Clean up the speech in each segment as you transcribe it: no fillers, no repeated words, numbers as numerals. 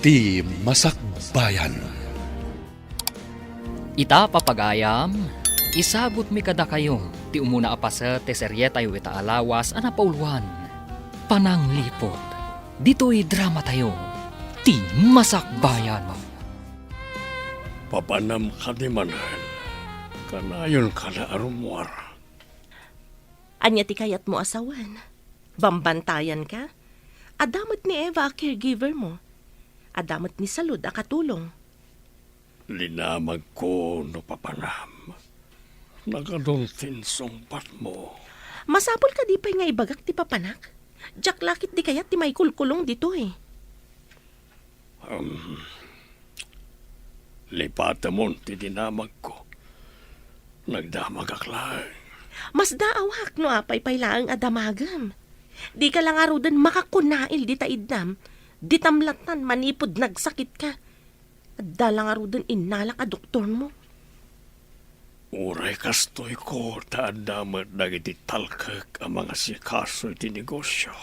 ti Masakbayan. Ita papagayam, isagot mi kada kayo, ti umuna apasa ti serye tayo ita alawas anapauluan. Pananglipot, dito'y drama tayo, ti Masakbayan. Papanam ka di manan, kanayon ka na arumwar. Anya ti kayat mo asawan. Bambantayan ka. Adamot ni Eva a caregiver mo. Adamot ni Salud a katulong. Linamag ko no papanam. Nagaduntin sumpat mo. Masapol ka di pa'y nga ibagak ti papanak. Jack lakit di kayat ti may kulkulong dito eh. Lipata mo ti dinamag ko. Nagdamag aklang. Mas daawak no apay paylaang adamagam. Di ka lang arudan makakunail di taidnam. Di tamlatan manipod nagsakit ka. At dalang arudan inalak a doktor mo. Uray kastoy ko taadamat dagiti talkak ang mga sikaso iti negosyo.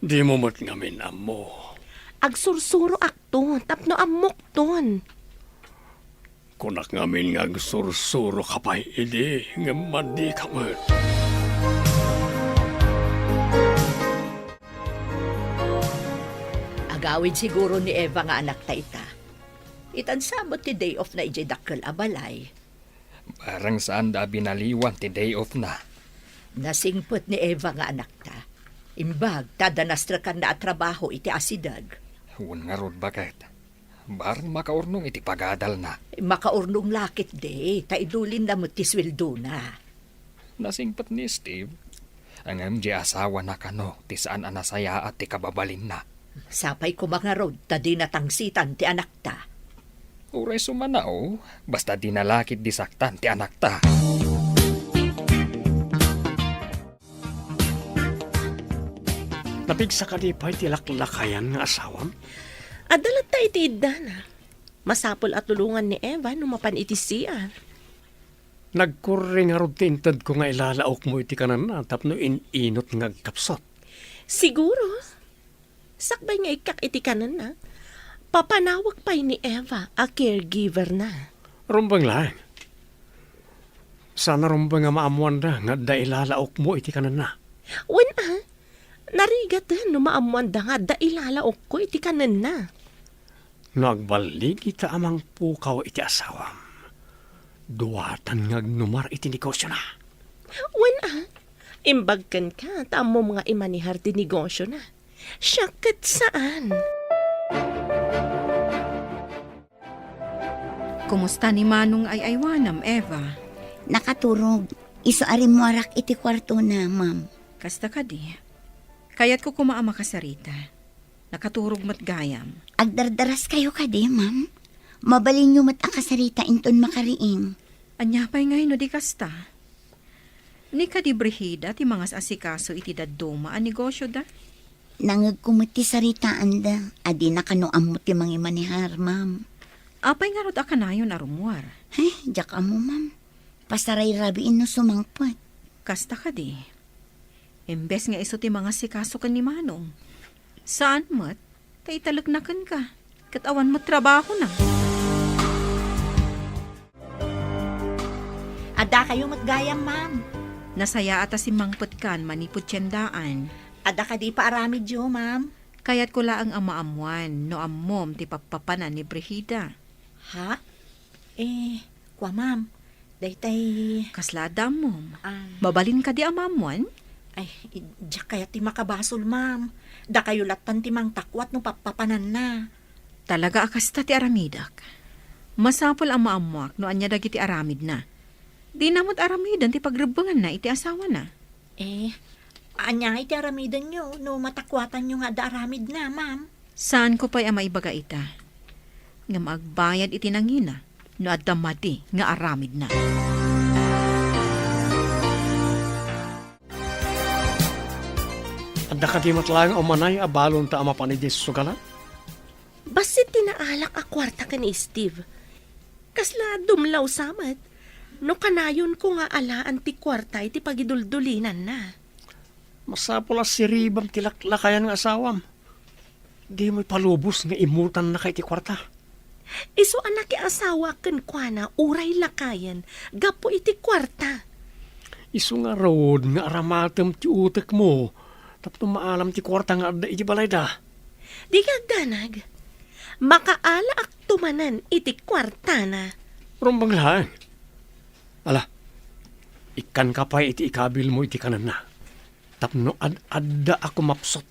Di mo mat ngamin amo. Agsursuro akto, tapno amok ton. Kunak ngamin nga agsursuro kapay idi nga mandi kamat. Agawid siguro ni Eva nga anak ta ita. Itansamot ti day off na ijay dakkel abalay. Parang saan da binaliwan ti day off na. Nasingpot ni Eva nga anak ta. Imbag, tadanastra kan na at trabaho iti asidag. Huwag nga rod bakit. Barang makaurnong iti pagadal na. Makaurnong lakit de, taidulin na mo ti sweldo na. Nasingpat ni Steve. Ang MJ asawa na kano, ti saan anasaya at ti kababalin na. Sapay ko mga rod, tadi natangsitan ti anak ta. Uray sumanao, basta dinalakit disaktan ti anak ta. Napigsa ka di pa'y tilaklakayan nga asawam? Adalat ta iti idana. Masapol at tulungan ni Eva numapan iti siya. Nagkuring arod tintad ko nga ilalaok mo iti kanan na tapno inot nga kapsot. Siguro. Sakbay nga ikak iti kanan na. Papanawag pa'y ni Eva a caregiver na. Rumbang lang. Sana rumbang nga maamuan da nga da ilalaok mo iti kanan na. Wen narigat no maamuan da nga da ilalaok ko iti kanan na. Nagbalik ita amang pukaw iti asawam. Duwatan nga numar iti negosyo na. Wen imbagkan ka tamo mga imanihar ti negosyo na. Syakit saan? Kumusta ni Manong ay aywanam, Eva? Nakaturog. Iso arim mo arak iti kwarto na, ma'am. Kasta ka di. Kaya't ko kumaama ka sarita. Nakaturog mat gayam. Agdardaras kayo ka di, ma'am. Mabalin nyo mat akasarita inton makariing. Anyapay ngay no di kasta. Ni ka di brehida ti mga asikaso iti dadduma ang negosyo da? Nangag kumuti saritaan da. Adi nakanoam mo ti mga manihar, ma'am. Apay nga rod akanayon arumwar. Jak amo, ma'am. Pasaray rabiin no sumangpot. Kasta ka di. Imbes nga iso ti mga sikaso kan ni Manong. Saan mat? Taitalagnakan ka. Katawan mo trabaho na. Ada kayo matgayam, ma'am. Nasaya ata si Mangpot kan manipod tiyandaan. Ada ka di pa aramid yo, ma'am. Kaya't ko laang amaamuan no ammom ti papapanan ni Brehida. Ha? Kwa ma'am. Daytay... Kaslada mom. Babalin ka di amamuan? Ay, diyak kaya ti makabasol, ma'am. Da kayo latan ti mang takwat no papapanan na. Talaga akasta ti aramidak. Masapol ang maamuak no anya dagiti aramid na. Di namot aramidan ti pagrebangan na iti asawa na. Anya iti aramidan nyo no matakwatan nyo nga da aramid na, ma'am. Saan ko pa'y maibaga ita? Nga magbayad iti nangina no adamati nga aramid na. Anda ka di matlang o manay abalon ta ama panidis sugalan? Basit tinaalak a kwarta ka ni Steve. Kasla dumlaw samat. No kanayon ko nga alaan ti kwarta iti pagiduldulinan na. Masapula si Ribam tilaklakayan ng asawam. Di mo'y palubos nga imutan na kay ti kwarta. Iso anak asawa ken kuana uray lakayan, gapo iti kwarta. Isu nga road nga aramatem ti utek mo. Tapno maalam ti kwarta nga adda iti balay da. Di kagdanag, makaala ak tumanan iti kwarta na. Rumbang lang. Ala, ikan ka pa iti ikabil mo iti kanan na. Tapno adda ako mapsot.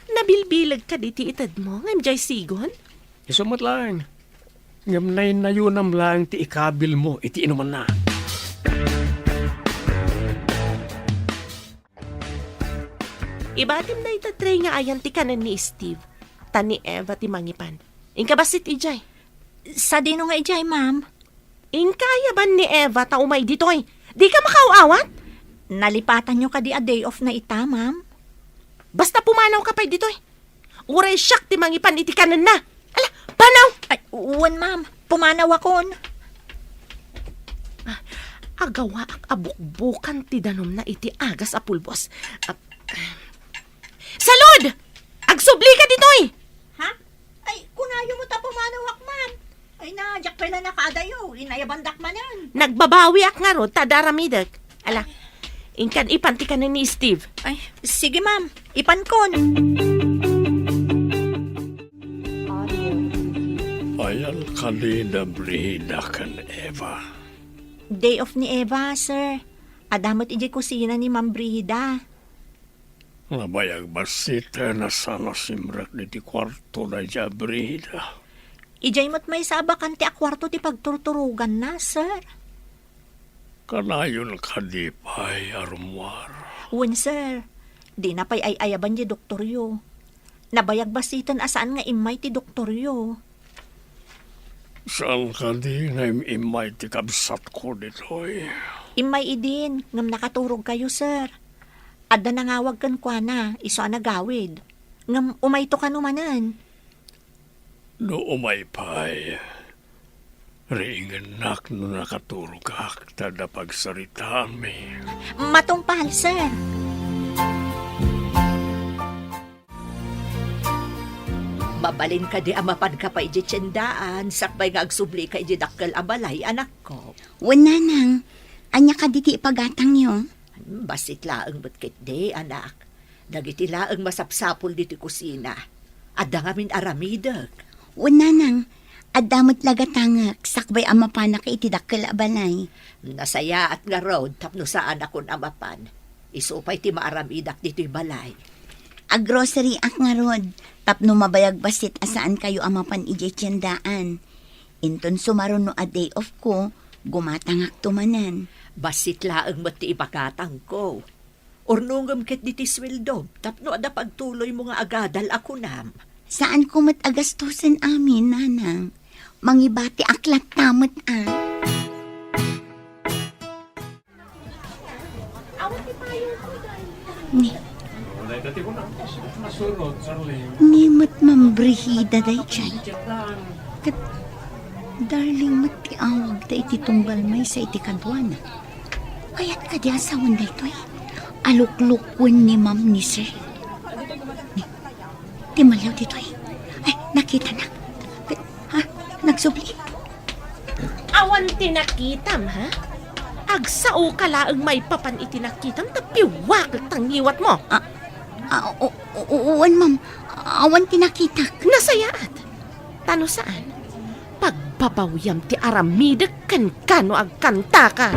Nabilbilag ka diti itad mo, ngam jay sigon? Isumat lang. Ngamnay na yun ang lang ti ikabil mo iti inuman na. Ibatim na itatry nga ayan ti kanan ni Steve. Tani Eva ti mangipan. Inka basit ijay. Sa dino nga ijay, ma'am? Inkaya ba ni Eva ta umay ditoy? Di ka makaawat? Nalipatan nyo ka di a day off na ita, ma'am? Basta pumanaw ka pa ditoy. Uray siyak ti mangipan iti kanan na. Ala, panaw! Ay, uwan, ma'am. Pumanaw akon. Agawa ak abukbukan ti danom na iti agas a pulbos. Salud! Agsubli ka ditoy! Ha? Ay, kunayo mo ta pumanawak, ma'am. Ay na, jak pala nakadayo. Inayabandak manan. Nagbabawi ak nga ro, tadaramidag. Ala, inkan ipanti ka na ni Steve. Ay, sige, ma'am. Ipankon. Ayal kalina brida kan Eva. Day off ni Eva, sir. Adamot ijay kusina ni Ma'am Brida. Nabayag basita na sana simrak di ti kwarto na dya brida. Ijay mo't may sabakan ti akwarto ti pagturturugan na, sir. Kanayon ka di pa'y arumwar. Uwan, sir. Di na pa'y ayaban di doktoryo. Nabayag basitan asaan nga imay ti doktoryo. Saan ka di nga imay ti kabsat ko ditoy? Imay idin, ngam nakaturog kayo, sir. Adda nangawag kan kwa na, iso nagawid. Ngam umay to kanumanan. No umay pa'y. Ringanak no nakatulog ka, tada pagsarita mi. Matumpal, sir. Mabalin ka di amapan ka pa iji tiyendaan. Sakbay nga agsubli ka iji dakkel abalay, anak ko. Wala nang. Anya ka diti ipagatang yo. Basit laang batkit di, anak. Dagiti laang masapsapol diti kusina. Adda ngamin aramidag. Wala nang. Adamot lagatangak. Sakbay amapan na ka iti dakkel abalay. Nasaya at nga road tapno saan akon amapan. Isupay ti maaramidak dito'y balay. A grocery ak nga rod. Tapno mabayag basit asaan kayo amapan ije tiyandaan. Inton sumaron no a day off ko, gumatangak tumanan. Basit laang mati ipakatang ko. Ornungam ket diti sweldo, tapno ada pagtuloy mo nga agadal ako nam. Saan ko mat agastusan amin, nanang? Mangibati aklat tamot Ni. Ni mat mambrihida day chay. Kat, darling mat ti awag da iti tunggal may sa iti kadwana. Kayat ka di asawan da ito Aluklukwen ni ma'am ni sir. Ni, ti malaw dito Ay, nakita na. Ha? Nagsubli? Awan tinakitam, ha? Agsao ka laang may papan itinakitam, tapiwag tangiwat mo. Uwan, ma'am. Awan tinakitak. Nasayaat. Tano saan? Pagbabawyam ti aramidag kan kano agkanta ka.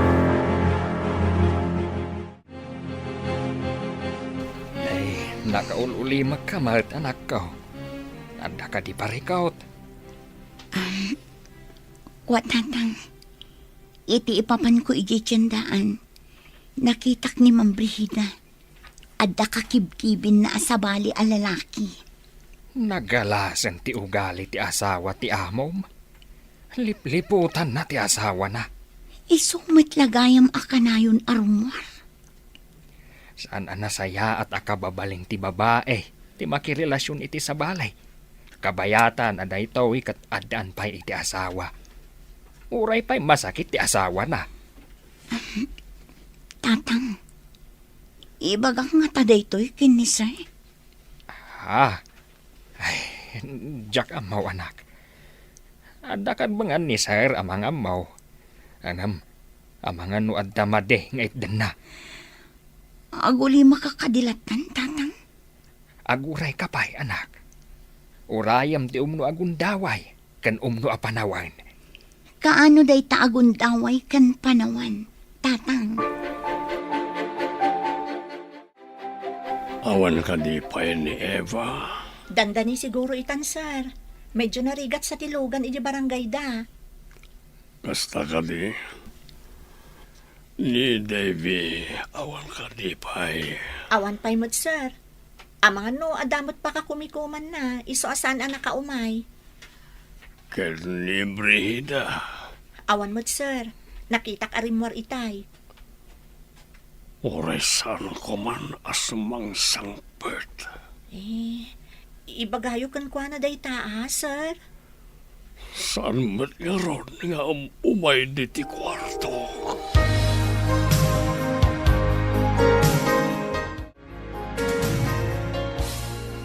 Ay, nakaululi magkamarit anak ko. Anda ka di parikaut. Watatang. Iti ipapan ko iji tiyandaan. Nakitak ni Ma'am Brihida. Adda kakibkibin na asabali a lalaki. Nagalasan ti ugali ti asawa ti amom. Lipliputan na ti asawa na. Isumit lagayam akanayon arumwar. Saan anasaya at akababaling ti babae. Ti makirelasyon iti sa balay. Kabayatan aday tawi kat adaan pa'y iti asawa. Uray pa'y masakit ti asawa na. Tatang, ibagak nga taday to'y kinisay. Ay, Jack amaw anak. Ada kan bangan ni sir amang amaw. Anam, amangan no adda made nga itdan na. Aguli makakadilatan, tatang. Aguray kapay anak. Urayam ti umno agundaway kan umno apanawan. Kaano day taagundaway kan panawan, tatang. Awan ka di pa ni Eva. Dandani siguro itan, sir. Medyo narigat sa tilugan iti barangay da. Basta ka di. Ni Davy, awan ka di pa Awan pa'y mo't, sir. Amang ano, adamot pa ka kumikuman na. Iso asan ang nakaumay. Ken ni Brihida. Awan mo't, sir. Nakitak arimwar itay. Oresan ko man asumang sangpet. Ibagayo kan kwa na day taa, sir. Saan mat nga ron nga umay diti kwarto?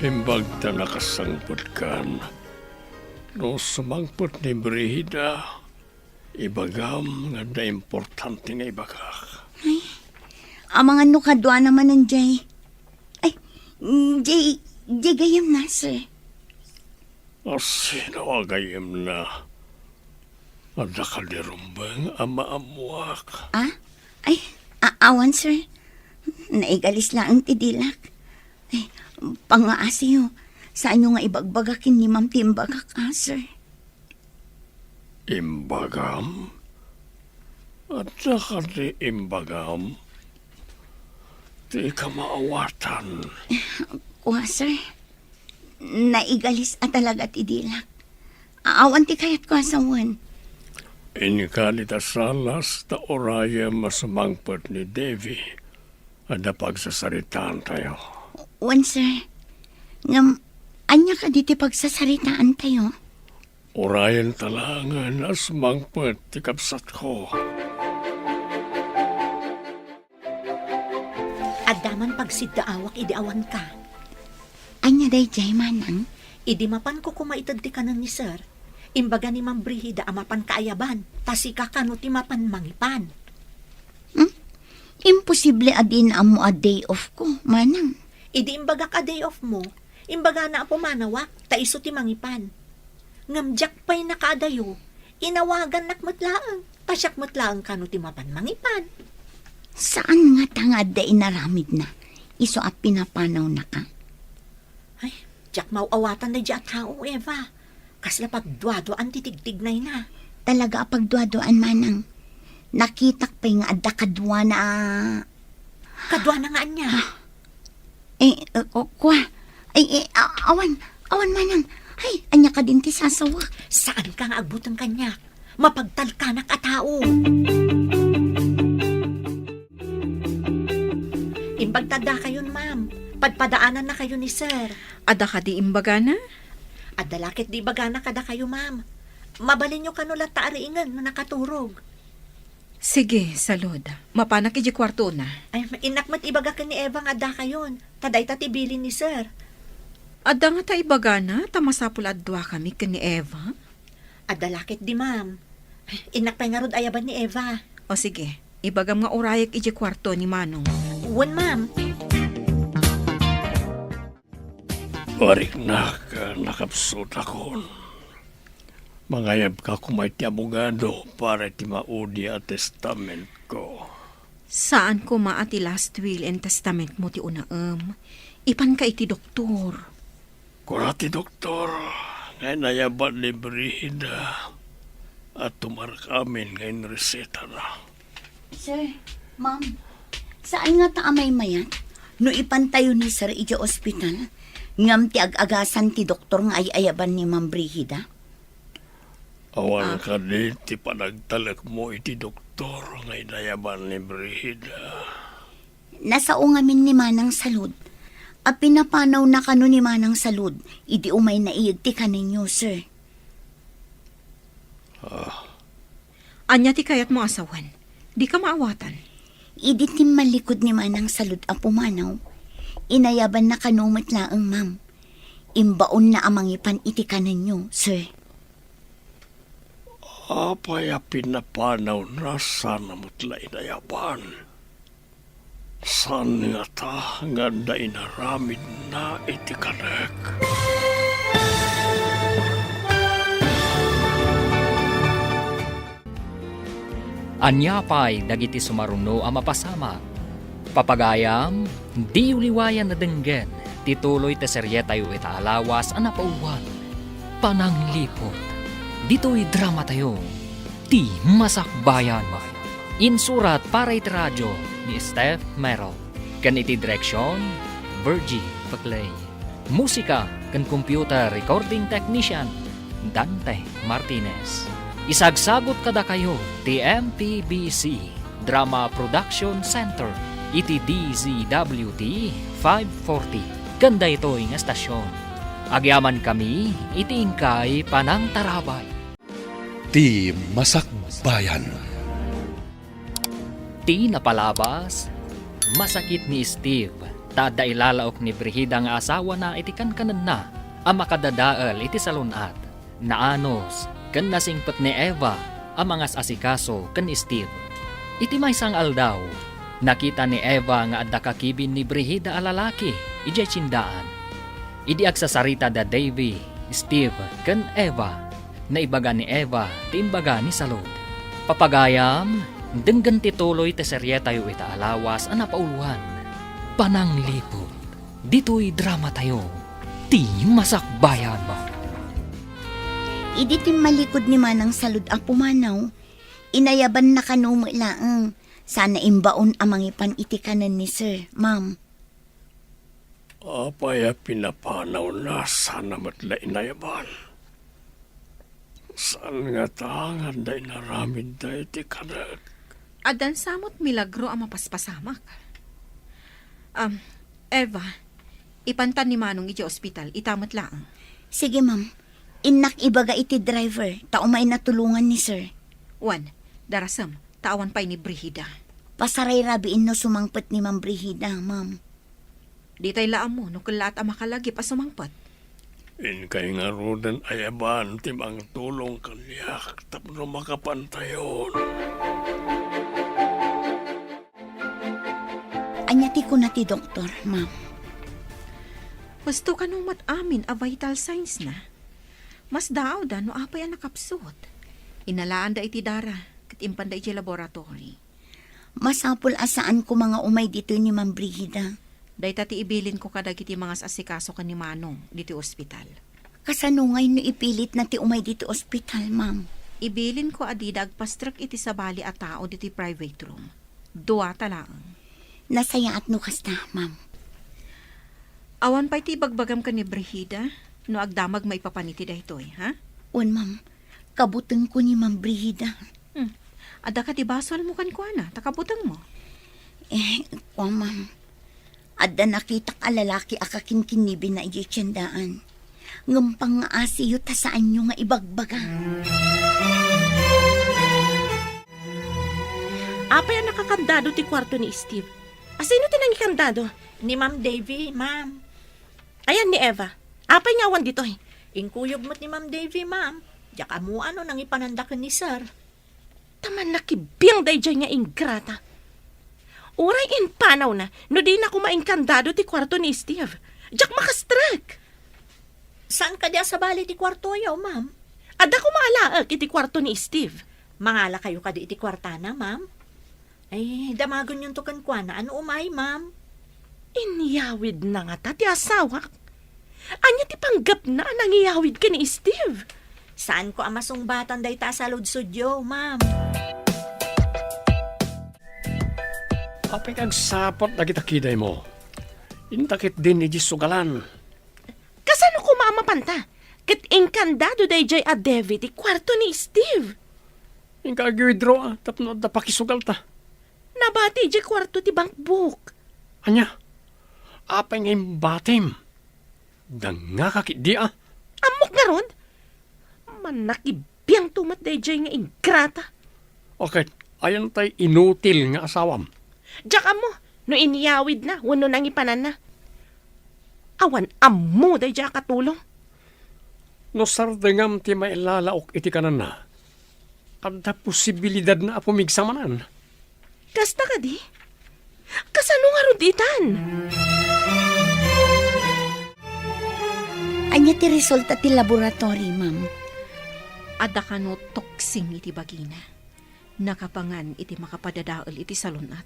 Imbag ta nakasangpot kan. No sumangpot ni Brihida, ibagam nga da importante nga ibagak. Amang ano kadwa naman ng Jay. Ay, Jay gayam na, sir. Sino agayem na? Ada ka di rumbang ama amuak. Ay, awan, sir. Naigalis lang ang tidilak. Ay, pangaasiyo. Saan nyo nga ibagbagakin ni Ma'am Timbagak, sir? Imbagam? Ada ka di imbagam? Di ka maawatan. Kuha, sir. Naigalis at talaga tidilak. Awan ti kayat ko asawan. Inkalita salas ta oraya masamangpot ni Davy. Ada pagsasaritaan tayo. Wan, sir. Ngam, anya ka diti pagsasaritaan tayo? Orayan talangan as mangpot ti kapsat ko. Adaman pagsiddaawak idiawan ka. Anya day jay manang? Idi mapan ko kumaitad ti kanan ni sir. Imbaga ni Ma'am Brihida amapan kaayaban. Tasika kano ti mapan mangipan. Imposible adin amo a day off ko, manang. Idi imbaga ka day off mo. Imbaga na po manawak. Taiso ti mangipan. Ngamjak pa'y nakaadayo. Inawagan nakmatlaang. Tasyak matlaang kano ti mapan mangipan. Saan nga tangad da inaramid na? Iso at pinapanaw na ka. Ay, jak mauawatan na dya tao, Eva. Kasla pagduado-an titigtignay na. Talaga pagduadoan manang. Nakitak pa nga adda kadwa na... Kadwa na nga niya. Kuha. Awan manang. Ay, anya ka din ti sasawa. Saan ka nga agbutang kanya? Mapagtalkanak a tao. Impagtada kayon, ma'am. Padpadaanan na kayo ni sir. Ada ka di imbaga na? At dalakit di bagana kada kayo, ma'am. Mabalin nyo kanula taariingan na nakaturog. Sige, salod. Mapanak iji kwarto na. Ay, inakmat ibaga ka ni Eva nga da kayon. Taday tatibilin ni sir. Ada nga ta ibaga na, tamasapul adwa kami ka ni Eva. At dalakit di, ma'am. Inakpay nga rod ayaban ni Eva. O sige, ibagam nga orayak iji kwarto ni Manong. Uwan, ma'am. Warik na ka nakapsot akon. Mangayab ka kumay ti abogado para ti maudi a testament ko. Saan ko maati last will and testament mo ti unaem? Ipan ka iti doktor. Kurati doktor, ngay nayaban ni Brihida at tumarak amin ngayon reseta na. Sir, ma'am, saan nga ta amay mayat? No ipantayo ni Sir iti ospital, ngam ti ag-agasan ti doktor nga ayaban ni Ma'am Brihida? Awan ka di ti panagtalak mo iti doktor ngay nayaban ni Brihida. Nasao ngamin ni Manang Salud. A pinapanaw na kano ni Manang Salud, idi umay naiyag ti kaninyo, sir. Anya ti kayat mo asawan. Di ka maawatan. Idi ti malikod ni Manang Salud a pumanaw. Inayaban na kanumat laang, ma'am. imbaon na amang ipan iti kanan nyo, sir. Apay a pinapanaw na sana mo't inayaban. San nga ta nga da inaramid na iti kanek. Anyapay dagiti sumaruno a mapasama. Papagayam, di uliwayan na denggen, tituloy te serye tayo itaalawas a napaulwan. Pananglipot, dito'y drama tayo, ti masakbayan. Insurat para iti radyo ni Steph Merrill. Kan iti direksyon, Virgie Paclay. Musika kan computer recording technician, Dante Martinez. Isagsagot kada kayo ti MPBC Drama Production Center iti DZWT 540. Ganda ito nga estasyon. Agyaman kami iti ingkay panang tarabay. Ti Masakbayan. Ti napalabas, masakit ni Steve. Tada ilalaok ni Brigida nga asawa na iti kankanan na ang makadadaal iti salunat. Naanos, kan nasingpet ni Eva ang mga asikaso kan ni Steve. Iti may sang aldaw, nakita ni Eva nga adda kakibin ni Brigida a lalaki, ijay tsindaan. Idi agsasarita da Davy, Steve, kan Eva, na ibaga ni Eva, ti imbaga ni Salud. Papagayam, denggan tituloy te serye tayo itaalawas a napauluhan. Pananglipot, dito'y drama tayo, ti masakbayan ba? Idi ti malikod ni Manang Salud ang pumanaw, inayaban na kanuma laang, sana imbaon amang ipan iti kanan ni sir, ma'am. Apay a pinapanaw na sana mo't inayaban. San nga ta nga da inaramid da iti kanek. Adan samot milagro ang mapaspasamak. Eva, ipantan ni Manong iti ospital, itamat lang. Sige ma'am, inak ibaga iti driver, taumay natulungan ni sir. Juan, darasam, tawan pa'y ni Brigida. Pasaray rabiin no sumangpet ni Ma'am Brigida, ma'am. Di tayo laam mo, no kalat ang makalagi pa sumangpat. In kay nga rudan ayaban timang tulong kanyak tapno makapantayon. Anyati ko na ti doktor, ma'am. Gusto ka nung amin a vital signs na. Mas daaw da no apay ang nakapsot. Inalaan da iti dara, kat impan da iti laboratory. Masapul asaan ko mga umay dito ni Ma'am Brigida. Day tati ibilin ko kadag iti mga asikaso ka ni Manong dito ospital. Kasanungay no ipilit na ti umay dito ospital, ma'am. Ibilin ko adida agpastrak iti sabali a tao diti private room. Dua talaang. Nasaya at no kasta, ma'am. Awan pa iti bagbagam ka ni Brigida, no agdamag may papaniti da ito'y, ha? Un, ma'am. Kabuteng ko ni Ma'am Brigida. Ada ka ti basol mo kan ko na, takabutang mo. Ma'am. Adda nakita ka lalaki akakinkinibin na ijitsandaan. Ngampang nga asiyo ta saan nyo nga ibagbaga. Apay ang nakakandado ti kwarto ni Steve. Asino ti nangikandado? Ni Ma'am Davy, ma'am. Ayan ni Eva. Apay nga awan dito eh. Inkuyog mo't ni Ma'am Davy, ma'am. Diyak amo ano nang ipanandakan ni sir. Taman nakibiyang dayjay nga ingrata. Uray in panaw na, no di na kumainkandado ti kwarto ni Steve. Diyak makastrak. Saan ka diya sa bali ti kwarto yaw, ma'am? Ada ko maalaag iti kwarto ni Steve. Mangala kayo ka di iti kwartana, ma'am? Ay, damagon yung tukan kwa na. Ano umay, ma'am? Inyawid na nga ta ti asawak. Anya ti panggap na nangiyawid ka ni Steve. Saan ko amasong batan day ta sa ludsudyo, ma'am? Apay kag sapot na kita kiday mo. Intakit din ni Jisugalan. Kasano ko maamapanta? Kat inkandado dayjay a Devi ti kwarto ni Steve. Yung kag-withdraw tapno da pakisugal ta. Nabati di kwarto ti bank book. Anya, apay ngayon batim. Danga kakit di Amok nga ron. Manakibiyang tumat dayjay nga ingrata. Okay, ayan tay inutil nga asawam. Diyak mo, no iniyawid na, wano nang ipanan na. Awan ammo day dya katulong. No sardengam ti mailalaok iti kanan na. Kada posibilidad na apumigsamanan. Kasta ka di? Kasano nga ruditan? Anya ti resulta ti laboratory, ma'am. Adda kano toksing iti bagina. Nakapangan iti makapadadaol iti salunat.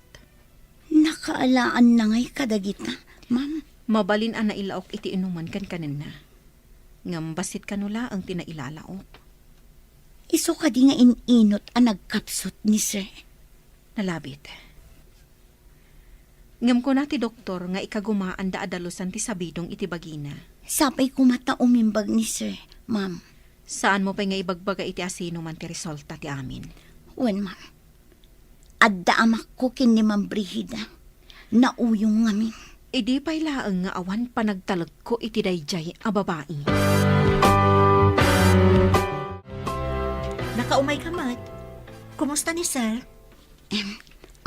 Nakaalaan na ngay kadagita, ma'am. Mabalin ang nailaok iti inuman kan kanina. Ngambasit kanula ang tinailalaok. Iso ka di nga ininot ang nagkapsot ni sir. Nalabit. Ngam ko na ti doktor nga ikagumaan da adalusan ti sabidong iti bagina. Sapay kumata umimbag ni sir, ma'am. Saan mo pa nga ibagbaga iti asino man ti resulta ti amin? Wen, ma'am. Adda amak ko kin ni Ma'am Brigida. Nauyong ngamin. Idi pa'y laang nga awan panagtalag ko iti dayjay a babae. Nakaumay ka, Mat. Kumusta ni Sir?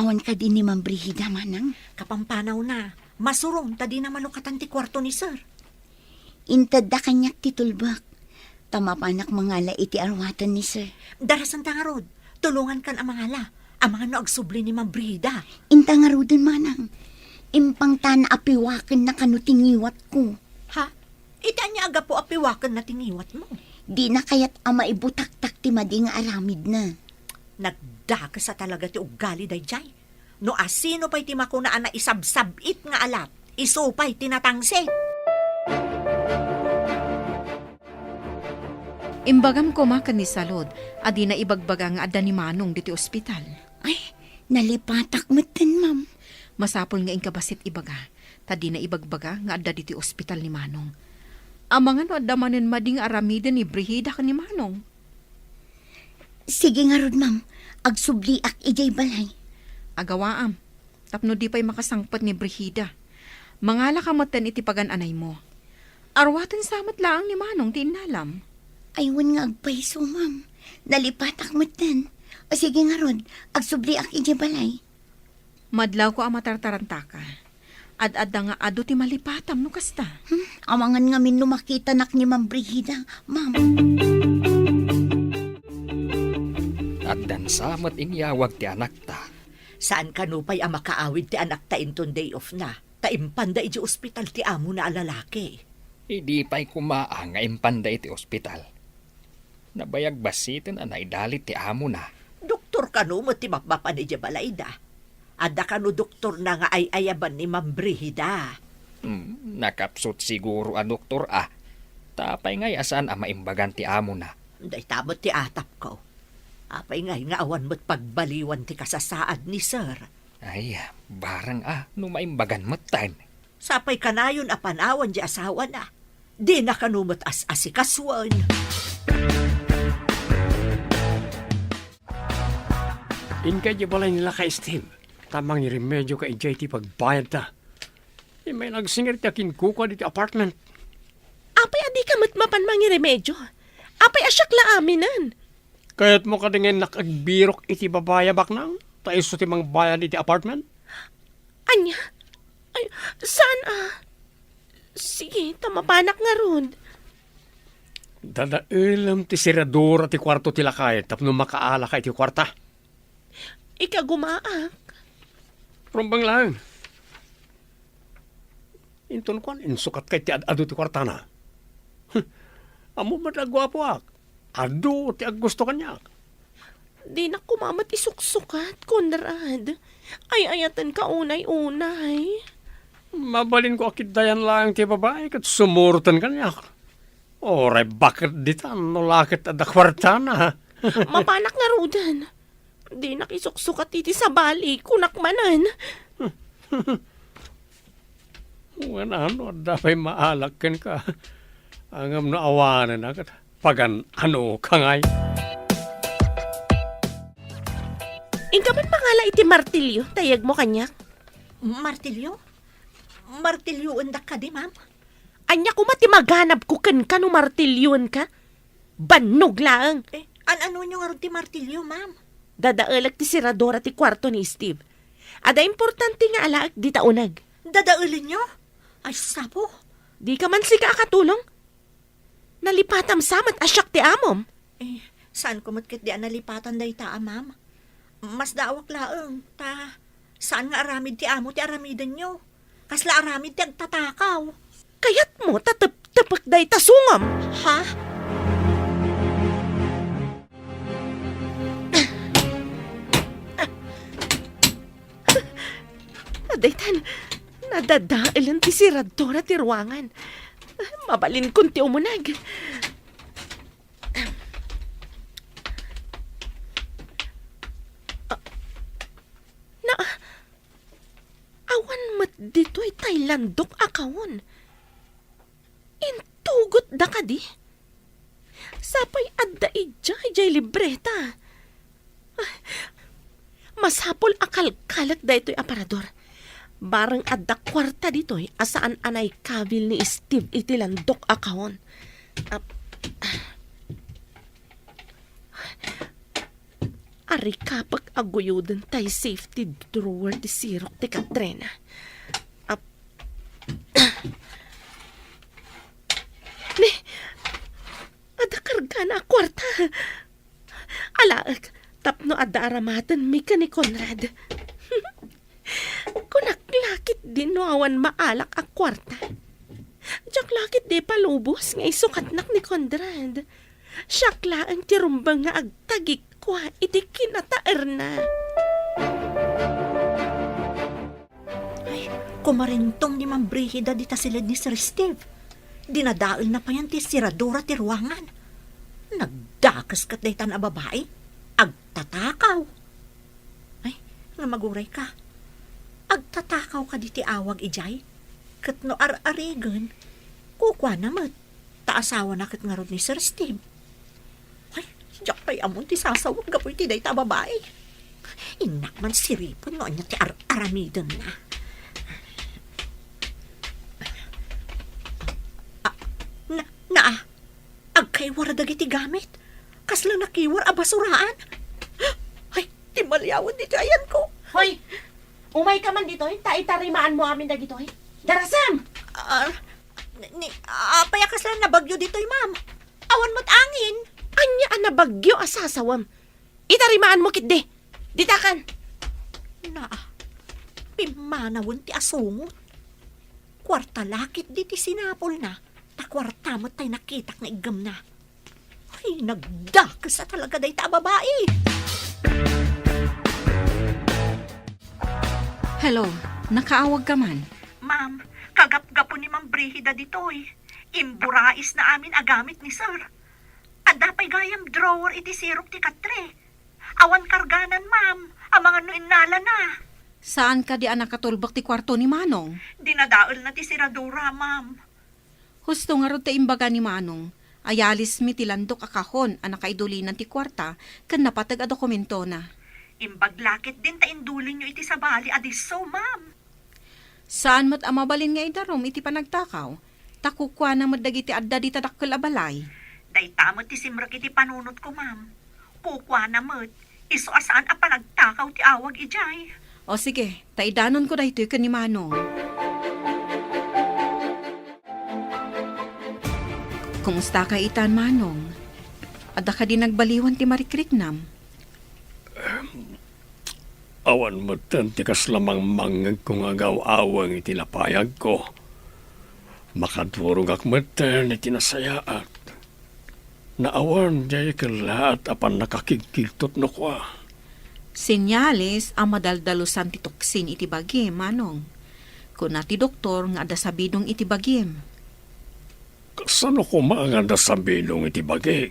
Awan ka din ni Ma'am Brigida, manang. Kapampanaw na. Masurong, tadi na malukatan ti kwarto ni Sir. Intad da kanyak titulbak. Tamapanak mangala iti arwatan ni sir. Darasan ta nga rod. Tulungan kan ang mangala. Ang mga no agsubli ni Ma'am Brida. Inta nga rudin, manang. Impang tana apiwakan na kanutingiwat ko. Ha? Ita niya aga po apiwakan na tingiwat mo. Di na kaya't ama ibutak-tak ti madi nga aramid na. Nagdaka sa talaga ti ugali dayjay. No asino pa'y ti makunaan na isabsabit nga alat. Iso pa'y tinatangse. Imbagam ko makan ni Salod, adi na ibagbaga nga adda ni Manong diti ospital. Ay, nalipatak matan, ma'am. Masapol nga ingkabasit ibaga, tadi na ibagbaga nga adda diti ospital ni Manong. Ang mga no adda manen mading aramiden ni Brigida ka ni Manong. Sige nga rod, ma'am. Agsubliak ijay balay. Agawaam, tapno di pa'y makasangpat ni Brigida. Mangala ka matan iti pagan-anay mo. Arwatan samat laang ni Manong tinalam. Aywan nga agpaiso, ma'am. Nalipatak matan. O sige nga rod, agsubliak ijay balay. Madlaw ko ang matartaranta ka. Ad-adda nga ado ti malipatam no kasta. Amangan nga min makita nak ni Ma'am Brigida, ma'am. At dansamot inyawag ti anak ta. Saan ka no pa'y ang makaawid ti anak ta inton day off na? Taimpanda iti ospital ti amo na alalaki. Hindi pa'y kumaang nga impanda iti ospital. Nabayag basitin anay dalit ti amo na. Doktor ka no mo ti mapapan ni Jabalayda. Ada ka no doktor na nga ay ayaban ni Ma'am Brigida. Nakapsot siguro a doktor Tapay ngay asan ang maimbagan ti amo na. Day tamot ti atap ko. Apay ngay nga awan mo't pagbaliwan ti kasasaad ni Sir. Ay, barang no maimbagan matan. Sapay kanayon a panawan di asawa na. Di na kanumot as-asikaswan. Inkay di balay nila kay Steve. Tamang iremedyo ka ijay ti pagbayad ta. May nagsingir ti akin kuka di ti apartment. Apay adi ka matmapan mangi remedyo. Apay asyak la aminan. Kaya't mo ka dingen nakagbirok iti babaya baknang. Taiso ti mang bayan iti apartment. Anya? Ay, saan Sige, tamapanak nga ron. Dadailam ti siradura ti kwarto ti lakay tapno makaala ka iti kwarta. Ika gumaak. Rumbang lang. Inton ko, insukat kay ti ado ti kwarta na. Amo ba nagwapo ak? Ado ti gusto kanyak. Di na kumamat isuksukat, Conrad. Ay ayatan ka unay-unay. Mabalin ko akit dayan lang ti babae kat sumurutan kanyak. Oray, bakit ditan no lakit ada kwarta na? Mapanak nga rudan. Di nakisuksukat iti sa bali, kunakmanan. Ano, dapay maalakin ka. Angam na awanan agad. Pagan ano kangay. Inka man mangala iti martilyo, tayag mo kanyak. Martilyo? Martilyo undak ka di, ma'am? Anya ko mati maghanap ko kan no martilyon ka. Banog lang. Ano nyo nga ron ti martilyo, ma'am? Dadaalag ti siradora ti kwarto ni Steve. Ada importante nga alaak di taunag. Dadaulin nyo? Ay, sapo. Di ka man sika katulong? Nalipatam samat asyak ti amom. Saan ko matkit di nalipatan day ta, ma'am? Mas daawak laeng, ta. Saan nga aramid ti amo ti aramidan nyo? Kasla aramid ti agtatakaw. Kayat mo tatap-tapak day tasungam. Ha? Adaytan, nadadailan ti siradora ti ruangan. Mabalin kun ti umunag. Na, awan mat dito'y Thailandok akawon. Intugot da ka di. Sapay adda ijay libreta. Masapol akal-kalak da ito'y aparador. Barang adda kwarta dito'y asaan anay kabil ni Steve iti landok akawon. Ari kapag aguyudan tay safety drawer ti sirok ti Katrina. Ni, ada karga na kwarta. Alaag, tapno ada aramatan mika ni Conrad. Kunaklakit din no awan maalak ang kwarta. Diyaklakit di palubos nga isukatnak ni Conrad. Siyakla ang tirumbang nga agtagik kwa iti kinataer na. Ay, kumarintong ni Ma'am Brigida di tasilid ni Sir Steve. Dinadaal na pa yan ti siradura ti ruangan. Nagdakas kat day tan a babae. Agtatakaw. Ay, nga maguray ka. Agtatakaw ka di ti awag ijay. Kat no ar-arigan, kukwa namat. Taasawa na kat nga rod ni Sir Steve. Ay, diyak pa'y amon ti sasawag gapoy ti day ta babae. Inak man siripon no anya ti ar-aramidon na. Agkaywar dagiti gamit. Kasla nakiwar a basuraan. Ay, timalyawan dito ayan ko. Hoy, umay ka man dito, taitarimaan mo amin na dito. Darasam! Apaya kasla nabagyo dito, ma'am. Awan mo't angin. Anya ang nabagyo asasawam. Itarimaan mo kitde. Ditakan. Pimanawon ti asungot. Kwarta lakit di ti sinapol na. Takwarta mo't tay nakitak nga igam na. Ay, nagdakas sa talaga day ta babae. Hello, nakaawag ka man. Ma'am, kagap-gapo ni Ma'am Brigida ditoy. Imburais na amin agamit ni Sir. Adda pa'y gayam drawer iti sirok ti katre. Awan karganan, ma'am. Ang mga nuinala na. Saan ka di anak katulbak ti kwarto ni Manong? Dinadaol na ti siradura, ma'am. Husto nga rod ta imbaga ni Manong. Ayalis mi tilandok akahon anak kaidulinan ti kwarta kan napatag a dokumento na. Imbaglakit din ta indulin nyo iti sabali adiso, ma'am. Saan mat amabalin nga idarom iti panagtakaw? Takukwa na madagi ti adda di tadakkel abalay. Day tamot ti simrak iti panunot ko, ma'am. Kukwa na mo't. Iso asaan a panagtakaw ti awag ijay. O sige, taidanon ko dahito kan ni Manong. Kumusta ka itan, Manong? Adda ka di nagbaliwan ti Marikriknam? Awan mo tantikas lamang mangag kung agaw-awang itinapayag ko. Makadurog akmatan itinasayaat. Naawan jay lahat apan nakakikiltot no kwa. Senyales ang madaldalusan ti toksin iti bagim, Manong. Kuna ti doktor nga adda sabidong iti bagim. Kasano ko maanganda sa bilong iti bagi?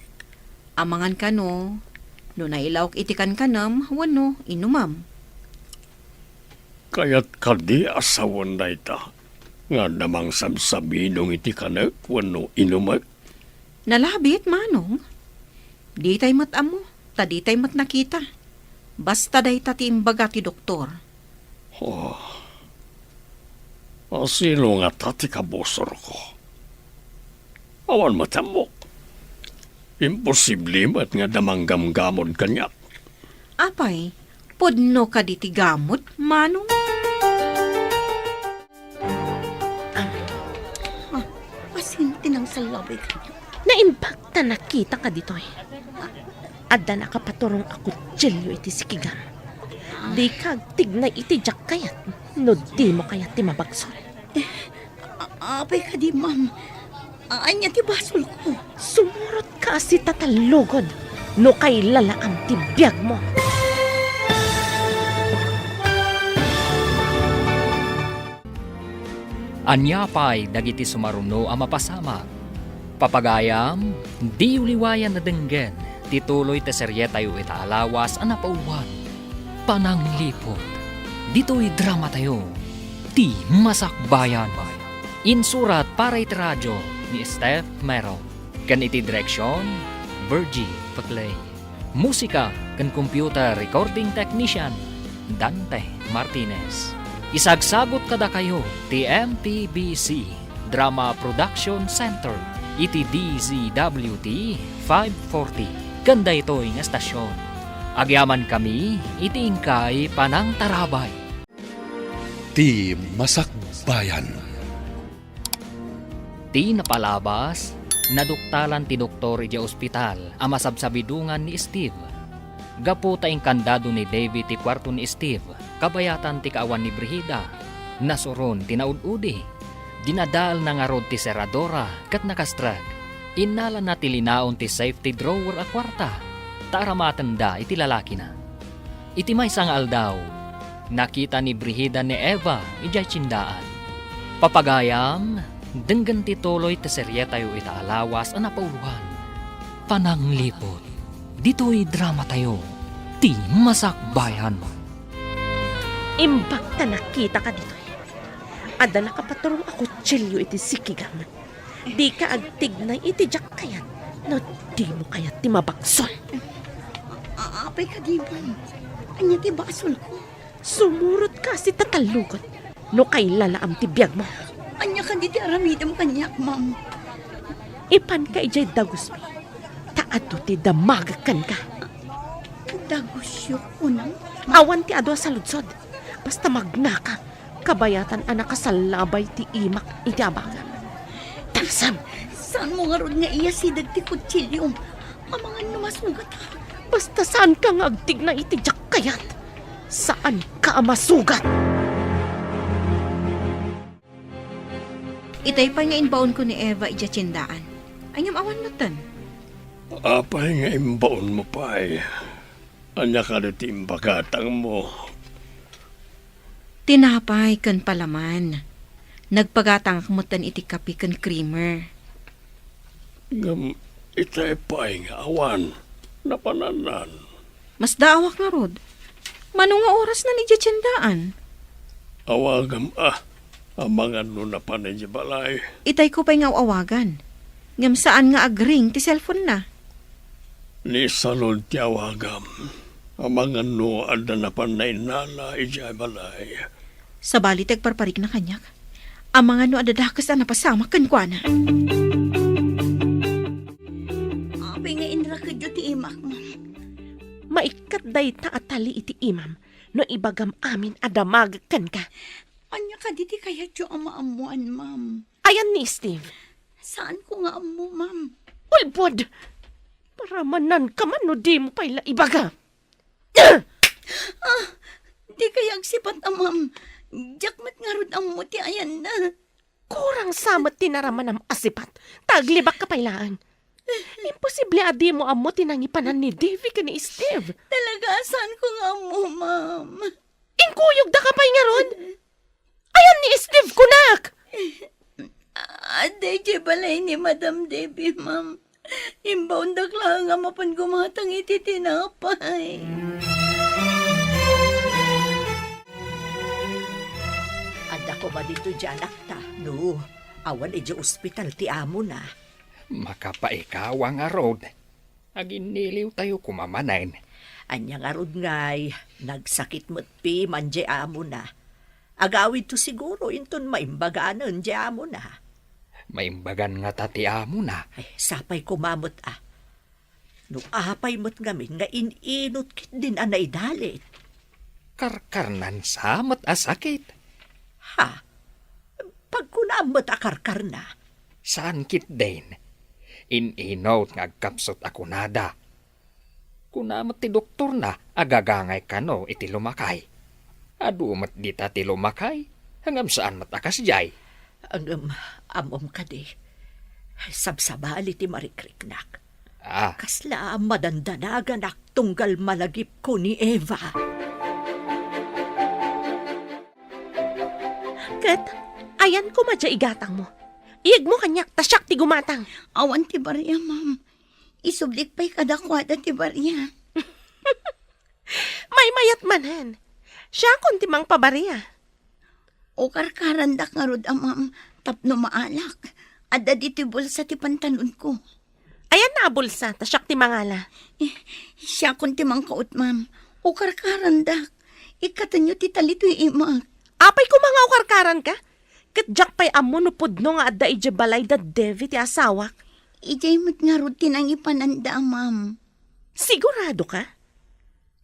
Amangan ka no, no nailawak iti kankanam, wano, inumam. Kaya't kadi asawan na ita. Nga namang sabsabinong iti kanak, wano inumat. Nalabit, Manong. Di tay mat amo, ta di tay mat nakita. Basta day ta ti imbaga ti doktor. Asilo nga tati kabosor ko. Awan matamok. Imposible mat nga damanggamgamon kanyak. Apay, podno ka di ti gamot, Manong? Salabay ka niyo. Naimbagta nakita ka dito eh. Adda nakapaturong ako tsilyo iti sikigam. Di kag tignay iti jak kayat. No di mo kayat ti mabagsol. Apay ka di, ma'am. Anya ti basol ko. Sumurot ka si tatalugod. No kay lalaam ti biyag mo. Anyapay dagiti sumaruno a mapasama. Papagayam, di uliwayan na denggen, tituloy te serye tayo itaalawas a napaulwan. Pananglipot, dito'y drama tayo, ti masakbayan. Insurat para iti radyo ni Steph Mero. Kan iti direksyon, Virgie Paclay. Musika kan computer recording technician, Dante Martinez. Isagsagot kada kayo ti MTBC Drama Production Center iti DZWT 540 kanda ito'y nga estasyon. Agyaman kami iti ingkay panang tarabay. Ti Masakbayan. Ti napalabas naduktalan ti doktor iti ospital ang masabsabidungan ni Steve. Gapo taing kandado ni David ti kwarto ni Steve, kabayatan ti kaawan ni Brigida. Nasuron ti naududi. Dinadaal na nga rod ti seradora kat nakastrag. Inala na ti linaon ti safety drawer a kwarta. Taaramatanda iti lalaki na. Iti may sangal daw. Nakita ni Brigida ni Eva ijay tsindaan. Papagayam, denggan ti tuloy ti serye tayo itaalawas a napauluhan. Pananglipot. Dito'y drama tayo, ti masakbayan. Imbagta nakita ka dito eh. Adda nakapaturong ako tsilyo iti sikigam. Di ka agtignay iti jak kayat. No di mo kayat ti mabagsol. Apay ka di, ma'am. Anya ti basol ko. Sumurot ka si tatalugod. No kay lalaam ti biyag mo. Anya ka di ti aramidam kanyak, ma'am. Ipan ka ijay daguspi. Taado ti damagakan ka. Dagusyo ko nang. Awan ti adwa sa ludsod. Basta magnaka. Kabayatan anak kasalabay ti imak iti abagam. Tagsam. Saan mo nga ron nga iya sidag ti kutsilyo? Amangan namasugat ha. Basta saan ka nga agtig na iti jak kayat? Saan ka masugat? Itay pa nga inbaon ko ni Eva ija tsindaan. Anyam awan natan. Apay nga imbaon mo pa eh. Anya ka na ti imbagatang mo. Tinapay kan palaman. Nagpagatang kamutan iti kapi kan creamer. Ngam itay pa'y nga awan. Napananan. Mas daawak nga rod. Manong nga oras na ni tsindaan. Awagam amangan no na panay di balay. Itay ko pa'y nga awagan. Ngam saan nga agring ti cellphone na. Ni salod ti awagam. Amangan no anda na panay nala ijay balay. Sa bali tagparparik na kanyak. Ang mga no adadakas na napasama kan kwa na. Apay nga inra ka dyo ti imak, ma'am. Maikat day ta atali iti imam. No ibagam amin adamagakan ka. Anya ka di ti kaya dyo ang maamuan, ma'am. Ayan ni Steve. Saan ko nga amu, ma'am? Ulbod! Para manan ka man no di mo pa'y ibaga. Di kaya agsipat ang ma'am. Jakmat nga ron ang muti ayan na. Kurang samat tinaraman ang asipat. Taglibak ka pailaan. Imposible adi mo amo tinangipanan ni Davy ka ni Steve. Talaga, saan ko nga amu, ma'am? Inkuyog da ka pa'y nga ron. Ayan ni Steve kunak. Aday, balay ni Madam Debbie, ma'am. Imbaon dakla nga mapan gumatang iti tinapay. Ada ko ba dito dyan, akta? No, awan iti ospital ti amo na. Makapaikaw nga rod. Aginiliw tayo kumamanain. Anya nga rod ngay, nagsakit mo't pi manje amo na. Agawid to siguro inton maimbaganan di amo na. Maimbagan nga tati amo na. Ay, sapay kumamot No apay mo't ngamin nga ininot kit din anay dalit. Karkarnan samat asakit. Ha? Pag kunamot akarkar na, Saan kit din? Ininaw nga agkapsot ako nada. Kunamat ti doktor na agagangay ka no iti lumakay. Adumat dita ti lumakay. Hangam saan matakas jay. Amom ka di. Sabsabali ti marikriknak. Ah, Kasla madandanagan tunggal malagip ko ni Eva. Kat, ayan ko madya igatang mo. Iyag mo kanyak, tasyak ti gumatang. Awan ti barya, ma'am. Isublik pa'y kadakwada ti barya. May mayat manan. Siya kun timang pabariya. O karkarandak nga rod, ma'am. Tapno maalak. Adda di ti bulsa ti pantalon ko. Ayan na bulsa, tasyak ti mangala. Siya kun ti mangkaot, ma'am. O karkarandak. Ikatanyo ti talito'y imag. Apay ko mga ukarkaran ka? Katjak pa'y amo no pudno nga adda ija balay da Devi ti asawak. Ijay mo't nga rod tinangi pananda, ma'am. Sigurado ka?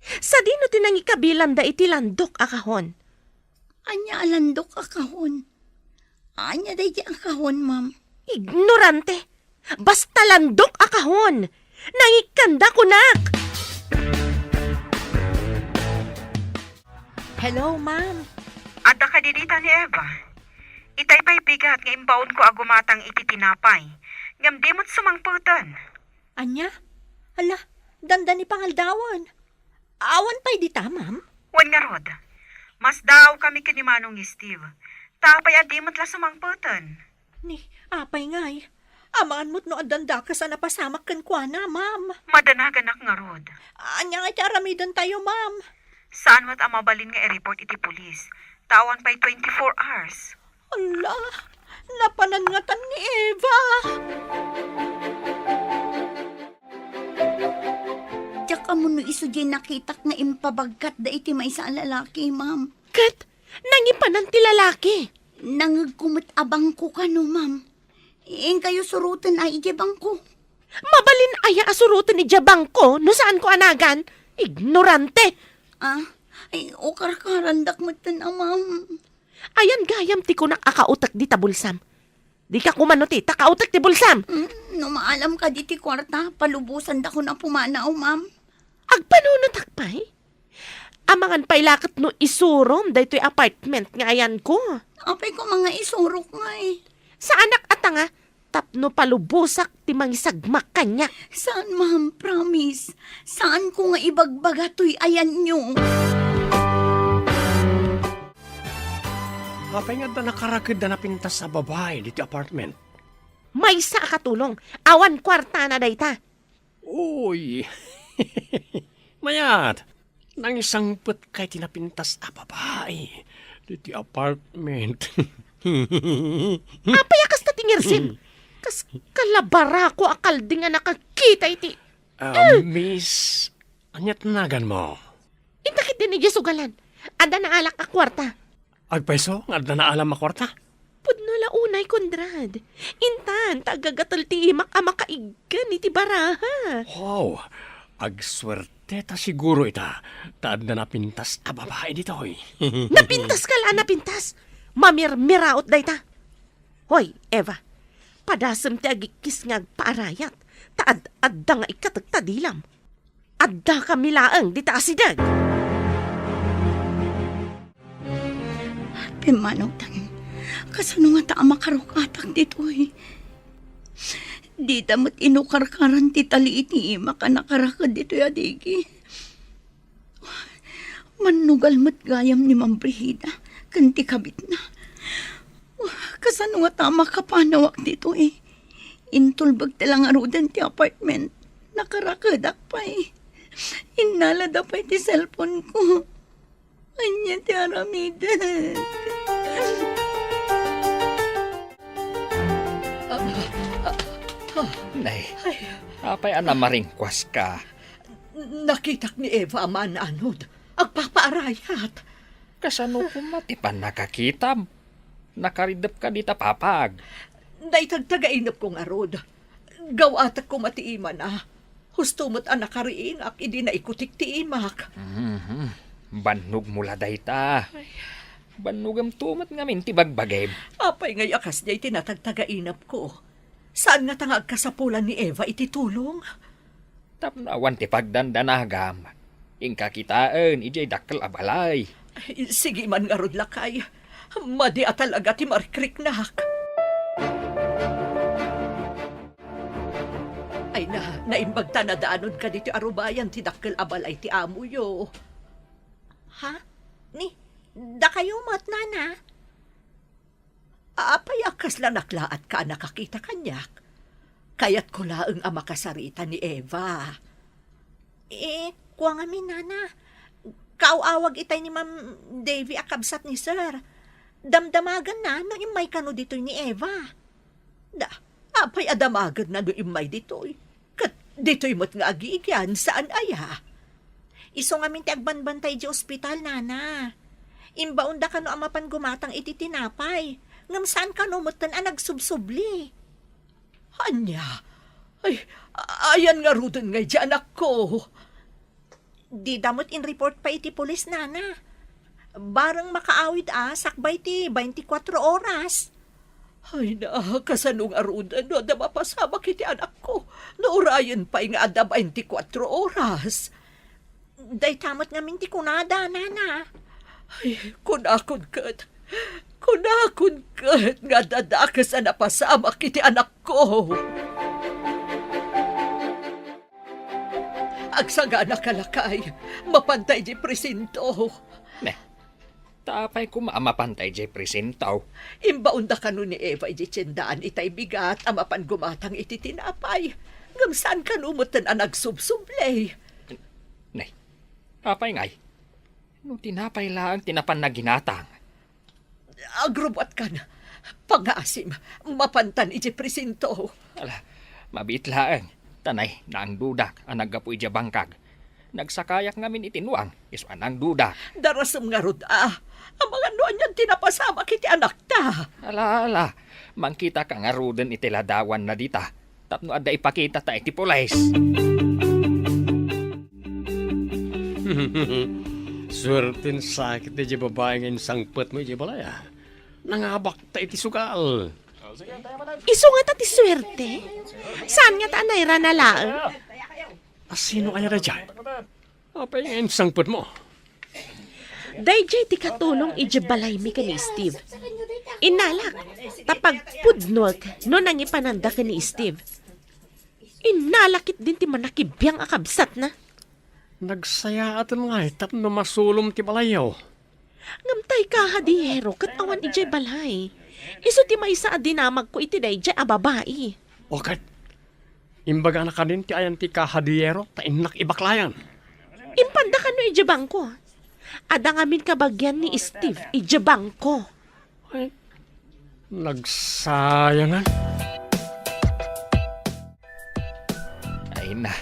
Sa dino tinangi kabilan da iti landok akahon. Anya alandok akahon. Anya day di akahon, ma'am. Ignorante. Basta landok akahon. Nangikanda kunak. Hello, ma'am. Adda ka didita ni Eva. Itay pa'y bigat nga imbaon ko agumatang iti tinapay. Ngam di mo't sumangputan. Anya? Ala, danda ni pangaldawan. Awan pa'y dita, ma'am. Wan nga rod. Mas daw kami kinimanong ni Steve. Tapay adi mo't la sumangputan. Ni, apay ngay. Amaan mo't no adanda ka sa napasamak kan kwa na, ma'am. Madanagan ak nga rod. Anya nga aramidan tayo, ma'am. Saan mo't amabalin nga i-report iti pulis? Tawan pa'y 24 hours. Ala, napanangatan ni Eva. Tsaka mo no iso di nakitak nga impabagkat da iti may sa lalaki, ma'am. Kat, nangipanan ti lalaki. Nangagkumot abang ko ka no, ma'am. Iing kayo surutan ay ijabang ko. Mabalin aya asurutan ni Jabang ko no saan ko anagan. Ignorante. Ay, o karkarandak mo na, ma'am. Ayan gayam ti kunak akautak di tabulsam. Di ka kumano ti takautak ti bulsam. No maalam ka di ti kwarta, palubusan da ko na pumanaw, ma'am. Agpanunot akpay. Amangan pa'y lakat no isurom da ito'y apartment nga ayan ko. Apay ko mga isurok nga eh. Sa anak atanga, tapno palubusak ti mangisagmak kanya. Saan, ma'am? Promise. Saan ko nga ibagbaga to'y ayan nyo? Apay nga da nakarakid da napintas sa babae dito apartment. May sa katulong, awan kwarta na dayta. Uy! Mayat! Nang isang put kay tinapintas a babae dito apartment. Apay akas na tingirsim. Kas kalabara ko akal di nga nakakita iti. Miss, anyat nagan mo? Intakit din ni Jesugalan. Ada na alak a kwarta. Agpeso, nga da na alam makwarta? Pudno la unay kondrad. Intan, tagagatal ti imak ama kaigan iti baraha. Wow! Agswerte ta siguro ita. Taad na napintas a babae dito, hoy. Napintas ka la, napintas. Mamirmiraot dayta. Hoy, Eva. Padasem ti agikis nga agpaarayat. Adda nga ikatagtadilam. Adda kami laang di taasidag. Pimanong tan. Kasano nga ta makarukatak dito eh. Di damot inukarkaran ti taliit ni ima ka nakarakad dito adigi. Manugal mo't gayam ni Ma'am Brigida. Kanti kabit na. Kasano nga ta makapanawak dito eh. Intulbag talang arudan ti apartment. Nakarakadak pa eh. Inalada pa ti cellphone ko. Anya ti aramidan. nay. Apay anamaringkwas ka. Nakitak ni Eva aman anod. Agpapaarayat. Kasano kumatipan nakakitam. Nakaridap ka dita papag. Naitagtagainap kong arod. Gawatak ko matiiman na. Husto mo't anak kariin ak idi na ikutik ti imak. Banog mula dayta. Banugam tumat ngamin ti bagbagay. Apay ngay akas niya tinatagtagainap ko. Saan nga tangag kasapulan ni Eva iti tulong? Tapno awan ti pagdandanagam. Ingka kitaan, ijay dakkel abalay. Ay, sige man nga rod lakay. Madi at talaga ti marikrik nak. Ay naimbag ta na daanon ka dito arubayan ti dakkel abalay ti amo yo. Ha? Da kayo mat, nana? Apay akas lang naklaat ka nakakita kanyak. Kaya't ko laeng ang makasarita ni Eva. Kuwang amin, nana. Kaawawag itay ni Ma'am Davy akabsat ni Sir. Damdamagan na no imay kano dito'y ni Eva. Apay adamagan na no imay dito'y. Kat dito'y mo't nga agigyan, saan aya? Iso nga min ti agbanbantay di ospital, nana. Imbaon da kano amapan gumatang iti tinapay. Ngam saan kano mutan ang nagsubsubli. Anya? Ay, ayan nga rudon nga di anak ko. Di damot in report pa iti pulis, nana. Barang makaawid sakbay ti 24 oras. Ay na, kasanong arudan no, da mapasabak iti anak ko. Naurayan pa nga ada 24 oras. Day tamot nga minti kunada, nana. Ay, kunakon kat. Kunakon kat nga dadakas na napasabak iti anak ko. Agsaga na kalakay, mapantay di presinto. Tapay ko maamapantay jay presentaw. Imbaunda ka nun ni Eva iti tiyendaan itay bigat, amapan gumatang iti tinapay. Ngam saan ka numutan ang nagsubsublay? Nay, tapay ngay. No tinapay lang tinapan na ginatang. Agrobot ka na. Pang-asim, mapantan iti presinto. Ala, mabit laang. Tanay, naang dudak ang naggapu ija bangkag. Nagsakayak ngamin itinuang, iso anang dudak. Darasam nga rod, ang mga noon yan tinapasama kiti anak ta. Ala, mangkita ka nga ruden iti ladawan na dita. Tapno ada ipakita ta iti pulis. Swertin sakit na di babae ngayon sangpet mo di balaya. Nangabak ta iti sugal. Iso nga ta ti swerte. Saan nga ta anayra na laang? Sino kaya na dyan? Apay ngayon sangpet mo. Dayjay ti katulong iti balay mi kani Steve. Inalak, tapag pudnog no nangipananda kani Steve. Inalakit din ti manakibiyang akabsat na. Nagsaya atan nga tap na masulom ti balayaw. Ngamtay ka hadiyero kat awan iti balay. Iso ti maysa a dinamag ko iti dayjay a babae. Okat, imbaga na ka din ti ayan ti kahadiyero ta inak ibaklayan. Impanda ka no iti bangko. Ada ngamin kabagyan ni Steve iti bangko. Ay, nagsayangan. Ay na,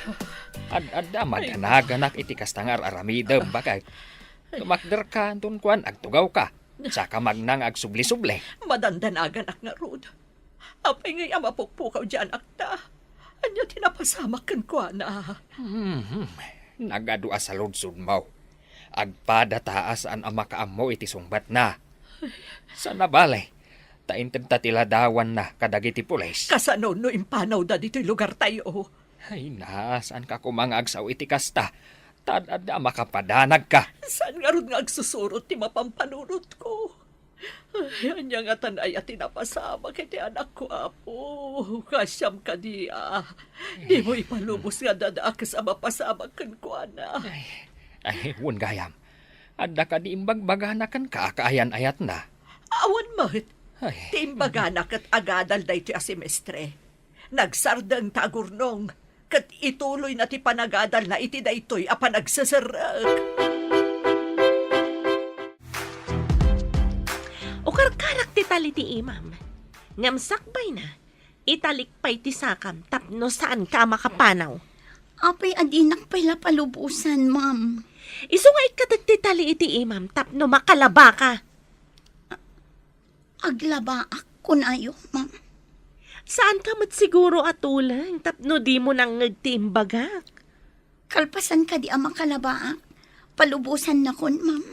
ad-ada maghanaganak iti kastangar aramidem bakay. Tumakder ka, antun kuan, agtugaw ka. Saka magnang agsubli-subli. Madandanagan ak nga rod. Apay ngay amapukpukaw dyan akta. Anya tinapasamakan ko na. Nagadua sa ludsud mo. Agpada taas an amakaamo iti sungbat na. Sa nabale, tainted tatiladawan na kadagiti pulis. Kasano no impanaw da dito'y lugar tayo. Ay na, saan ka kumangagsaw iti kasta? Tadada makapadanag ka. Saan nga ron nga agsusurot ti mapampanunot ko? Ay, anya nga tanay at tinapasama kiti anak ko, apo. Kasyam ka diya. Di mo ipalubos nga dadakas ang mapasama kan ko, ana. Ay, wun gayam. Adda ka di imbagbaganakan ka, kaayan-ayat na. Awan mahit. Ay, Ti imbaganak at agadal da iti asemestre. Nagsardang tagurnong. Kat ituloy na ti panagadal na iti daytoy a panagsasarag. Ukarkarak ti tali ti imam. Ngamsakbay na. Italikpay ti sakam tapno saan ka makapanaw. Apay adinak pala palubusan, ma'am. Iso nga ikadag ti tali iti imam tapno makalaba ka. Aglaba ako na ayo, ma'am. Saan ka mat siguro atulang tapno di mo nang nagtiimbagak. Kalpasan ka di ang makalaba. Palubusan na kon, ma'am.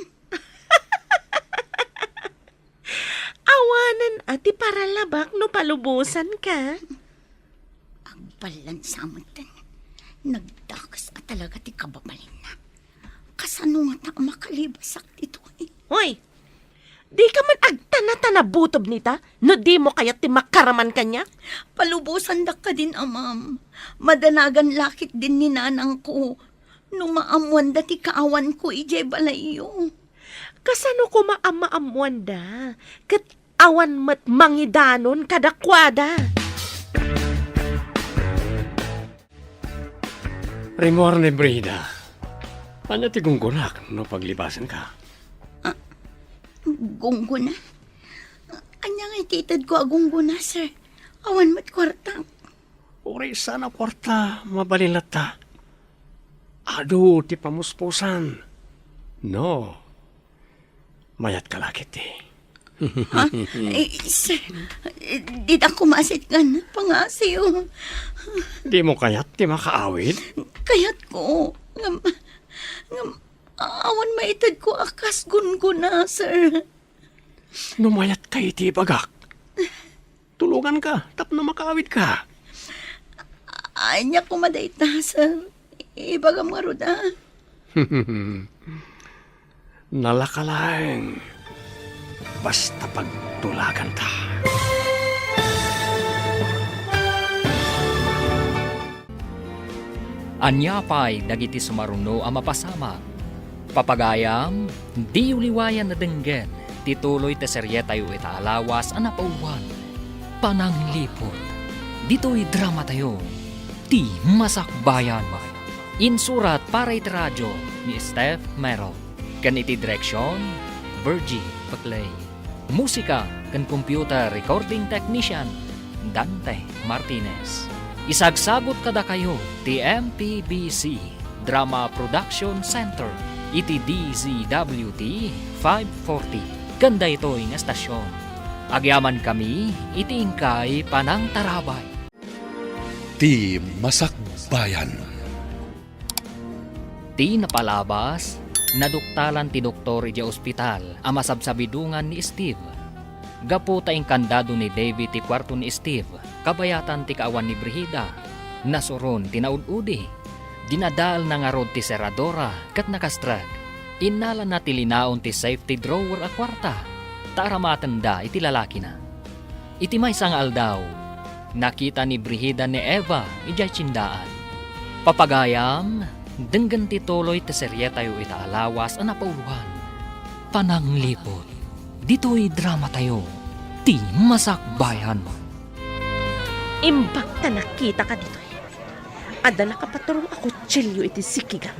Awanan ati para labak no palubusan ka. Palan sa amatan. Nagdakas at talaga ti kababalin na. Kasano nga ta makalibasak dito eh. Hoy, di ka man agtana-tana butob nita, no di mo kaya ti makaraman kanya? Palubusan da ka din, amam. Madanagan lakit din ni nanang ko. Nung maamuan da ti kaawan ko, ijay balayo. Kasano ko maamaamuan da? Kat awan mat mangidanon kadakwada. Rimor ni Brida. Ano ti gunggunak no paglibasan ka? Gungguna. Anya nga ititad ko agunguna, sir. Awan mat kwartang. Uri sana kwarta, mabalilata. Ado, ti pamuspusan. No. Mayat ka lakit eh. Sir, di ako masit nga na pangasiyo. Di mo kayat ti makaawid? Kayat ko. Awan maitad ko akas gunguna, sir. Numayat kay ti bagak. Tulungan ka, tapno makaawid ka. Anya ko madayta, sir. Ibagam nga ruda. Nalakalang. Basta pagtulagan ta. Anya pa'y dagiti sumaruno ang mapasama. Papagayam, di uliwayan na denggen, tituloy te serye tayo itaalawas ang napauwan. Pananglipot, dito'y drama tayo, ti masakbayan. Insurat para iti radyo ni Steph Merrill. Kan iti direksyon, Virgie Paclay. Musika kan computer recording technician, Dante Martinez. Isagsabot kada kayo ti MPBC Drama Production Center iti DZWT 540. Ganda ito ang estasyon. Agyaman kami iti ingkay panang tarabay. Ti Masakbayan. Ti napalabas, naduktalan ti doktor iti ospital ang masabsabidungan ni Steve. Gapo taing kandado ni David ti kwarto ni Steve, kabayatan ti kaawan ni Brigida. Nasuron tinaud-udi. Dinadal na nga rod ti seradora kat nakastrag. Inala na ti linaon ti safety drawer a kwarta. Taaramatan da iti lalaki na. Iti may sangal daw. Nakita ni Brigida ni Eva ijay tsindaan. Papagayam, denggan ti tuloy ti serye tayo itaalawas ang napauluhan. Pananglipot, dito'y drama tayo, ti masakbayan. Imbak na nakita ka dito. Adala ka paturong ako tsilyo iti sikigam.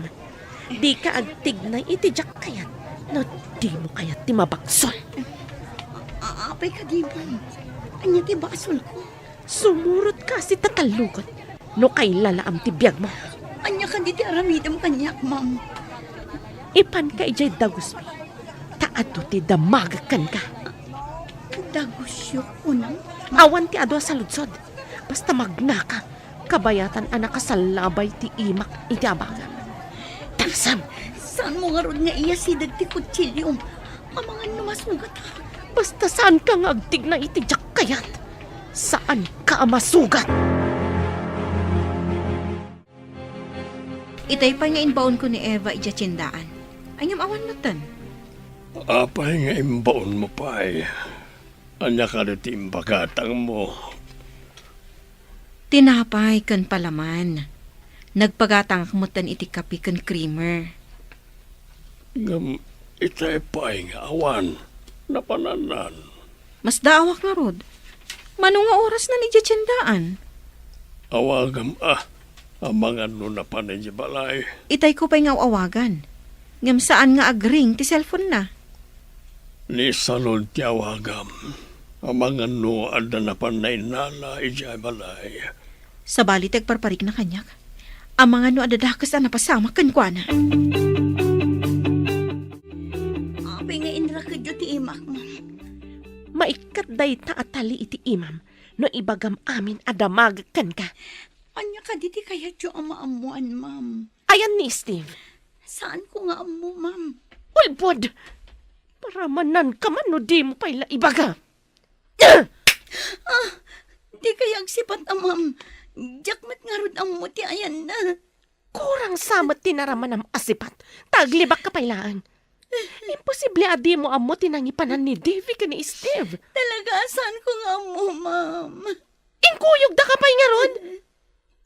Di ka agtignay iti jak kayat. No, di mo kayat ti mabaksol. Apay ka di ba? Anya ti basol ko. Sumurot ka si tatalugot. No kay lalaam ti biyag mo. Anya ka di ti aramidam kanyak, ma'am. Ipan ka ijay dagusmi. Taado ti damagakan ka. Dagusyo ko nang. Awan ti ado sa lutsod. Basta magnaka. Kabayatan anak kasalabay ti imak iti abaga. Tagsam. Saan mo nga ron nga iya si dagti kutsilyo? Amangan numasugat ha. Basta saan ka nga agtig na iti jak kayat? Saan ka masugat? Itay pa nga inbaon ko ni Eva ija tsindaan. Anyam awan matan. Apay nga imbaon mo pa eh. Anya ka ti imbakatang mo. Tinapay kan palaman. Nagpagatang kamutan iti kapi kan creamer. Ngam itay pa'y nga awan. Napananan. Mas daawak nga rod. Manong nga oras na ni tsindaan. Awagam amangan no na panay di balay. Itay ko pa'y nga awagan. Ngam saan nga agring ti cellphone na. Ni salon ti awagam. Amangan no ada na panay nala ijay balay. Sa bali tagparparik na kanyak. Ang mga no adadakas na napasama kan kwa na. Apay nga inra ka dyo ti imak, ma'am. Maikat day ta atali iti imam. No ibagam amin adamagakan ka. Anya ka di ti kaya dyo ang maamuan, ma'am. Ayan ni Steve. Saan ko nga amu, ma'am? Ulbod! Para manan ka man no di mo paila ibaga. Di kaya agsipat, ma'am. Jakmat nga rod ang mo ti ayan na. Kurang samot tinaraman ng asipat. Taglibak ka pailaan. Imposible adi mo amo tinangipanan ni Davy ka ni Steve. Talaga, saan ko nga mo, ma'am? Inkuyog da ka pa'y nga ron.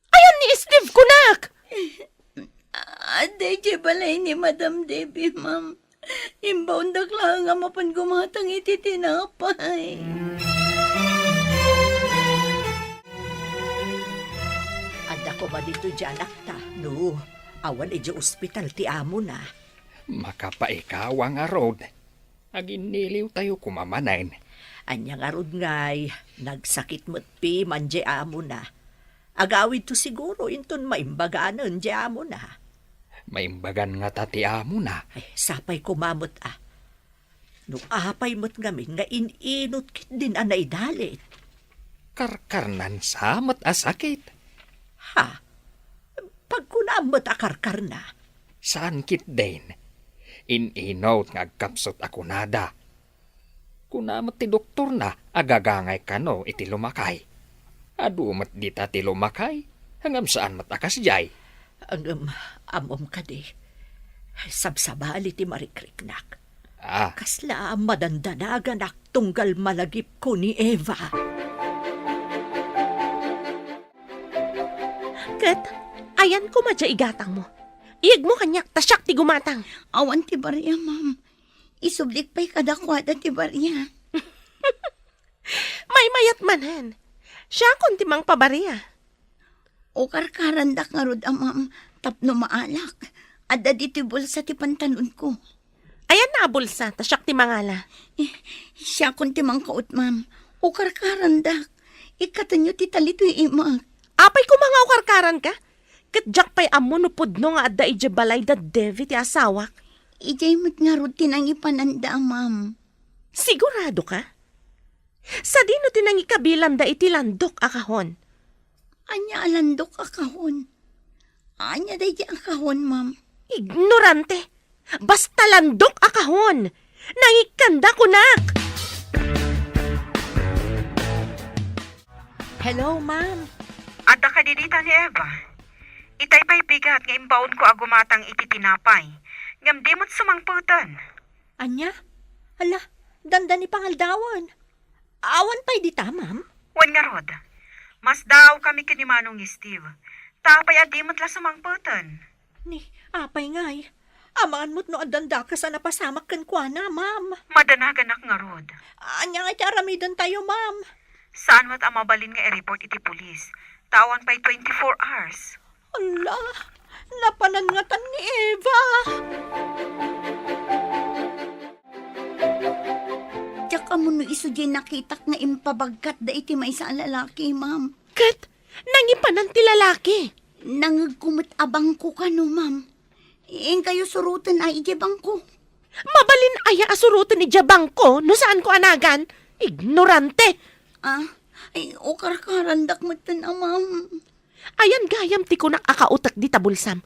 Ayan ni Steve kunak. Ade, di balay ni Madam Debbie, ma'am. Inbound lang nga mapan gumatang iti tinapay. Ada ko ba dito dyan, akta? No, awan di ospital ti amo na. Makapaikaw ang arod. Aginiliw tayo kumamanain. Anyang arod ngay, nagsakit mo't pi man di amo na. Agawid to siguro inton maimbagaanan di amo na. Maimbagan nga tati amo na. Ay, sapay kumamot ah. No apay mo't ngamin nga ininot kit din anay dalit. Karkarnan samat asakit. Ha? Pag kunamot akarkar na. Saan kit din? Ininaw nga agkapsot ako nada. Kunamat ti doktor na agagangay kano iti lumakay. Adumat di ti lumakay. Hangam saan matakas jay. Ang amom ka di. Sabsabali ti marikriknak. Ah, Kasla madandanagan ak tunggal malagip ko ni Eva. Kat, ayan ko madya igatang mo. Iyag mo kanyak, tasyak ti gumatang. Awan ti barya, ma'am. Isublik pa'y kadakwada ti barya. May mayat manan. Siya kun timang pabariya. O karkarandak nga rod, ma'am. Tapno maalak. Adda di ti bulsa ti pantalon ko. Ayan na bulsa, tasyak ti mangala. Siya kun ti mangkaot, ma'am. O karkarandak. Ikatanyo ti talito'y imag. Apay ko mga ukarkaran ka? Katjak pa'y amo no pudno nga adda ije balay da Devi ti asawak. Ijay mo't nga rod tinangipananda, ma'am. Sigurado ka? Sa dino tinangi kabilan da iti landok akahon. Anya alandok akahon. Anya day ang kahon, ma'am. Ignorante. Basta landok akahon. Nangikanda kunak. Hello, ma'am. Adda ka didita ni Eva. Itay pa'y bigat nga imbaon ko agumatang iti tinapay. Ngam di mo't sumangputan. Anya? Ala, danda ni pangaldawan. Awan pa'y dita, ma'am. Wan nga rod. Mas daw kami kinimanong ni Steve. Tapay adi mo't la sumangputan. Ni, apay ngay. Amaan mo't no adanda ka sa napasamak kan kwa na, ma'am. Madanagan ak nga rod. Anya nga tiaramidan tayo, ma'am. Saan mo't amabalin nga i-report iti pulis? Tawan pa'y 24 hours. Ala, napanangatan ni Eva. Tsaka mo no iso di nakitak nga impabagkat da iti may sa lalaki, ma'am. Kat, nangipanan ti lalaki. Nangagkumot abang ko ka no, ma'am. Ing kayo surutan ay ijabang ko. Mabalin aya asurutan ni Jabang ko no saan ko anagan. Ignorante. Ah, ay o karkarandak mo tan, ma'am. Ayan gayam ti kunak akautak di tabulsam.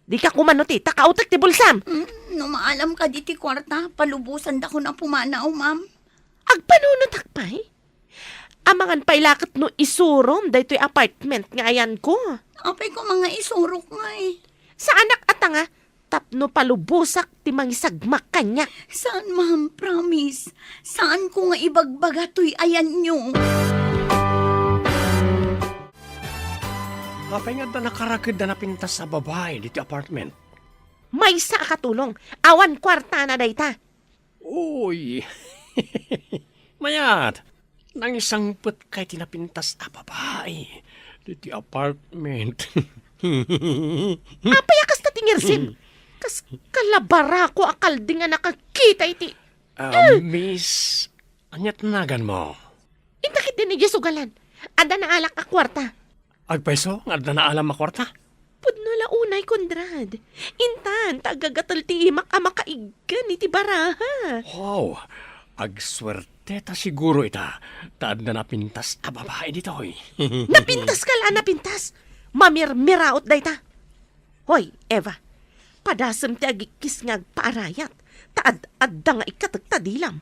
Di ka kumano ti takautak ti bulsam. No maalam ka di ti kwarta, palubusan da ko na pumanaw, ma'am. Agpanunot akpay. Amangan pa'y lakot no isurom daytoy apartment nga ayan ko. Apay ko mga isurok nga eh. Sa anak at nga, tapno palubusak ti mangisagmak kanya. Saan, ma'am? Promise. Saan ko nga ibagbaga to'y ayan nyo? Apay nga da nakarakid da napintas sa babae dito apartment. May sa akatulong, awan kwarta na dayta. Uy, mayat, nang isang put kay tinapintas a babae dito apartment. Apay akas na tingirsin. Kas kalabara ko akal di nga nakakita iti. Miss, anyat nagan mo? Itakit din ni sugalan. Ada na alak a kwarta. Agpeso, nga da na alam makorta? Pudno la unay kondrad. Intan, tagagatal ti imak ama kaigan iti baraha. Wow, agswerte ta siguro ita. Taad na napintas a babae dito, hoy. Napintas ka la, napintas. Mamirmiraot dayta. Hoy, Eva, padasam ti agikis nga agpaarayat. Taad-adda nga ikatagtadilam.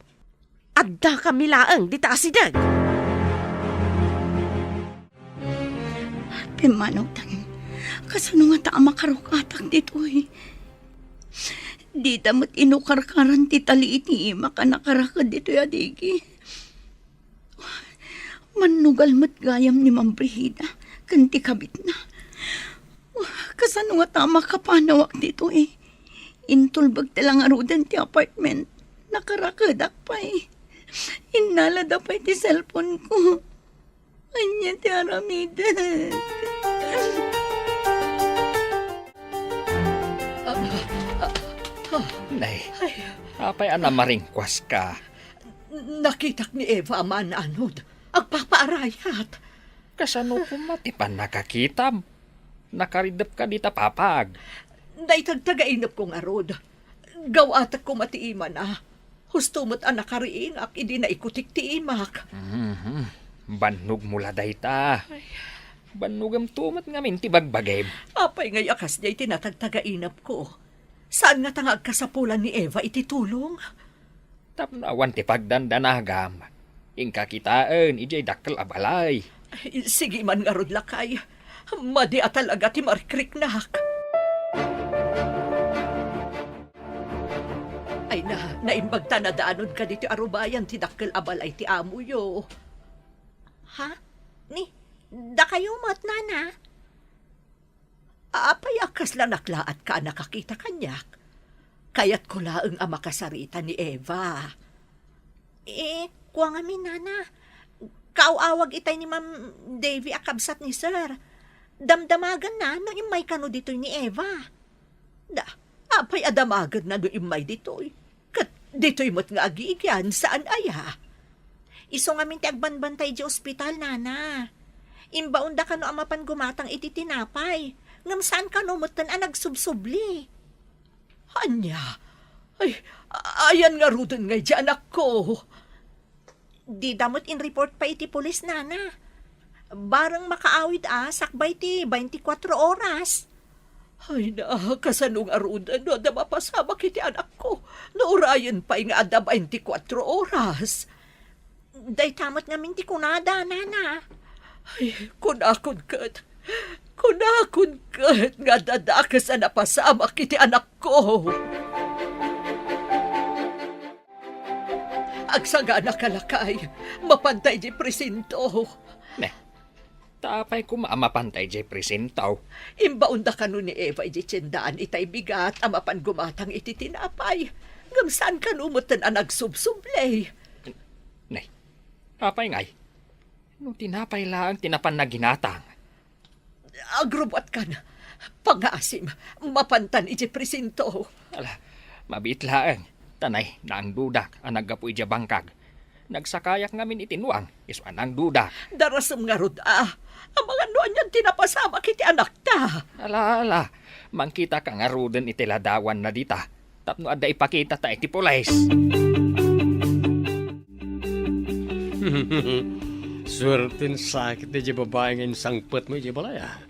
Adda kami laang di taasidag. Pimanawtan, kasano nga ta makarukatak dito eh. Di damot inukarkaran ti tali iti ima ka nakarakad dito adigi. Manugal mo't gayam ni Ma'am Brigida, kanti kabit na. Kasano nga ta makapanawak dito eh. Intulbag talang arudan ti apartment, nakarakadak pa eh. Inalada pa iti cellphone ko. Anya ti Aramida. Nay, apay ana maringkwas ka. Nakitak ni Eva man anod. Agpapaarayat. Kasano kumatipan nakakitam? Nakaridap ka dita papag. Naitagtagainap kong arod. Gawatak ko matiiman Husto mo't anak kariingak, idi na ikutik ti imak. Bannog mula dayta. Bannugam tumat ngamin ti bagbagay. Apay ngay akas niya tinatagtagainap ko. Saan nga tangag kasapulan ni Eva iti tulong? Tapnawan ti pagdandanagam. Ingka kitaan, ijay dakkel abalay. Ay, sige man nga rod lakay. Madi talaga ti marikriknak. Ay naimbagta na daanod ka dito arubayan ti dakkel abalay ti amo yo. Ha? Da kayo mat, nana? Apay akas lang naklaat ka nakakita kanyak. Kaya't ko laeng ang makasarita ni Eva. Kuwang amin, nana. Kaawawag itay ni Ma'am Davy akabsat ni Sir. Damdamagan na no imay kano dito ni Eva. Apay adamagan na no imay dito'y. Kat dito'y mo't nga agigyan, saan aya? Iso nga minti agbanbantay di ospital, nana. Imbaunda ka no amapan gumatang iti tinapay. Ngam saan ka no mutan nagsubsubli. Anya? Ay, ayan nga rudon nga di anak ko. Di damot in report pa iti pulis, nana. Barang makaawid sakbay ti 24 oras. Ay na, kasanong arudan no, da mapasama kiti anak ko. Naurayan pa nga ada 24 oras. Day tamot nga minti kunada, nana. Ay, kunakon kat. Kunakon kat nga dadakas na napasama kiti anak ko. Agsagana kalakay, mapantay di presinto. Tapay ko maamapantay jay presentaw. Imbaunda ka nun ni Eva iti tiyendaan itay bigat, amapan gumatang iti tinapay. Ngam saan ka numutan ang nagsubsublay? Nay, apay ngay. Nung tinapay lang, tinapan na ginatang. Agrobot ka na. Pangasim, mapantan iti presinto. Ala, mabit laang. Tanay, na ang dudak, ang naggapoy dya bangkag. Nagsakayak ngamin itinuang, iso anang dudak. Darasam nga rod ang mga noon yan tinapasama kiti anak ta. Ala, mangkita ka nga ruden itiladawan na dita. Tapno ada ipakita ta iti pulis. Swertin sakit di babae ngayon sangpet mo di balaya.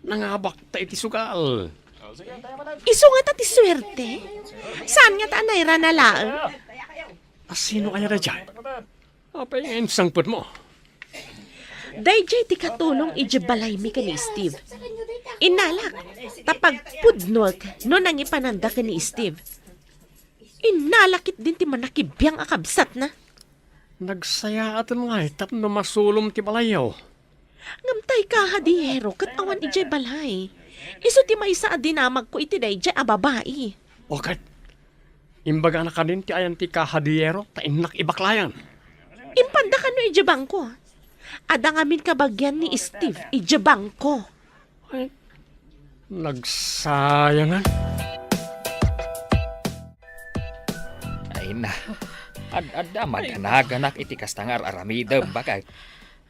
Nangabak ta iti sugal. Iso nga ta ti swerte. Saan nga ta anayra na laang? Sino kaya na dyan? Apa yung sangpet mo? Dayjay ti katulong ijibalay mi ka ni Steve. Inalak, tapag pudnog no nangipananda ka ni Steve. Inalakit din ti manakibiyang akabsat na. Nagsaya atin nga tap na masulom ti balayaw. Ngamtay ka hadiyero kat awan ijay balay. Iso ti maysa adinamag ko iti dayjay babae. Okay. Imbaga na ka din ti ayan ti kahadiyero ta inak ibaklayan. Impanda ka no ijabang ko. Ada ngamin kabagyan ni Steve ijabang ko. Ay, nagsayangan. Ay na, ad-ada maganaganap iti kastangar aramidem bakay.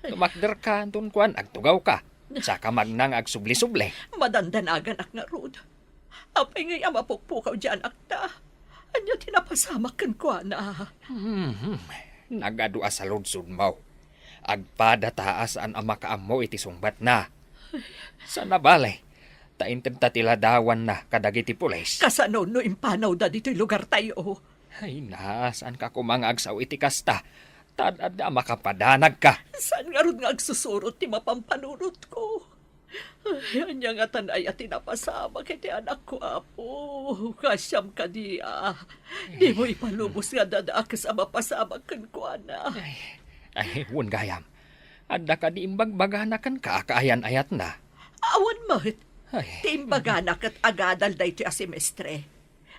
Tumakder ka, dun kuan, agtugaw ka. Saka magnang agsubli-subli. Madandanagan ak nga rod. Apay ngay amapukpukaw dyan akta. Anya tinapasamak kan kwa na. Nagadua sa ludsud mo. Agpada taas an amakaam mo iti sungbat na. Sa nabalay, tainted tatiladawan na kadagiti pulis. Kasano no impanaw da dito'y lugar tayo. Ay na, saan ka kumangag sa iti kasta? Tadada makapadanag ka. Saan nga ron nga agsusurot ti mapampanunot ko? Ay, anya nga tanay at tinapasama kiti anak ko, apo. Kasyam ka diya. Di mo ipalubos nga dadaak sa mapasama kan ko, ana. Ay, wun gayam. Adda ka di imbagbaganakan ka, kaayan-ayat na. Awan mo't. Ay, Timbaganak at agadal da iti asemestre.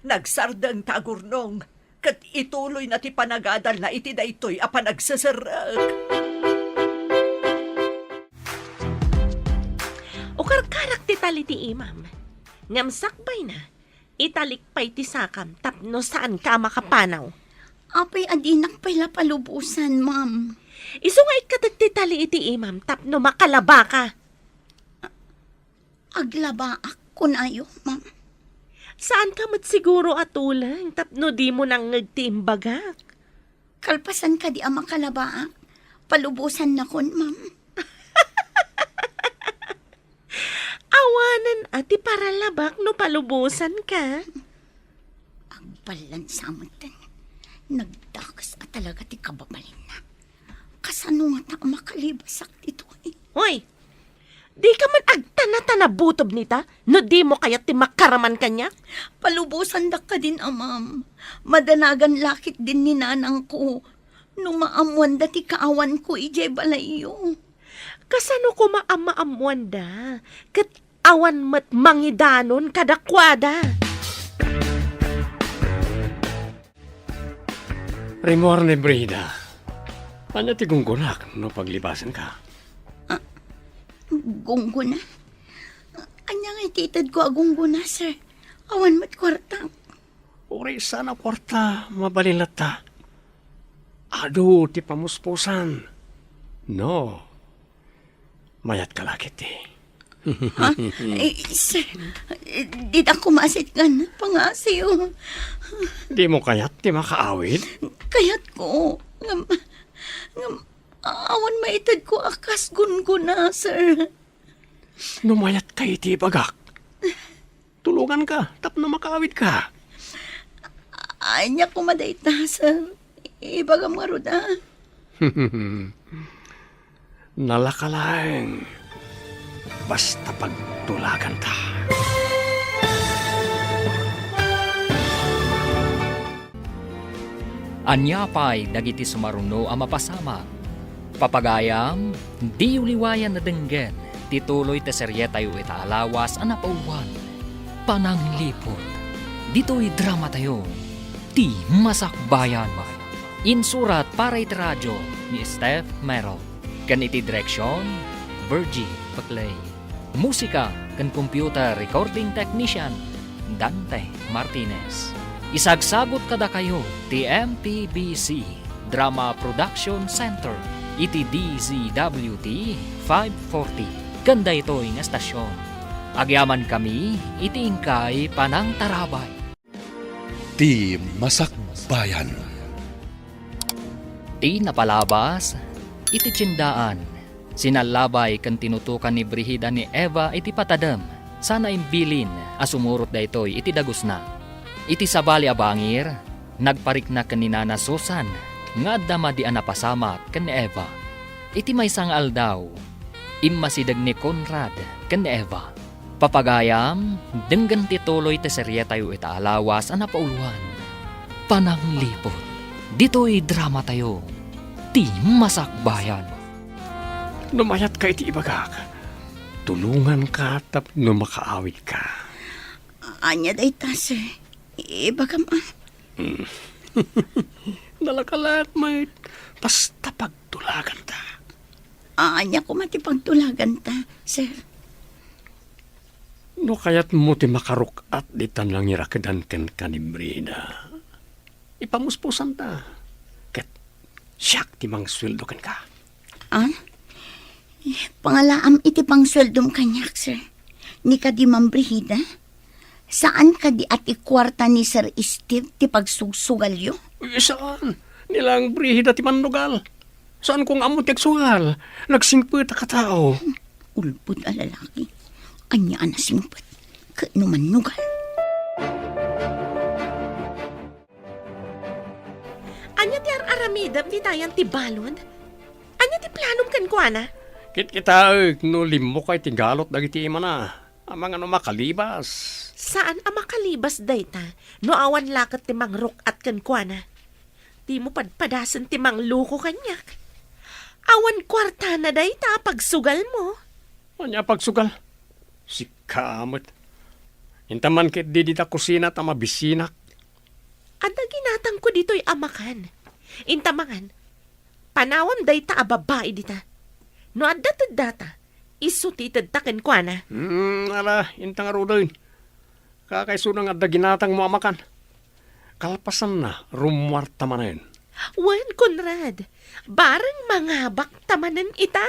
Nagsardang tagurnong. Kat ituloy na ti panagadal na iti daytoy a panagsasarak. Ukarkarak ti tali ti imam. Ngamsakbay na. Italikpay ti sakam tapno saan ka makapanaw. Apay adinak pala palubusan, ma'am. Iso nga ikadag ti tali iti imam tapno makalaba ka. Aglaba ako na ayo, ma'am. Saan ka mat siguro atulang tapno di mo nang nagtiimbagak. Kalpasan ka di ang makalaba. Palubusan na kon, ma'am. Awanan ati para labak no palubusan ka. Ang balansamot din. Nagdakas at talaga ti kababalin na. Kasano nga ta makalibasak dito eh. Hoy, di ka man agtana-tana butob nita no di mo kaya ti makaraman kanya. Palubusan da ka din, ma'am. Madanagan lakit din ni nanang ko. Nung maamuan da ti kaawan ko, ijay balayo. Kasano ko maamaamuan da? Kat awan mat mangidanon kadakwada. Rimor ni Brida. Ano ti gunggunak no paglibasan ka? Gungguna. Anya nga ititad ko agunguna, sir. Awan mo't kwartang. Uri sana kwarta, mabalilata. Ado, ti pamuspusan. No. Mayat ka lakit eh. Ha? Sir, di na kumasit nga na pangasiyo. Di mo kayat ti makaawid? Kaya't ko. Awan maitad ko akas gunguna, sir. Numayat ka iti bagak. Tulungan ka, tapno makaawid ka. Anya kumaday ta, sir. Ibagam nga ruda. Nalakalang. Basta pagtulagan ta. anya pa'y dagiti sumaruno ang mapasama. Papagayam, di uliwayan na denggen, tituloy te serye tayo itaalawas ang napauwan. Pananglipot, dito'y drama tayo, ti masakbayan. Insurat para iti radyo ni Steph Merrill. Kan iti direksyon, Virgie Paclay. Musika kan computer recording technician, Dante Martinez. Isagsagot kada kayo ti MPBC Drama Production Center iti DZWT 540. Ganda ito yung estasyon. Agyaman kami iti ingkay panang tarabay. Ti Masakbayan. Ti napalabas iti tsindaan. Sinalabay kan tinutukan ni Brihida ni Eva iti patadam. Sana imbilin asumurot da ito'y iti dagos na. Iti sabali abangir, nagparik na kaninana Susan, nga dama di anapasama kan ni Eva. Iti may sangal daw, immasidag ni Conrad kan ni Eva. Papagayam, denggan tituloy te serye tayo itaalawas anapauluan. Pananglipot, dito'y drama tayo, ti masakbayan. Numayat ka iti ibagak. Tulungan ka tapno makaawid ka. Anya day ta, sir. Ibaga ma. Nalakalat, mate. Basta pagtulagan ta. Anya ko matipagtulagan ta, sir. No kayat mo ti makaruk at di tanang irakadan ken kanibrida. Ipamuspusan ta. Ket siyak ti mang sweldo ken ka. Ah? Pangalaam iti pang sweldom kanyak, sir. Ni ka di mambrihida? Saan ka di ati kwarta ni Sir Steve ti pagsugsugal yo? Saan? Nilang brihida ti manugal. Saan kong amo ti agsugal? Nagsingpet ka tao. Ulpud a lalaki. Anya anasingpet. Kano manugal? Anya ti aramidam di tayan ti balon? Anya ti planom kan kuana? Kit kita no limo kay tinggalot dagiti imana. Amang ano makalibas. Saan ang makalibas dayta? No awan lakat ti mangrok at kankwana. Di mo padpadasan ti mangluko kanyak. Awan kwarta na dayta pagsugal mo. Anya pagsugal. Si kamot. Intaman kit di dita kusina ta mabisinak. Ada ginatang ko dito'y amakan. Intamangan, panawam dayta a babae dita. No adda data, isutitad taken kwa na. Ala, intang arudoy. Kakaisunang adda ginatang mo amakan. Kalpasan na, rumwarta manen. Wan, Conrad, barang mangabak tamanan ita.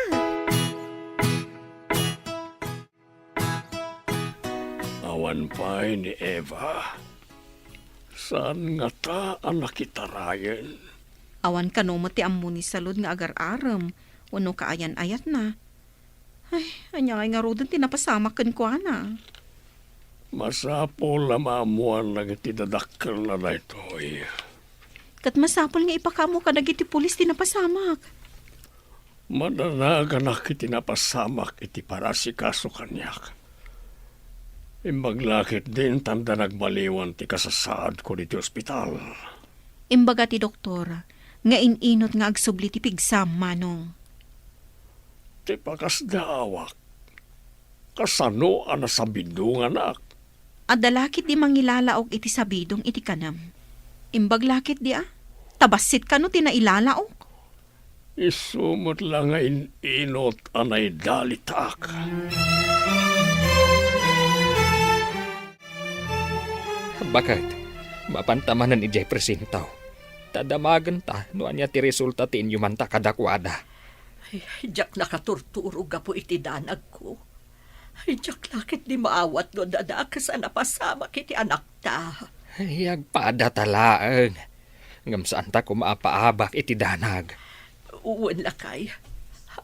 Awan pa ni Eva. Saan nga ta ang nakitarayan? Awan ka no mati ammo ni salud nga agar-aram. Wano kaayan-ayat na. Ay, anya nga rodon tinapasamak kan ko na. Masapol na maamuan na itidadakkel na na ito. Kat masapol nga ipakamo ka nagiti pulis tinapasamak. Madanaga na kitinapasamak iti para si kaso kanyak. Imbaglakit din tanda nagbaliwan ti kasasaad ko diti ospital. Imbaga ti doktor, nga ininot nga agsubli ti pigsam manong. Ti pakas daawak. Kasano ang nasabindungan ak. Adalakit di mangilalaog iti sabidong iti kanam. Imbaglakit di tabasit ka no tinailalaog. Isumot lang nga ininot anay dalitak. Bakit? Mapantamanan ni Jefferson tao. Tadamagan ta, no anya ti resulta ti inyuman ta kadakwada. Ay, jak nakaturturo ga po iti danag ko. Ay, jak lakit di maawat no dadakas ang napasama kiti anak ta. Ay, agpada talaang. Ngam saan ta kumaapaabak iti danag. Uwan lakay.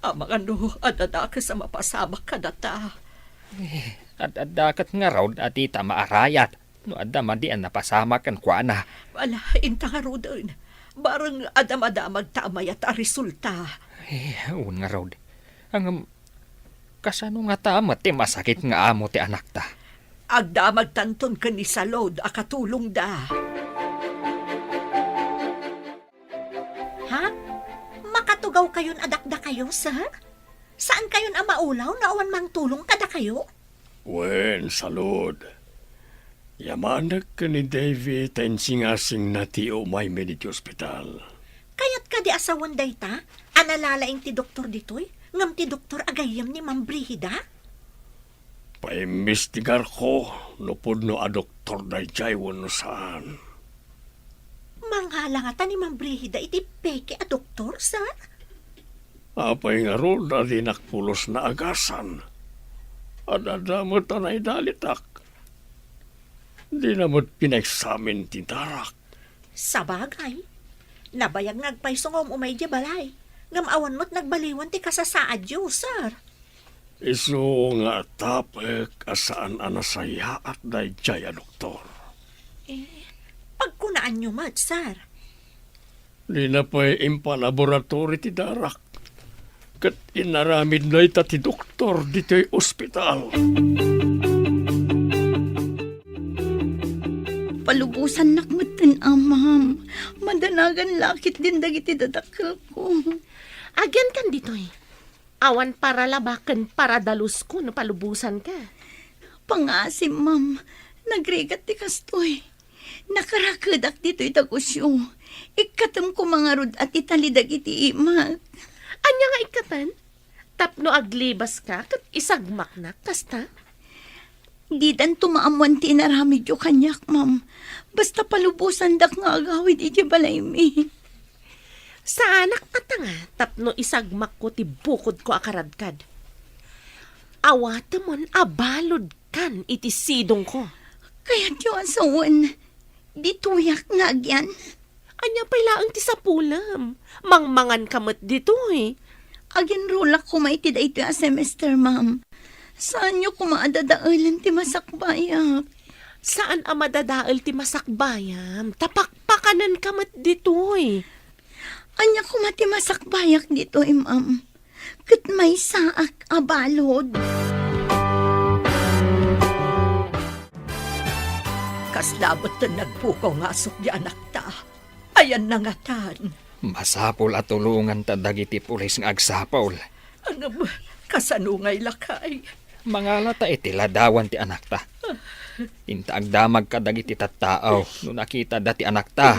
Amang ano, adadakas ang mapasama ka data. At dakat nga raw at ita maarayat. No adama di ang napasama kan kuana. Wala, intang arudan. Barang adam-adamag tamay at resulta. Un nga raw. Ang kasano nga tama ti masakit nga amo ti anak ta. Agdamag tanton ka ni Salod, akatulong da. Ha? Makatugaw kayon adakda kayo, sir? Saan kayon ang maulaw na awan mang tulong kada kayo? Wen, salud. Yamanak ka ni David ang singasing na ti umay mediti ospital. Kayat ka di asawan dayta? Analalaing ti doktor ditoy? Ngam ti doktor agayam ni Ma'am Brigida? Paimbestigar ko, nupod no a doktor day jay wano saan. Manghala nga ta ni Ma'am Brigida iti peke a doktor, sir? Apay nga ro na di nakpulos na agasan. Adadamot anay dalitak. Di namot pinagsamin tintarak. Sabagay. Nabayag nagpaysongom umay di balay. Ngam awan mo't nagbaliwan ti kasasaad yo, sir. Iso nga tapek asaan anasaya at day jaya doktor. Pagkunaan nyo mat, sir. Di na pa'y impalaboratory ti darak. Kat inaramid na ita ti doktor dito'y ospital. Palubusan nakmatan amam. Madanagan lakit din dagiti dadakkel ko. Agyan kan dito'y. Awan para labakan para dalus ko no palubusan ka. Pangasim, ma'am. Nagregat ti kastoy. Nakarakadak dito'y tagusyo. Ikatam ko mga rod at italidag iti imat. Anya nga ikatan? Tapno aglibas ka kat isagmak na kasta? Di dan tumaamuan ti inaramid yo kanyak, ma'am. Basta palubusan dak nga agawid iti balay mi. Sa anak ata nga, tapno isagmak ko ti bukod ko akaradkad. Awatamon abalod kan iti sidong ko. Kaya't yo asawan, di tuyak nga agyan. Anya pailaang ti sapulam. Mangmangan kamot dito eh. Agyan rulak ko maitid ito a semester, ma'am. Saan nyo kumaadadaalan ti masakbayak? Saan ang madadaal ti masakbayam? Tapakpakanan kamot dito eh. Anya ko mati masakbayak dito, ma'am. Kat may saak abalod. Kaslabot na nagpukaw nga asok di anak ta. Ayan na nga tan. Masapol at tulungan ta dagiti pulis nga agsapol. Ang kasanungay lakay. Mangala ta iti ladawan ti anak ta. Inta agdamag ka dagiti tattaaw no nakita dati anak ta.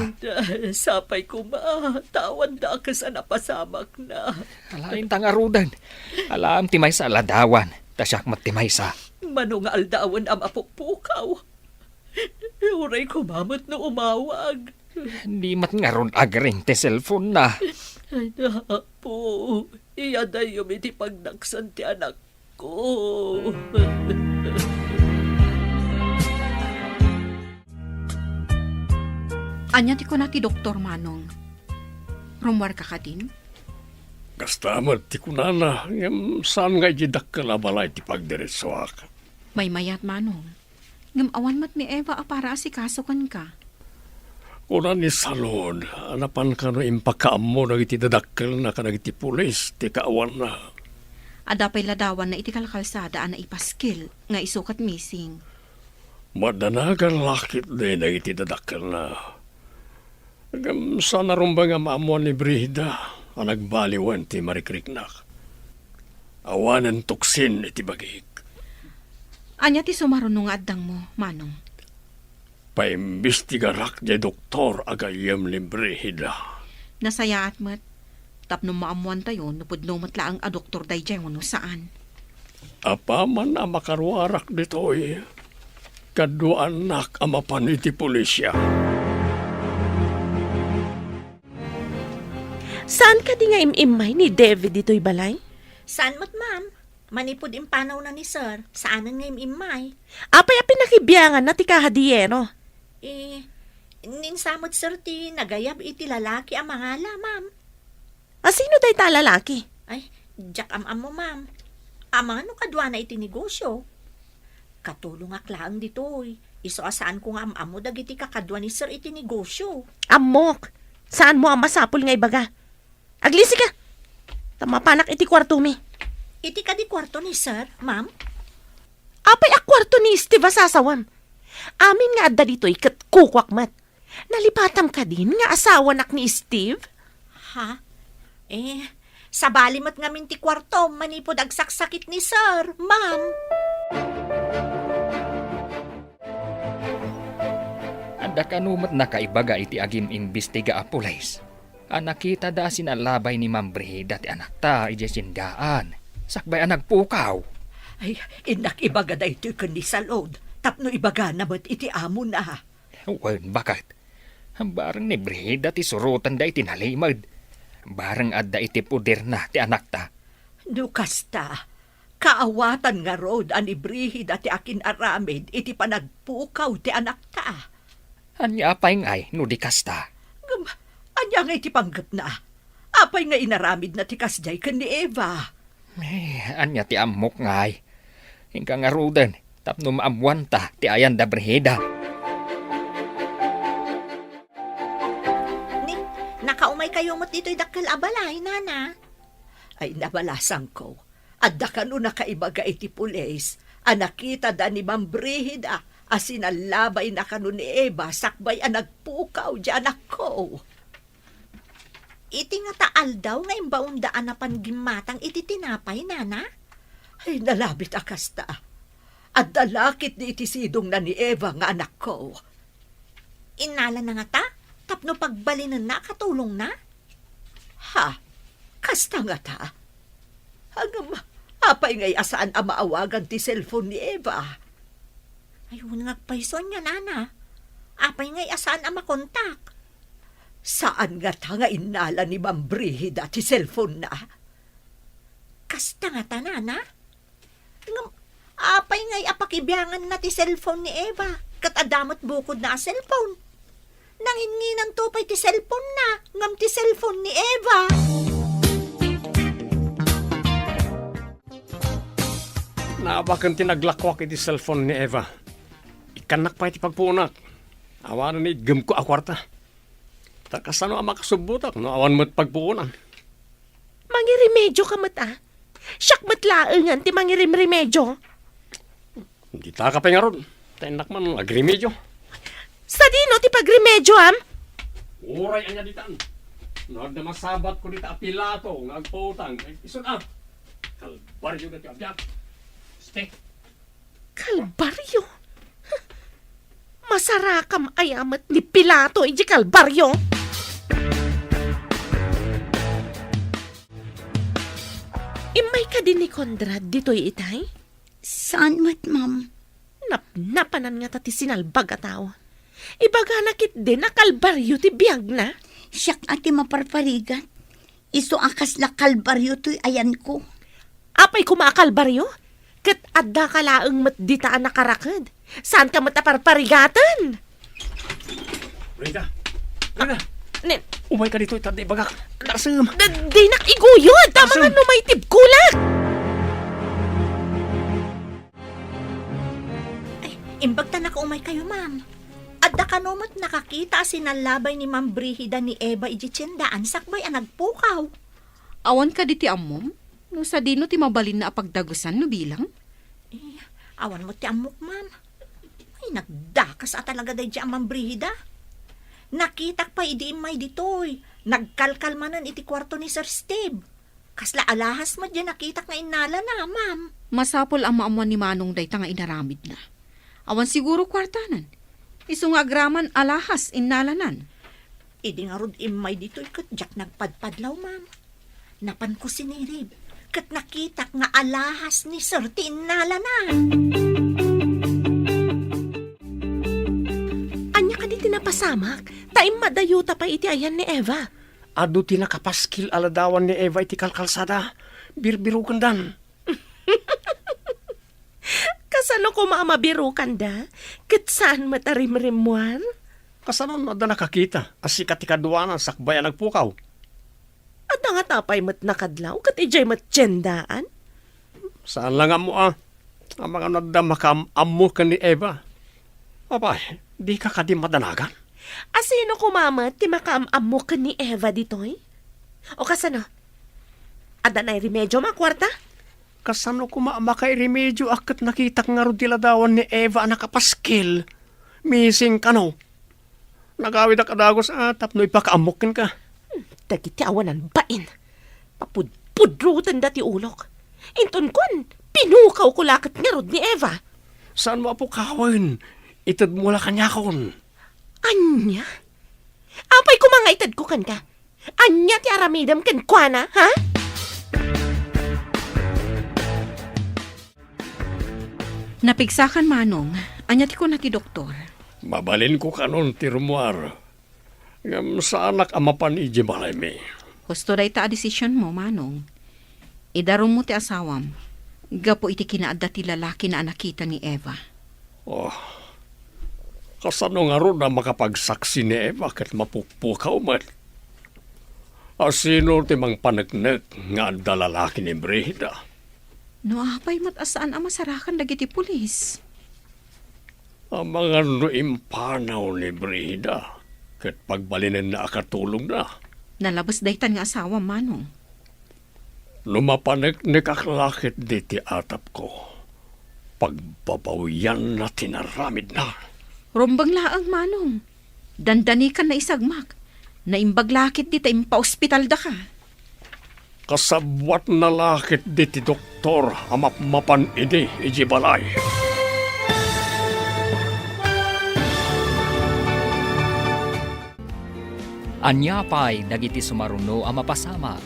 Sapay ko ma. Tawan da ka sa napasamak na. Alain tang arudan. Alam ti may sa ladawan. Tasyak mat ti may sa. Manong aldawan ang apupukaw. Uray ko mamot na umawag. Di mat nga ron agring ti cellphone na. Ay po, iya na yung iti pagnaksan ti anak ko. Anya ti ko na ti Doktor Manong. Rumwar ka din? Kastamat ti kunana, ngam saan nga jidak ka na balay ti pagdiretsoak. May mayat Manong. Ngamawan mat ni Eva para asikasukan ka. Kuna ni salon, anapan ka no impakaam mo nagiti dadakkel na ka nagiti pulis, ti kaawan na. Adapay ladawan na iti kalkalsada na ipaskil nga isukat missing. Madanagan lakit din nagiti dadakkel na. Ngam sana rumba nga maamuan ni Brida, ang nagbaliwan ti Marikriknak. Awanan tuksin iti bagik. Anya ti sumarunong nga addang mo, Manong. Paimbestigarak di doktor agayam ni Brida. Nasaya at mat. Tapno maamuan tayo, napudno matlaang a doktor day jay wano saan. Apa man na makarwarak ditoy, kadwa anak amapan iti pulisya. Saan ka di nga imimay ni David dito'y balay? Saan mo't ma'am? Manipod impanaw na ni sir. Saanan nga imay? Apay a pinakibiyangan na ti kahadiyero. Ninsamot sir ti nagayab iti lalaki ang mangala, ma'am. Sino day ta lalaki? Ay, Jack am mo, ma'am. Ama, no kadwa na iti negosyo. Katulong aklaan ditoy. Iso asaan ko nga am mo dagiti kakadwa ni sir iti negosyo. Amok, saan mo ang masapul nga ibaga? Aglisi ka! Tamapanak iti kwarto mi. Iti ka di kwarto ni sir, ma'am? Apay a kwarto ni Steve asasawam. Amin nga adda dito'y kat kukwak mat. Nalipatam ka din nga asawa nak ni Steve? Ha? Sa balimat ngamin ti kwarto, manipod agsaksakit ni sir, ma'am. Adda kanumat na kaibaga iti agim imbestiga a pulis. Nakita da sinalabay ni Ma'am Brida ti anak ta iti sindaan. Sakbay ang nagpukaw. Ay, inak ibaga da ito kan ni salod. Tapno ibaga na ba't iti amo na. Wan, bakit? Barang ni Brida ti surutan da iti nalimad. Barang adda iti puder na ti anak ta. Nukas ta, kaawatan nga rod ani Brihid at akin aramid iti panagpukaw ti anak ta. Anya apay ngay, no di kasta. Anya nga iti panggap na. Apay nga inaramid na ti kasjay kan ni Eva. Anya ti amok ngay. Hingga nga rodan, tapno maamuan ta ti ayan da Brihida. Nakaumay kayo mo't dito'y dakkel abalay, nana. Ay nabalasan ko. Adda ka no nakaibaga iti pulis. Anakita da ni Ma'am Brihida. Asinalabay na kanu ni Eva. Sakbay ang nagpukaw di anak ko. Iti nga taal daw nga imbaundaan na pangimatang iti tinapay, nana. Ay nalabit akasta. At dalakit ni iti sidong na ni Eva nga anak ko. Inala na nga ta? Tapno pagbalinan na, katulong na? Ha? Kasta nga ta? Hanggang apay ngay asaan ang maawagan ti cellphone ni Eva? Ayun ngagpayson niya, nana. Apay ngay asaan ang makontak? Saan nga ta nga inala ni Ma'am Brihida ti cellphone na? Kasta nga ta, nana. Apay ngay apakibiyangan na ti cellphone ni Eva. Kat adamot bukod na a cellphone. Nanginginan to pa'y ti cellphone na. Ngam ti cellphone ni Eva. Naabakan tinaglakwak iti cellphone ni Eva. Ikanak pa iti pagpunak. Awanan ni gam ko akwarta. Takasano ang makasubutak no awan mo't pagpuunan. Mangiremedyo ka mat Siyak matlaangan ti mangirim remedyo. Hindi ta ka pa nga ron. Tenak man, agremedyo. Sa dino ti pagremedyo, am? Uray anya ditan. Nagda masabat ko dita apilato, ngagputang. Isun kalbaryo na ti abyak. Stay. Kalbaryo? Masarakam ayamat ni Pilato, iji kalbaryo. Imay ka din ni Conrad dito'y itay? Saan mat, ma'am? Napanan nga tati sinalbag a tao. Ibaga nakit din na kalbaryo ti biyag na. Siyak ati maparparigat. Iso akas la kalbaryo to'y ayan ko. Apay kumakalbaryo? Kat adda ka laang matditaan na karakad. Saan ka mataparparigatan? Rita! Rita! Nen, Umay ka dito, itadi bagak. Darsam! di nakiguyod. Tama nga no may tibkulak. Ay, imbag ta nakaumay kayo, ma'am. Adda ka nomot nakakita sinalabay ni Ma'am Brihida ni Eva iji tiyendaan sakbay ang nagpukaw. Awan ka di ti amom? No sa dino ti mabalin na apagdagusan no bilang? Awan mo ti amok, ma'am. Ay, nagdakas at talaga day ang Ma'am Brihida. Nakitak pa idi imay ditoy. Nagkalkalmanan iti kwarto ni Sir Steve. Kasla alahas mo dyan nakitak na inala na, ma'am. Masapol ang maamuan ni Manong day nga inaramid na. Awan siguro kwartanan. Iso nga agraman alahas innalanan. Idi nga rod imay ditoy kat jak nagpadpadlaw, ma'am. Napan ko sinirib. Kat nakitak nga alahas ni Sir ti inala na. Anya ka di tinapasamak. Taim madayuta pa iti ayan ni Eva. Ado ti nakapaskil aladawan ni Eva iti kalkalsada. Birbirukan dan. Kasano ko maamabirukan da? Kat saan matarimrimuan? Kasanon na nakakita. Asikat ti kaduanan sakbayan nagpukaw. At nga tapay mat nakadlaw, kat ijay mat tiyendaan. Saan lang mo ang mga nadamakamu ka ni Eva. Abay, di ka kadi madanagan. Asino kumamat ti makaamamu ka ni Eva ditoy? O kasano? Ada na remedyo makwarta? Kasano ko maamakay remedyo akat nakita nga ro diladawan ni Eva nakapaskil. Missing ka no. Nagawid na kadagos atap no ipakaamukin ka. Dagiti awanan bain. Papudpudrutan dati ulok. Inton kon, pinukaw ko lakat nga rod ni Eva. Saan mo apo kawin? Itad mo la kanya kon. Anya? Apay ko mga itad ko kan ka. Anya ti aramidam kan kwa na, ha? Napigsakan Manong, anya ti ko na ti doktor. Mabalin ko kanon ti rumuar. Ngam sa anak amapan iji balay mi. Husto day ta a desisyon mo, Manong. Idarom mo ti asawam. Gapo iti kinaadda ti lalaki na nakita ni Eva. Oh, kasano nga ro na makapagsaksi ni Eva kat mapukpukaw man. Asino ti mang panagnek nga dalalaki ni Brihida. No apay matasaan ang masarakan dagiti pulis. Ang mga nuimpanaw ni Brihida kat pagbalinan na akatulong na. Nalabas daytan nga asawa, Manong. Lumapanek ni kaklakit di ti atap ko. Pagbabawian na tinaramid na. Rumbang laang, Manong. Dandanikan na isagmak. Naimbaglakit di ta impa-ospital da ka. Kasabwat na lakit di ti doktor amapmapan idi iji balay. Anyapay dagiti sumaruno ang mapasama.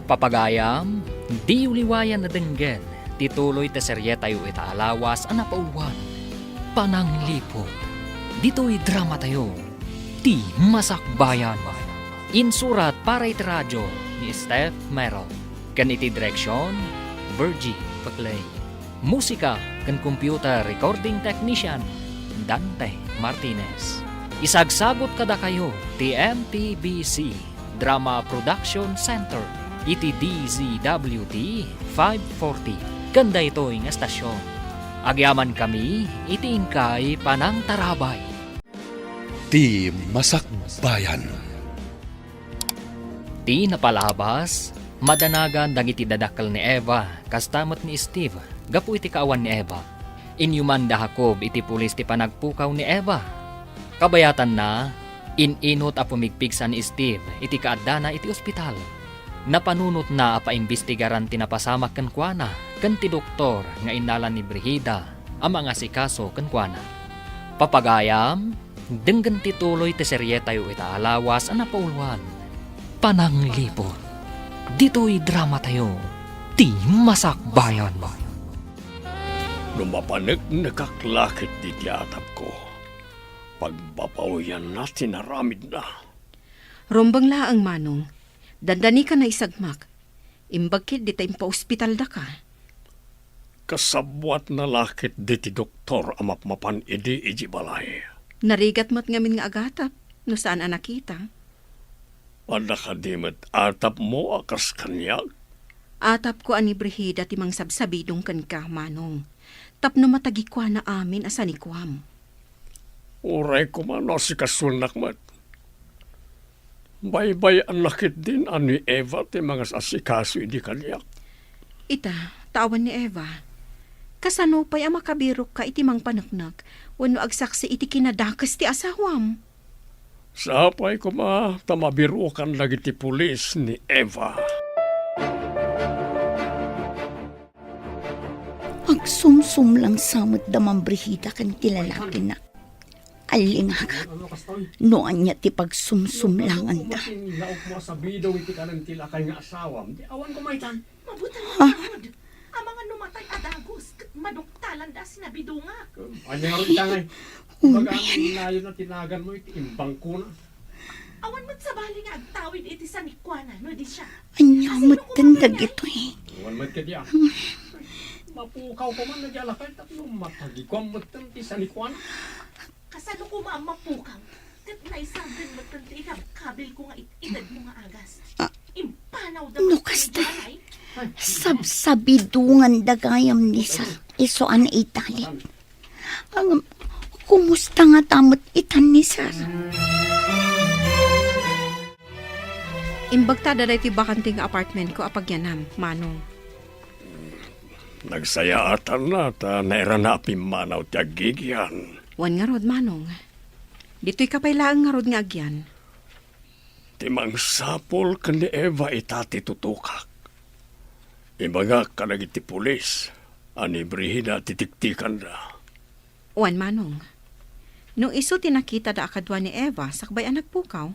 Papagayam, di uliwayan na denggen, tituloy te serye tayo itaalawas ang napauluan. Pananglipot, dito'y drama tayo, ti masakbayan. Insurat para iti radyo ni Steph Merrill. Kan iti direksyon, Virgie Paclay. Musika kan computer recording technician, Dante Martinez. Isagsagot kada kayo ti MTBC Drama Production Center iti DZWT 540 kanda ito'y nga estasyon. Agyaman kami iti ingkay panang tarabay. Ti Masakbayan. Ti napalabas Madanagan dagiti dadakkel ni Eva, kastamot ni Steve, gapu iti kaawan ni Eva. Inyuman da Jacob iti pulis ti panagpukaw ni Eva. Kabayatan na, ininot a pumigpigsan ni Steve iti kaadana iti ospital. Napanunot na apaimbestigaran ti napasamak ken kuana, ken ti doktor nga inalan ni Brigida, ang mga sikaso ken kuana. Papagayam, denggen ti tuloy ti serye tayo itaalawas ang napauluan. Pananglipot. Dito'y drama tayo, ti masakbayan. Lumapanig nakaklakit di tiatap ko. Pagbapawian na tinaramid na. Rombang laang manong, dandani ka na isagmak. Imbagkid di tayong pa-ospital da ka. Kasabwat na lakit di ti doktor amapmapan idi balay. Narigat mo't ngamin nga agatap, no saan anakita. Anakadimit atap mo akas kanyag. Atap ko ani Brigida ti mang sabsabidong kan ka, manong. Tapno matagi kwa na amin asani kwam. Uray ko man o si kasunak mat. Baybay ang lakit din ani Eva ti mga asikaso idi kanyak. Ita, tawan ni Eva. Kasano pa'y ang makabirok ka iti mang panaknak, wano agsaksi iti kinadakas ti asawam. Sapay ko ma, tamabirukan lagi ti pulis ni Eva. Agsumsum lang samot damang Brigida kan ti lalaki na. Alingagak. Noan niya ti pagsumsum lang anda. Laok mo sa bidaw iti ka ng tilakay nga asawam. Di awan ko maitan. Mabutan mo, Lord. Ang mga numatay adagos, maduktalan da sinabidunga. Ano nga rin tangay? Bagang layo na tinagan mo iti imbang ko na. Awan mo't sabali nga agtawid iti sanikwana, no di siya. Anyamot tindag ito eh. Iwan mat ka diya. Mapukaw ko man na diya lakay tapno matagikwam mo ti sanikwan. Kasano ko maamapukaw? Kat naisagan mo't tanti kabil ko nga itad mo nga agas. Impanaw da No, kasta. Sabidungan dagayam ni sa isuan itali. Ang kumusta nga tamot itan ni Sar? Imbagta daday ti bakanting apartment ko apagyanam, manong. Nagsaya atan na ta naira na apimanaw ti agigyan. Wan nga rod, manong. Dito'y kapaylaang nga rod nga agyan. Timang sapol ka ni Eva itati tutukak. Ibaga ka nagiti pulis. Ani Brigida titiktikan na. Wan, manong. Nung iso tinakita da akadwa ni Eva, sakbay ang nagpukaw,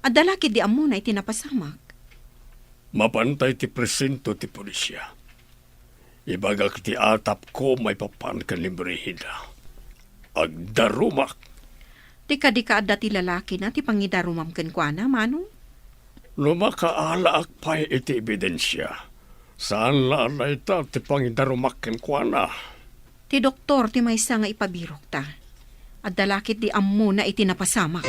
at dalaki di amo na itinapasamak. Mapantay ti presinto ti pulisya. Ibaga ti atap ko may papan ka ni Brigida. Agdarumak. Di ka ti lalaki na ti pangidarumam ken kuana, manong. Lumakaalaak pa iti ebidensya. Saan lalay ta ti pangidarumak ken kuana? Ti doktor ti maysa nga ipabirok ta. At dalakit di ammo na itinapasamak.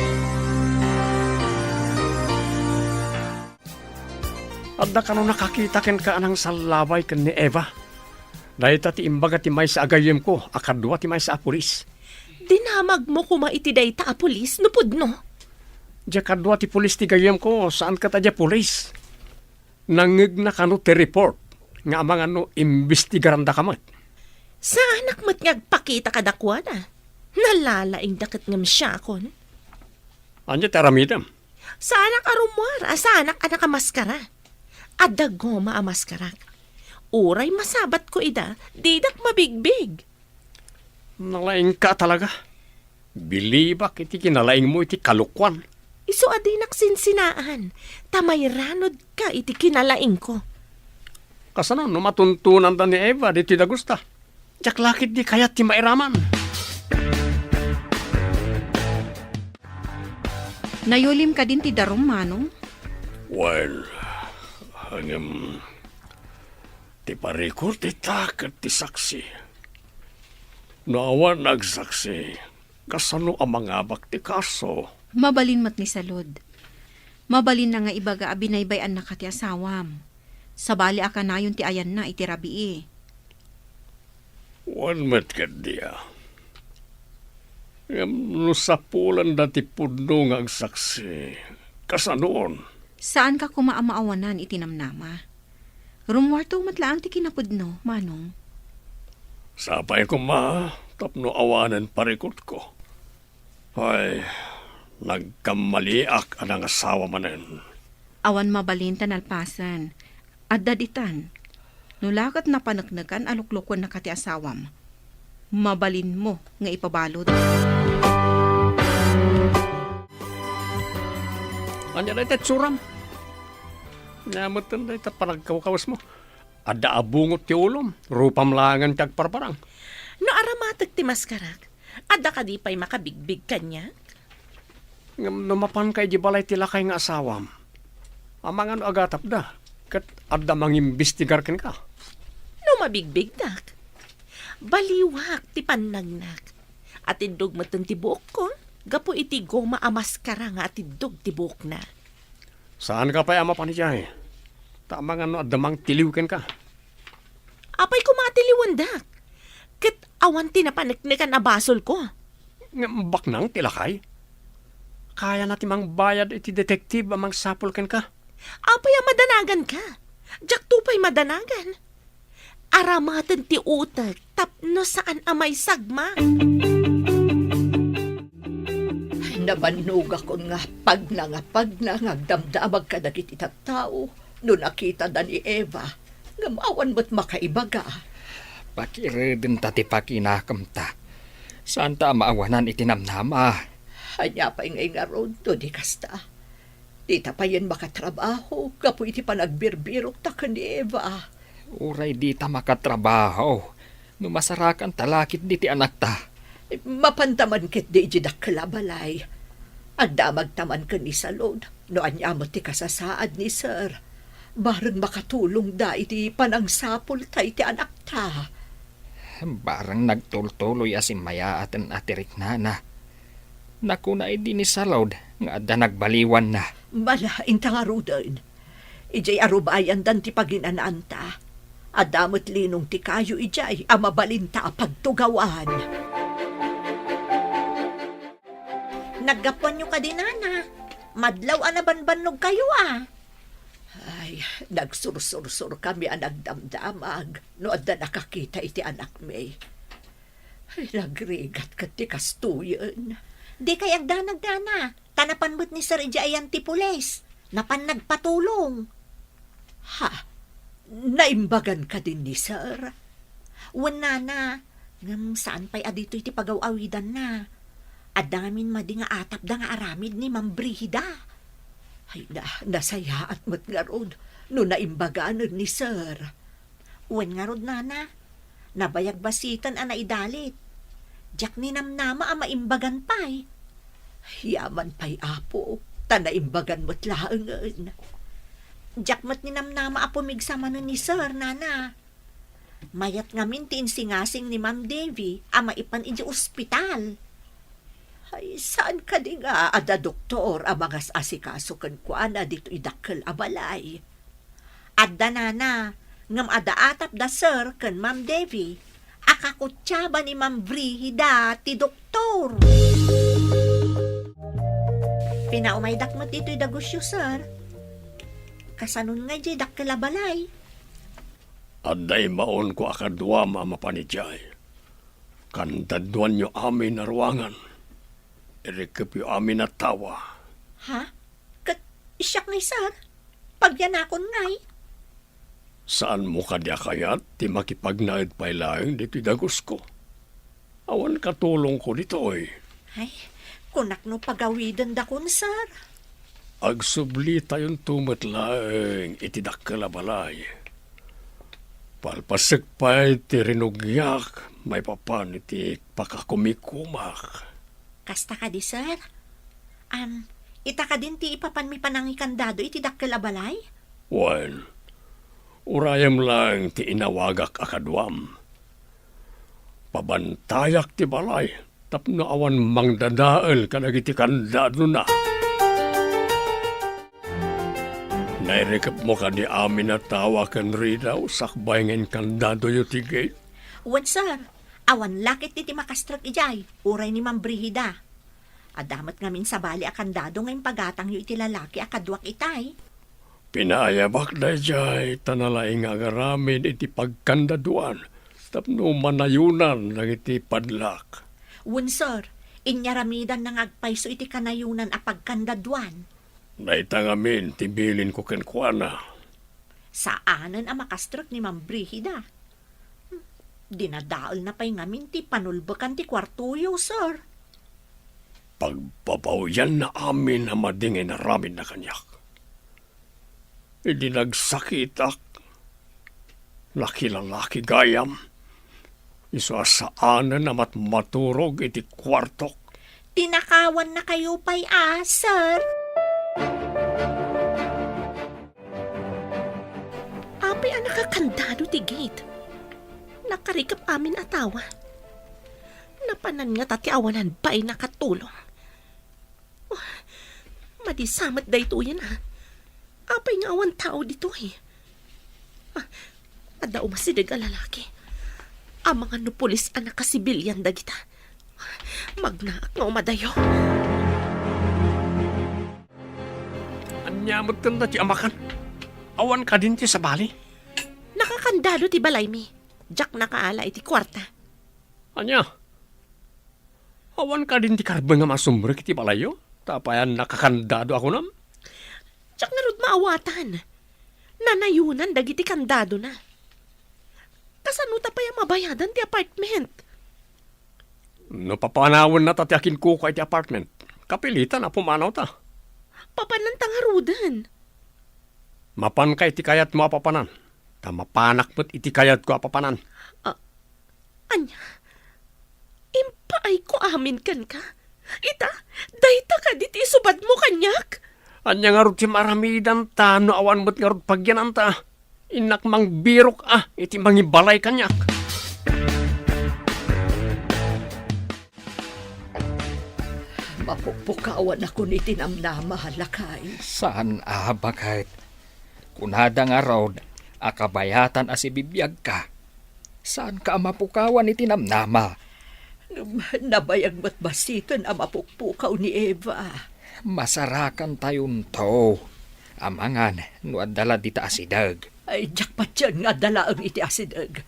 At da ka no nakakita ken ka anang salabay ken ni Eva. Dahil ti imbaga ti may sa agayem ko, akadwa ti may sa pulis. Dinamag mo kuma iti day ta a pulis, nupod no? Diya kadwa ti pulis ti gayem ko, saan ka ta diya pulis? Nangig na kano ti report, nga mga no imbestigaran da kamat. Sa anak mo't ngagpakita ka dakwa na. Nalalaing dakit ngam siya kon. Anya ti aramidam? Sa anak arumwar, sa anak amaskara. Adagoma amaskarak. Uray masabat ko ida, didak mabigbig. Nalaing ka talaga. Bilibak iti kinalaing mo iti kalukwan. Iso adinak sinsinaan, tamay ranod ka iti kinalaing ko. Kasano no matuntunan da ni Eva diti da gusta. Diyak lakit di kayat ti mairaman. Nayulim ka din ti darum, manong. Well, hanggang ti parikor ti takat ti saksi. Naawan nagsaksi, kasano ang mga bakti kaso? Mabalin mat ni salud. Mabalin na nga ibaga abinaybayan na ka ti asawam. Sabali aka na yun ti ayan na iti rabii. Wan met ka diya. Nusapulan dati puno nga ang saksi. Kasanoon? Saan ka kumaamaawanan itinamnama? Rumwarto matlaang ti kinapudno, Manong. Sapay ko tapno awanan parikot ko. Ay, nagkamaliak ang asawa manen. Awan mabalintan alpasan. At daditan. Nulakat na panagnagan aluklukon na kati asawam. Mabalin mo nga ipabalod. Anya na ito, tsuram. Namatan na ito, panagkawakawas mo. Ada abungot ti ulom, rupam langan tiyag parparang. No aramatag ti maskarak, ada ka di pa'y makabigbig kanya? Numapan kay di balay tila kay nga asawam. Amang ano agatap da, kat ada mangimbestigar ken ka. No mabigbig dak. Baliwak ti panagnak. At indog matang ti buok ko, gapo iti goma amaskara nga at indog ti buok na. Saan ka pa ama panijay? Tamang ano adamang tiliw ken ka. Apay ko matiliwan dak. Kat awan tinapanagnakan na basol ko. Ngambak nang tilakay. Kaya natin mang bayad iti detektiv amang sapol ken ka. Apay madanagan ka. Jak tupay madanagan. Aramatan ti utak tapno saan amay sagma. Nabannog ako nga agdamdamag ka dagiti tattao no nakita da ni Eva. Ngamawan mo't makaibaga. Pakiridin tati pakinakam ta. Saan ta maawanan itinamnama? Hanya pa ingay nga road to di kasta. Di ta pa yan makatrabaho. Kapo iti panagbirbirok ta ka ni Eva. Uray di ta makatrabaho. Numasarakan talakit di ti anak ta. Mapantaman kit di jidak kalabalay. At damagtaman ka ni Salod. No anyamot ti kasasaad ni Sir. Barang makatulong da iti panangsapol ta iti anak ta. Barang nagtultuloy asim maya atin atirik na. Naku na di ni Salod nga adda nagbaliwan na. Malain ta nga rudan. Ijay arubayan dan ti paginanaan ta. Adamot linong ti kayo ijay amabalinta pagtugawan. Naggapuan nyo ka din, Nana. Madlaw anabanbanog kayo, ah. Ay, nagsursur-sur kami ang nagdamdamag. No adda nakakita iti anak may. Ay, nagrigat ka ti kastuyan. Di kay agdanag, Nana. Tanapan mo't ni Sir Ijayan ti pulis. Napan nagpatulong. Ha? Naimbagan ka din ni Sir? Wan, Nana. Ngam saan pa'y adito iti pagaw-awidan na. Adamin madi nga atap da nga aramid ni Ma'am Brihida. Ay nasaya at mo't nga rod. No naimbagan ni Sir. Wan nga rod, Nana. Nabayag basitan ang naidalit. Diyak ni namnama ang maimbagan pa'y. Yaman pa'y apo. Tanaimbagan mo't laangan. Diyak mo't ni namnama ang pumigsama nun ni Sir, Nana. Mayat ngamin tinsingasing ni Ma'am Davy ang maipan iji ospital. Ay, saan ka di nga, ada doktor, ang mga asikaso kan kuana dito idakkel abalay. Adda, Nana, ngam ada atap da Sir kan Ma'am Davy, akakutsaba ni Ma'am Brihida ti doktor. Pinaumaydak mo dito idagusyo, Sir. Kasanun nga di dakkel abalay. Aday maon ko akadwa mamapanijay. Kandaduan nyo amin na ruangan. Irikip yung amin na tawa. Ha? Isyak ngay, Sir. Pagyanakon ngay. Saan mo kadya kayat ti makipagnaid pa'y laing dito dagos ko? Awan katulong ko dito oy. Ay, kunak no pagawidan da kun, Sir. Agsubli tayong tumatlaing itidakalabalay. Palpasik pa'y ti rinugyak, may papan iti pakakumikumak. Kasta ka di, Sir. Ita ka din ti ipapan mi panangikandado iti dakkel abalay? Wan, urayam lang ti inawagak akadwam. Pabantayak ti balay, tapno awan mangdadael kanagiti kandado na. Nairikap mo ka di amin na tawa kan ridaw, sakbay ngayon kandado yu ti gate. Wan, Sir. Awan lakit ti makastrak ijay, uray ni Ma'am Brihida. Adamat ngamin sa bali akandado ngayon pagatang yu iti lalaki akadwak itay. Pinayabak da jay tanalaing agaramid iti pagkandaduan. Tapno manayunan ng iti padlak. Wunsor, inyaramidan ng agpayso iti kanayunan a pagkandadwan. Naitangamin, tibilin ko kenkwana. Saanan ang makastrok ni Ma'am Brihida? Dinadaol na pa'y ngamin ti panulbakan ti kwartuyo, sir. Pagbabawian na amin na madingin na ramin na kanyak. Idinagsakitak. Nakilalaki gayam. Isasaanan na maturog iti kwartok. Tinakawan na kayo pa'y sir. Apay ang nakakandado ti gate. Nakarikap amin atawa. Napanan nga tati awanan ba'y nakatulong. Oh, madisamat da ito yan Apay nga awan tao dito Ada umasidig a lalaki. Ang mga nupulis ang nakasibilyan da kita. Magnaak nga umadayo. Anyamot ka na ti amakan. Awan ka din ti sa bali. Nakakandado ti balay mi. Jack nakaala iti kwarta. Anya? Awan ka din ti karba nga masumrik ti balayo? Tapayan nakakandado ako nam? Jack nga rod maawatan. Nanayunan dagiti kandado na. Kasano ta pa yung mabayadan ti apartment? No papanawon na tati akin ko iti apartment. Kapilitan na pumanaw ta. Papanan tangarudan. Mapan ka iti kayat mo apapanan. Mapanak mo't iti kayat ko apapanan. Anya, impaay ko amin kan ka. Ita, dayta ka diti subad mo kanyak. Anya nga rod ti maramidan ta, no awan mo't nga rod pagyanan ta. Inak mang birok iti mangibalay kanyak. Mapupukawan ako ni tinamnama halakay. Saan bakit? Kunada nga raw, akabayatan si bibiyag ka. Saan ka mapukawan ni tinamnama? Nabayag mo't basiton ang mapukpukaw ni Eva. Masarakan tayon to. Amangan, nuadala dita asidag. Ay, jakpat yan nga dala ang iti asidag.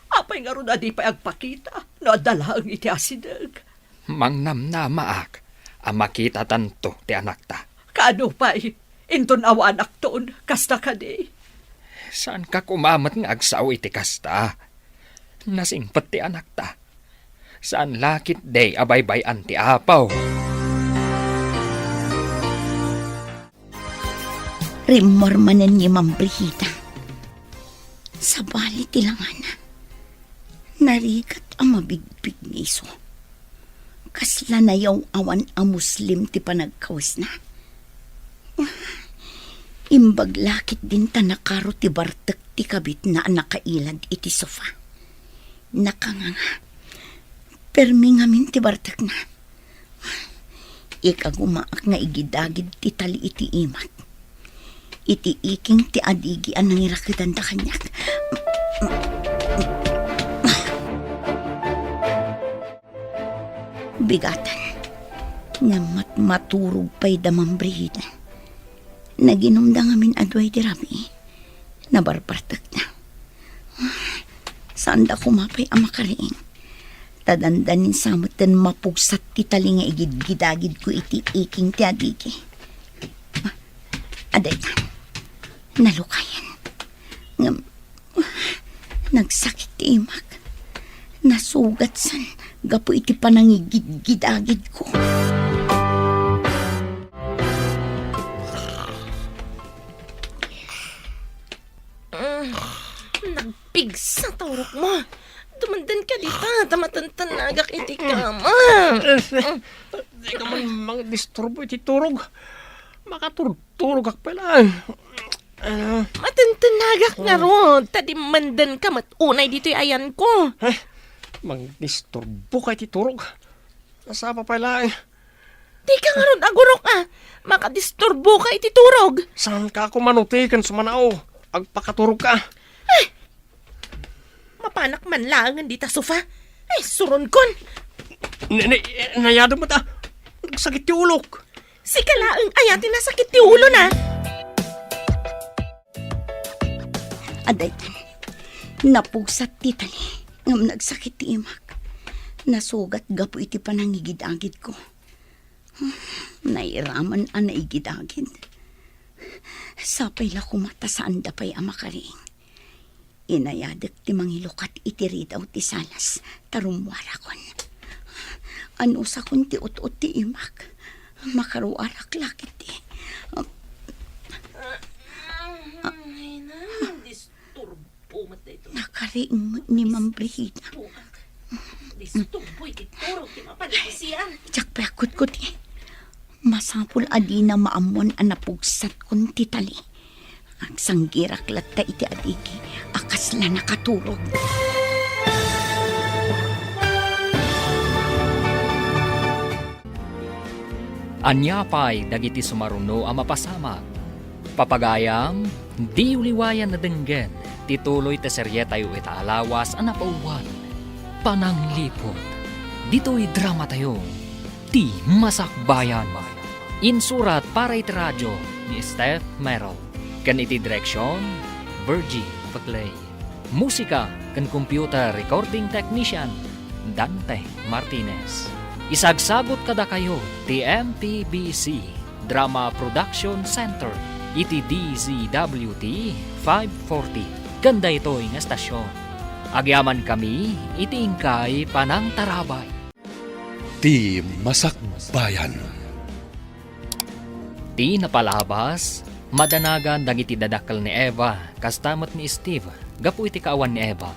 Apay nga ron adi pa agpakita, no dala ang iti asidag. Mangnamnamaak, makita tanto ti anak ta. Kaano pa'y, inton awa anak toon, kasta ka di. Saan ka kumamat nga agsaw iti kasta? Nasingpet ti anak ta. Saan lakit day abaybay anti apaw? Rimormanan ni Ma'am Brihida. Sa bali tilanganan. Narigat ang mabigbig ni iso. Kasla na yung awan ang Muslim ti panagkawas na. Imbag lakit din ta nakaro ti bartek ti kabit na nakailad iti sofa. Nakanganga. Permi ngamin ti bartek na. Ikagumaak nga igidagid ti tali iti imat. Iti iking ti adigi ang nangirakitan da kanyak. Bigatan. Nga maturog pa'y damang Brihida. Naginom da ngamin adway di rami. Nabarpartak na. Saan da kumapay ang makariing. Tadandanin samutan mapugsat ti tali nga igid-gidagid ko iti iking ti adigi. Aday ka. Nalukayan. Nagsakit ti imak. Nasugat san. Gapo iti panangigid-gidagid ko. Nagpigsa taurok mo. Dumandan ka dito. Tamatantanagak iti kama. Di ka man mag-disturbo iti turog. Makaturog ak pala. Matantanagak nga ron. Tadimandan ka matunay dito ayan ko. Mag-disturbo ka iti turog. Nasapa pala. Di ka nga ron agurok Makadisturbo ka iti turog. Saan ka ako manutikan sumanaw? Agpakaturog ka. Mapanak man langan dita sofa. Suron kon. Nayado mo ta. Nagsakit ti ulok. Si kalaang ayatin na sakit ti ulo na. Aday, napusat ti tali, ngam nagsakit ti imak. Nasugat gapo iti panangigid-agid ko. Nairaman ang naigid-agid. Sapay la kumata saan dapay amakaring. Inayadak ti mangilukat iti ridaw ti salas, tarumwara kon. Ano sa kun ti ut-ut ti imak, makaruarak lakit ti. Nakariing ni Ma'am Brihida. Tsak pakot ko ti. Masapul adi na maamuan ang napugsat kon ti tali. Ang sanggirak latta iti adigi, akas la nakaturog. Anyapay dagiti sumaruno ang mapasamak. Papagayam, di uliwayan na denggen, tituloy te serye tayo itaalawas ang napauwan. Pananglipot, dito'y drama tayo, ti masakbayan. Insurat para iti radyo ni Steph Merrill. Kan iti direksyon, Virgie Paclay. Musika kan computer recording technician, Dante Martinez. Isagsagot kada kayo ti MTBC Drama Production Center iti DZWT 540. Ganda ito'y nga estasyon. Agyaman kami iti ingkay panang tarabay. Ti Masakbayan. Ti napalabas, madanagan dagiti dadakkel ni Eva, kastamot ni Steve, gapu iti kaawan ni Eva.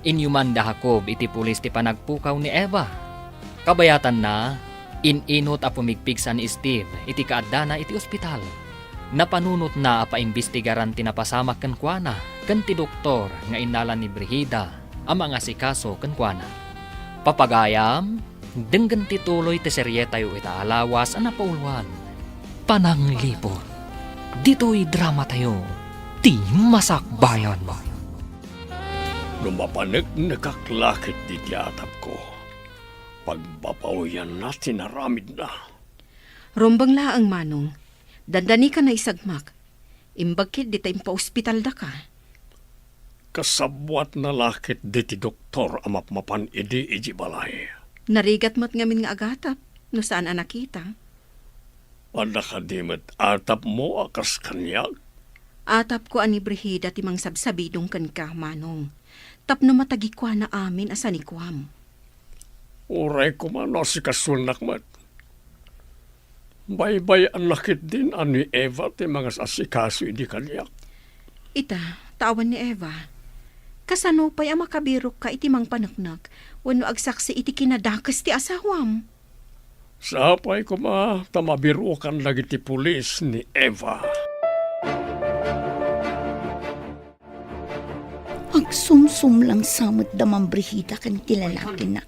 Inyuman da Jacob iti pulis ti panagpukaw ni Eva. Kabayatan na, ininot a pumigpigsa ni Steve iti kaadana iti ospital. Napanunot na apaimbestigaran ti napasamak ken kuana ken ti doktor nga inalan ni Brihida ang mga sikaso ken kuana. Papagayam, denggen ti tuloy ti serye tayo itaalawas ang napauluan. Pananglipot, dito'y drama tayo, ti masakbayan. Lumapanig nakaklakit di tiyatap ko. Pagbapawian na tinaramid na. Rombang laang manong, dandani ka na isagmak. Imbagkit di tayong pa-ospital da ka. Kasabwat na lakit di ti doktor amapmapan iji balay. Narigat mo't ngamin nga agatap, no saan anakita. Anakadimit atap mo akas kanyag. Atap ko ani Brihida timang sabsabidong kan ka, manong. Tapno matagi kwa na amin asanikwam. Uray ko man o si kasulnak mat. Baybay ang lakit din ani Eva ti mga asikaso idi kanyak. Ita, tawan ni Eva. Kasano pa'y ang makabirok ka iti mang panaknak, wano agsaksi iti kinadakas ti asawam. Sapay ko ma, tamabirukan lagi ti pulis ni Eva. Agsumsum lang samot da Ma'am Brihida kan ti lalaki na.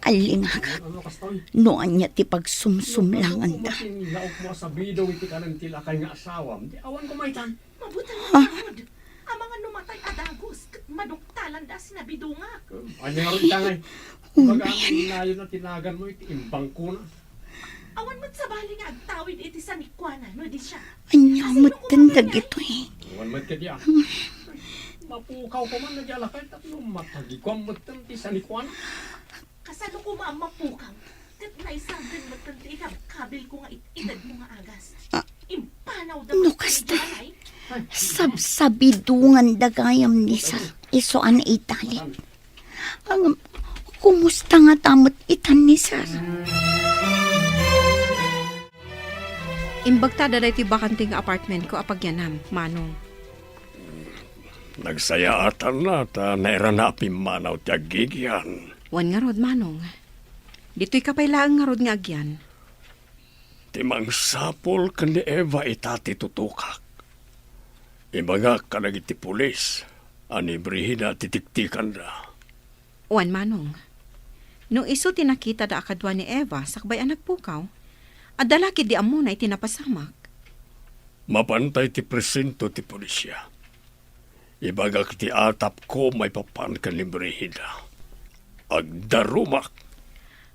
Alingagak, noan niya ti pagsumsum lang anda. Laok mo sa bidaw iti ka ng tilakay nga asawam. Di awan ko maitan. Mabutan mo, Lord. Ang mga numatay adagos, maduktalan da sinabidunga. Ano nga rin tangay? Magamit na yun na tinagan mo iti imbang ko na. Awan mo't sabali nga agtawid iti sanikwana, no di siya. Anyamot tandag ito eh. Awan mat ka diya. Mapukaw ko man nagyalakay tapno matagikwam mo ti sanikwan. Kasano ko maamapukaw? Kat naisagan mo tanti kabil ko nga itad mo nga agas. Impanaw da No, kasta. Sabidungan dagayam ni sa isuan itali. Ang kumusta nga tamot itan ni sir? Imbagta daday ti bakanting apartment ko apagyanam, manong. Nagsaya atan na ta naira na apimanaw ti agigyan. Wan nga rod, manong. Dito'y kapailaang nga rod nga agyan. Timang sapol ka ni Eva itati tutukak. Ibaga ka nagiti pulis. Ani Brihida titiktikan da. Wan, manong. Nung iso tinakita da akadwa ni Eva, sakbay ang nagpukaw, at dalaki di amo na itinapasamak. Mapantay ti presinto ti pulisya. Ibaga ti atap ko may papan ka ni Brihida. Agdarumak.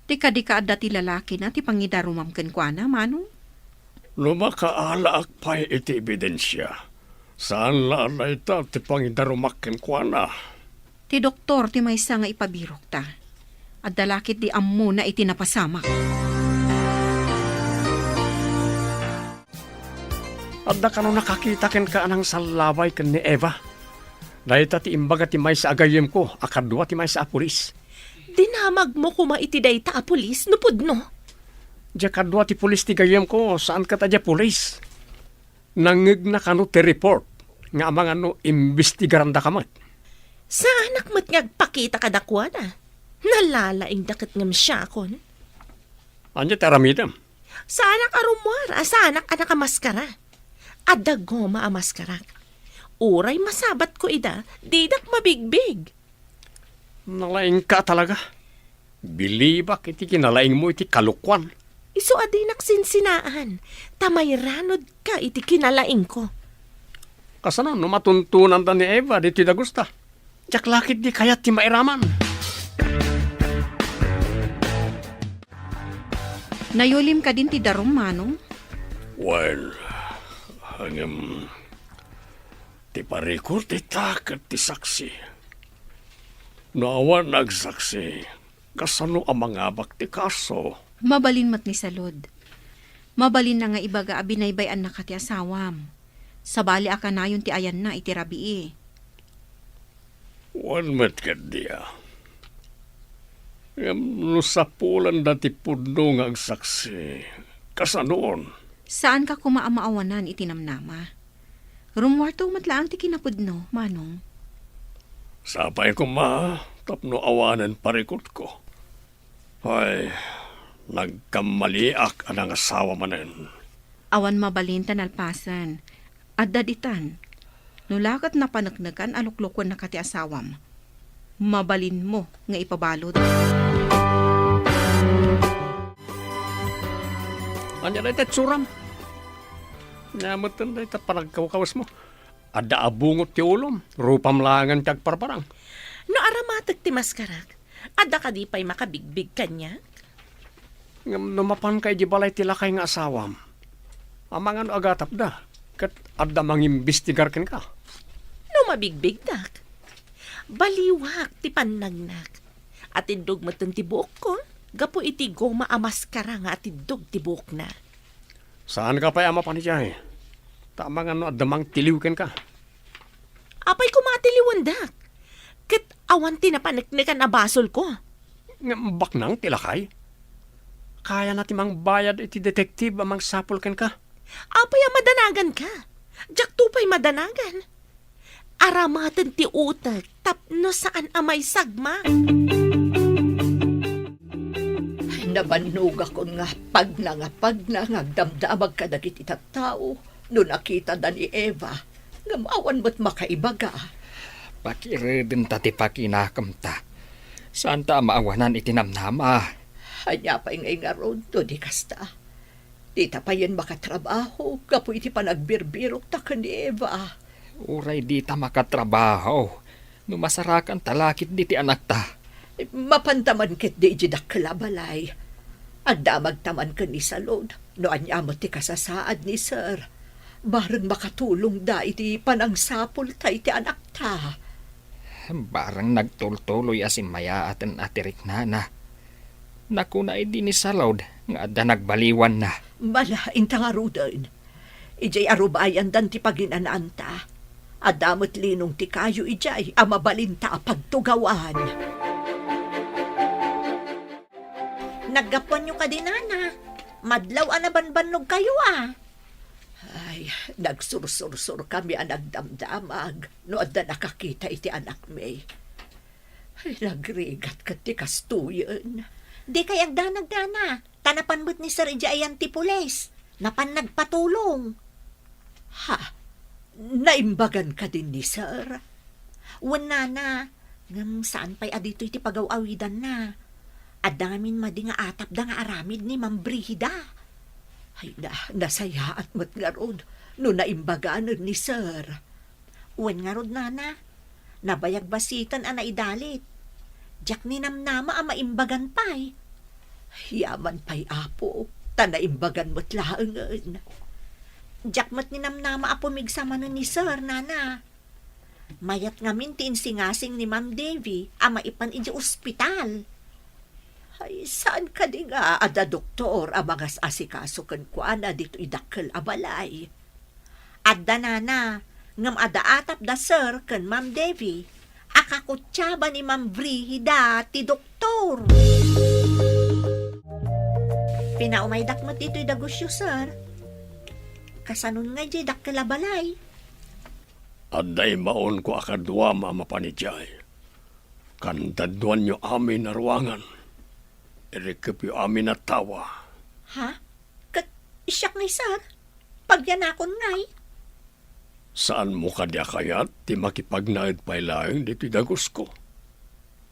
Di ka adda ti lalaki na ti pangidarumam ken kuana, manong. Lumakaalaak pa iti ebidensya. Saan laan na ita ti pangidarumakken ko na? Ti doktor ti maysa nga ipabirok ta. At dalakit di ammo na iti napasamak. At da ka no nakakita ken ka anang salabay ken ni Eva. Dahita ti imbaga ti may sa agayem ko, akadwa ti may sa pulis. Dinamag mo kuma iti dayta a pulis, nupod no? Diya kadwa ti pulis ti gayem ko, saan ka ta diya pulis? Nangig na kano ti report, nga amang ano imbestigaran da kamat. Sa anak mo't ngagpakita ka dakwa na. Nalalaing dakit ngam siya kon. Anya ti aramidam? Sa anak arumwar, sa anak maskara. Adagoma a maskara. Uray masabat ko ida, didak mabigbig. Nalaing ka talaga. Bilibak iti kinalaing mo iti kalukwan. Isu adinak sinsinaan, tamay ranod ka iti kinalaing ko. Kasano no matuntunan da ni Eva dito da gusta. Diyak lakit di kayat ti mairaman. Nayulim ka din ti darum, Manong. Well, hanggang ti parikor ti takat ti saksi. Naawa nagsaksi, kasano ang mga abak ti kaso. Mabalin mat ni Salud. Mabalin na nga ibaga abinaybayan na ka ti asawam. Sabali aka na yun ti ayan na iti rabii. Wan met ka diya. No sa pulan dati pudno nga agsaksi, kasanoon. Saan ka kumaamaawanan itinamnama? Rumwarto matlaang ti kinapudno, Manong. Sapay ko tapno awanan parikot ko. Ay, nagkamaliak anang asawa manen. Awan mabalin tanalpasan. At daditan. Nulakat na panagnagan aluklukon na kati asawam. Mabalin mo nga ipabalod. Anya na ito tsuram. Nyamatan na ito panagkawakawas mo. Ada abungot ti ulom. Rupam langan tiyag parparang. No aramatag ti maskarak, ada ka di pa'y makabigbig kanya? Numapan kay di balay ti lakay nga asawam. Amang ano agatap da. Kat ada mangimbestigar ken ka. No mabigbig dak. Baliwak ti panagnak. At indog matun ti buok ko, gapo iti goma amaskara nga at indog ti buok na. Saan ka pa ama panijay? Tamang ano adamang tiliwken ka. Apay ko matiliwan dak. Kat awan tinapanagnakan na basol ko. Ngambak nang tilakay? Kaya natin mang bayad iti detektiv amang sapol ken ka. Apay madanagan ka. Jak tupay madanagan. Aramatan ti utak tapno saan amay sagma. Nabannog ako nga pag nagdamdamag ka dagit itatao no nakita da ni Eva nga maawan mo't makaibaga. Pakiridin ta ti pakinakam ta. Saan ta maawanan itinamnama? Hanya pa ingay nga ron do di kasta. Di ta pa yan makatrabaho kapo iti panagbirbirok ta ka ni Eva. Uray di ta makatrabaho. Numasarakan talakit di ti anak ta. Mapantaman ket di jidak kalabalay. Adda magtaman ka ni Salod no anya mo ti kasasaad ni Sir. Barang makatulong da iti panangsapol ta iti anak ta. Barang nagtultuloy asin maya atin atirik na. Naku na di ni Salod nga adda nagbaliwan na. Malain ta nga rudan. Ijay arubayan dan ti paginanaan ta. Adamot linong ti kayo ijay amabalin ta pagtugawan. Naggapuan nyo ka din, Nana. Madlaw anabanbanog kayo, ah. Ay, nagsursur-sur kami ang nagdamdamag. No, adda nakakita iti anak may. Ay, nagrigat ka ti kastuyan. Di kay agdanag, Nana. Tanapan mo't ni Sir Ijayan ti pulis. Napan nagpatulong. Ha? Naimbagan ka din ni Sir? Wan, Nana. Ngam saan pa'y adito iti pagaw-awidan na. Adamin madi nga atap da nga aramid ni Ma'am Brihida. Ay nasaya at matngarod no naimbagan ni Sir. Uwan nga rod, Nana. Nabayag basitan ang naidalit. Diyak ni namnama ang maimbagan pa'y. Yaman pa'y apo, ta naimbagan mo't laangan. Jakmat ni namnama apumigsama nun ni Sir, nana. Mayat ngamin tinsingasing ni Ma'am Davy, ama ipan iji ospital. Ay, saan ka di nga, ada doktor, amangas asikaso kan kuana dito idakkel abalay. Adda nana, ngam ada atap da Sir kan Ma'am Davy, akakutsaba ni Ma'am Brihida, ti doktor. Pinaumay dakmat dito idagusyo, Sir. Kasanun nga di dakkel abalay. Aday maon ko akadwa mamapanijay. Kandaduan nyo amin na ruangan. Irikip yung amin na tawa. Ha? Kat isyak ngay, Sir. Pagyanakon ngay. Saan mo ka diya kayat ti makipagnaid pa'y laing dito dagos ko?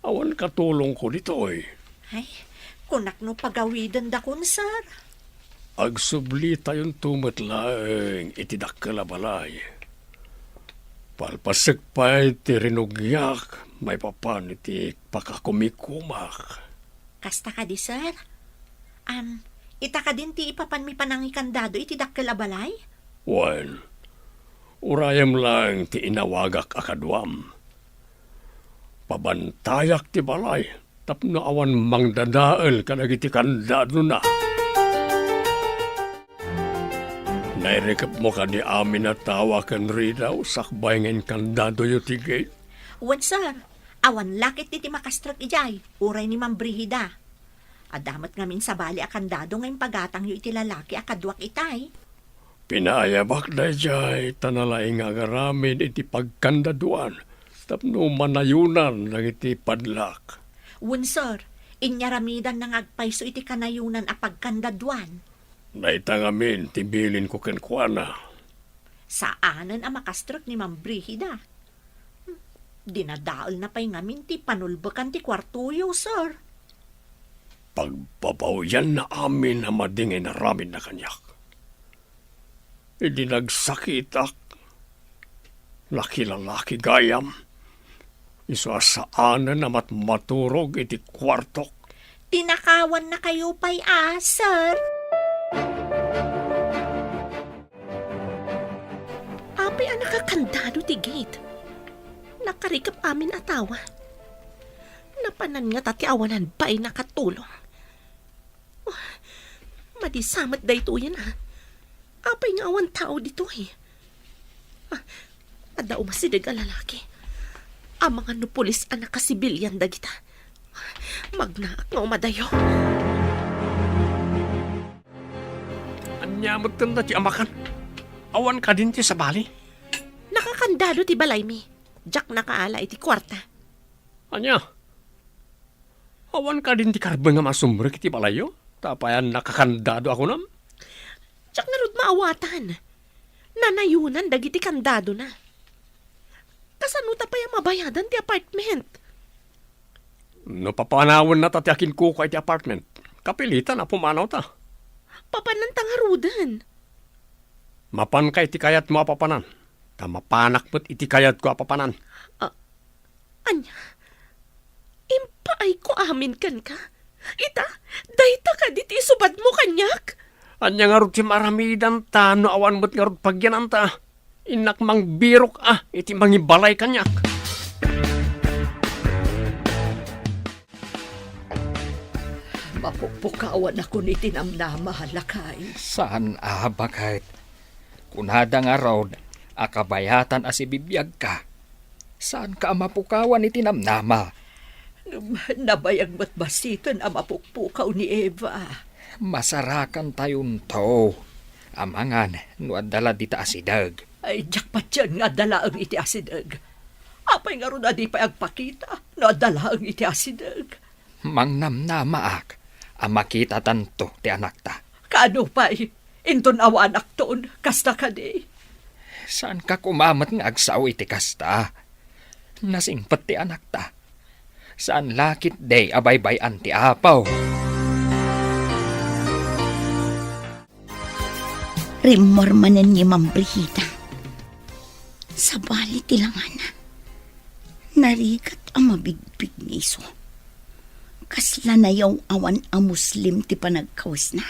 Awan katulong ko dito oy. Ay, kunak no pagawidan dakon, Sir. Agsubli tayong tumatlaing itidakkel balay. Palpasik pa iti rinugyak, may papan iti pakakumikumak. Kasta ka di, Sir. Ita ka din ti ipapan mi panangikandado iti dakkel abalay? Well, urayam lang ti inawagak akadwam. Pabantayak ti balay, tapno awan mangdadael kanag iti kandado na. Nairikap mo ka di amin na tawa kan ridaw, sakbay ngayon kandado yu ti gate. Wan, Sir. Awan lakit ti makastrak ijay. Uray ni Ma'am Brihida. Adamat ngamin sa bali akandado ngayon pagatang yu iti lalaki akadwak itay. Pinayabak da jay, tanalaing agaramin iti pagkandaduan, tapno manayunan ng iti padlak. Wan, Sir. Inyaramidan ng agpayso iti kanayunan a pagkandaduan. Naitangamin, tibilin ko kenkwana. Saanan ang makastrak ni Ma'am Brihida? Dinadaal na pa'y ngamin ti panulbakan ti kwartuyo, Sir. Pagpapawiyan na amin na madingay na ramin na kanyak. Idi nagsakitak. Laki-lalaki gayam. Iso asaanan na maturog iti kwartok. Tinakawan na kayo pa'y Sir. Apay ang nakakandado ti gate. Nakarikap amin atawa. Napanan nga tati awanan ba'y nakatulong. Oh, madisamat da ito yan ha. Apay nga awan tao dito eh. Ada umasidag a lalaki. Ang mga nupulis ang nakasibilyan da kita. Magnaak nga umadayo. Anyamot ka na ti amakan. Awan ka din ti sa bali. Nakakandado ti balay mi. Jack nakaala iti kwarta. Anya? Awan ka din ti karbe nga masumrik ti balayo? Tapayan nakakandado ako nam? Jack narod maawatan. Nanayunan dagiti kandado na. Kasanuta pa yung mabayadan ti apartment. No papanawon na tati akin kuko iti apartment. Kapilitan na pumanaw ta. Papanantang harudan. Mapan ka iti kayat mo apapanan. Mapanak mo't iti kayat ko apapanan. Anya, impaay ko amin kan ka. Ita, dayta ka diti subad mo kanyak. Anya nga rin ti maramidan ta, no awan mo't nga rin pagyanan ta. Inak mang birok iti mangibalay kanyak. Mapupukawan ako ni tinamnama halakay. Saan bakit? Kunada nga raw, akabayatan as ibibiyag ka. Saan ka mapukawan ni tinamnama? Nabayag mo't basiton ang mapukpukaw ni Eva. Masarakan tayon to. Amangan, nuadala dita asidag. Ay, jakpat yan nga dala ang iti asidag. Apay nga ron na di pa agpakita, na dala ang iti asidag. Mangnamnamaak, ang makita tanto ti anak ta. Kaano pa'y, inton awa anak toon, kasta ka di. Saan ka kumamat nga agsaw iti kasta? Nasingpat ti anak ta. Saan lakit day abaybay anti apaw? Rimormanan ni Ma'am Brihida. Sa bali tilanganan. Narigat ang mabigbig ni iso. Kasla na yaw awan ang Muslim ti panagkawas na.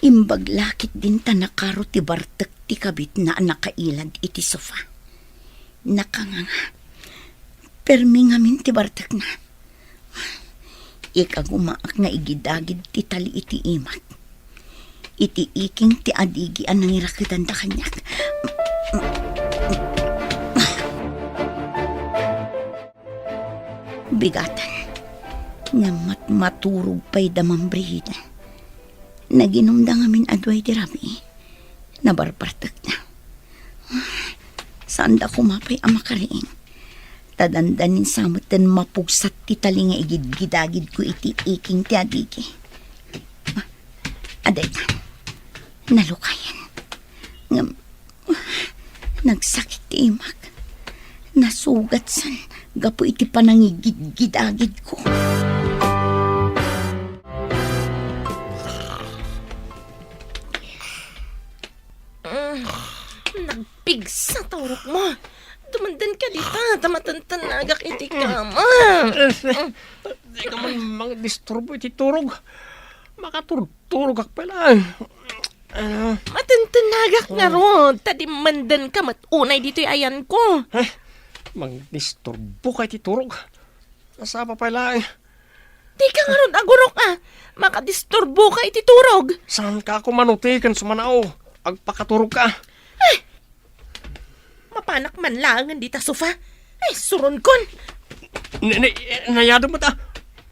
Imbaglakit din ta nakaro ti bartek ti kabit na nakailad iti sofa. Nakanganga. Permi ngamin ti bartek na. Ikagumaak nga igidagid ti tali iti imat. Iti iking ti adigi ang nangirakitan da kanyak. Bigatan. Nga maturog pa'y damang Brihida. Naginom da ngamin adway di Rabi. Nabarpartak na. Saan da kumapay ang makariing. Tadandanin samutan mapugsat ti tali nga igid-gidagid ko iti iking ti adigi. Aday na. Nalukayan. Nagsakit ti imak. Nasugat san. Gapo iti panangigid-gidagid ko. Nagpigsa taurok mo. Dumandan ka dita. Tamatantanagak iti kama. Di ka man mga disturbo iti turog. Makaturog ak pala. Matantanagak nga ro. Tadimandan ka matunay dito ayan ko. Mga disturbo ka iti turog. Nasapa pala. Di ka nga ron agurok Makadisturbo ka iti turog. Saan ka ako manutikan sumanaw? Agpakaturog ka. Mapanak man langan dita sofa. Ay, suron kon. Nayado mo ta.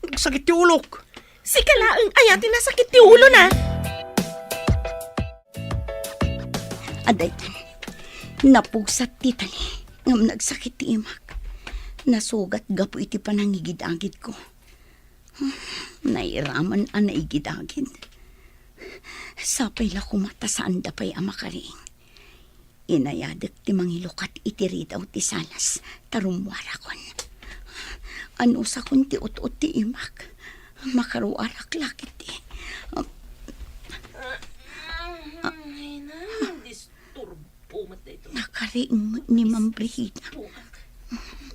Nagsakit yung ulok. Si kalaang ayatin na sakit ti ulo na. Aday, napugsat ti tali. Ngam nagsakit ti imak. Nasugat gapo iti panangigid-agid ko. Nairaman ang naigid-agid. Sapay la kumata saan da pa'y amakaring. Inayadak ti mangilukat iti ritaw ti salas. Tarumwara kon. Ano sa kun ti ut-ut ti imak. Makaruarak lakit ti. Disturbo mat dito. Nakariing ni Ma'am Brihida.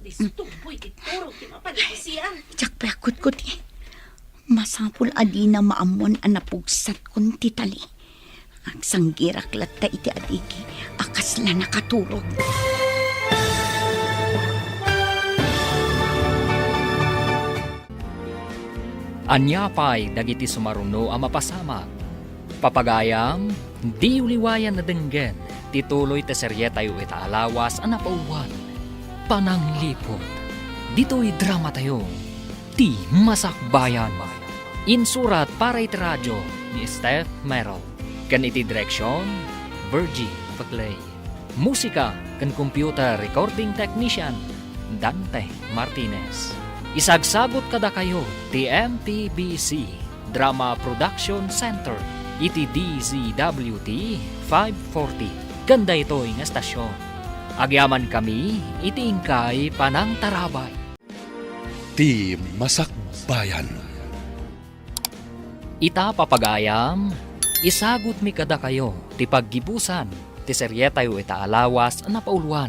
Disturbo iti turog ti mapanisiyan. Tsak pakot ko ti. Masapul adi na maamuan ang napugsat kon ti tali. Ang sanggirak latta iti adigi, akas la nakaturog. Anyapay dagiti sumaruno ang mapasama. Papagayam, di uliwayan na denggen, tituloy te serye tayo ita alawas ang napauwan. Pananglipot, dito'y drama tayo, ti masakbayan. Insurat para iti radyo ni Steph Merrill. Kan iti direksyon, Virgie Paclay. Musika kan computer recording technician, Dante Martinez. Isagsagot kada kayo, ti MTBC Drama Production Center, iti DZWT 540. Ganda ito nga estasyon. Agyaman kami, iti ingkay panang tarabay. Ti Masakbayan. Ita papagayam, isagot mi kada kayo, ti paggibusan, ti serye tayo ita alawas na pauluan.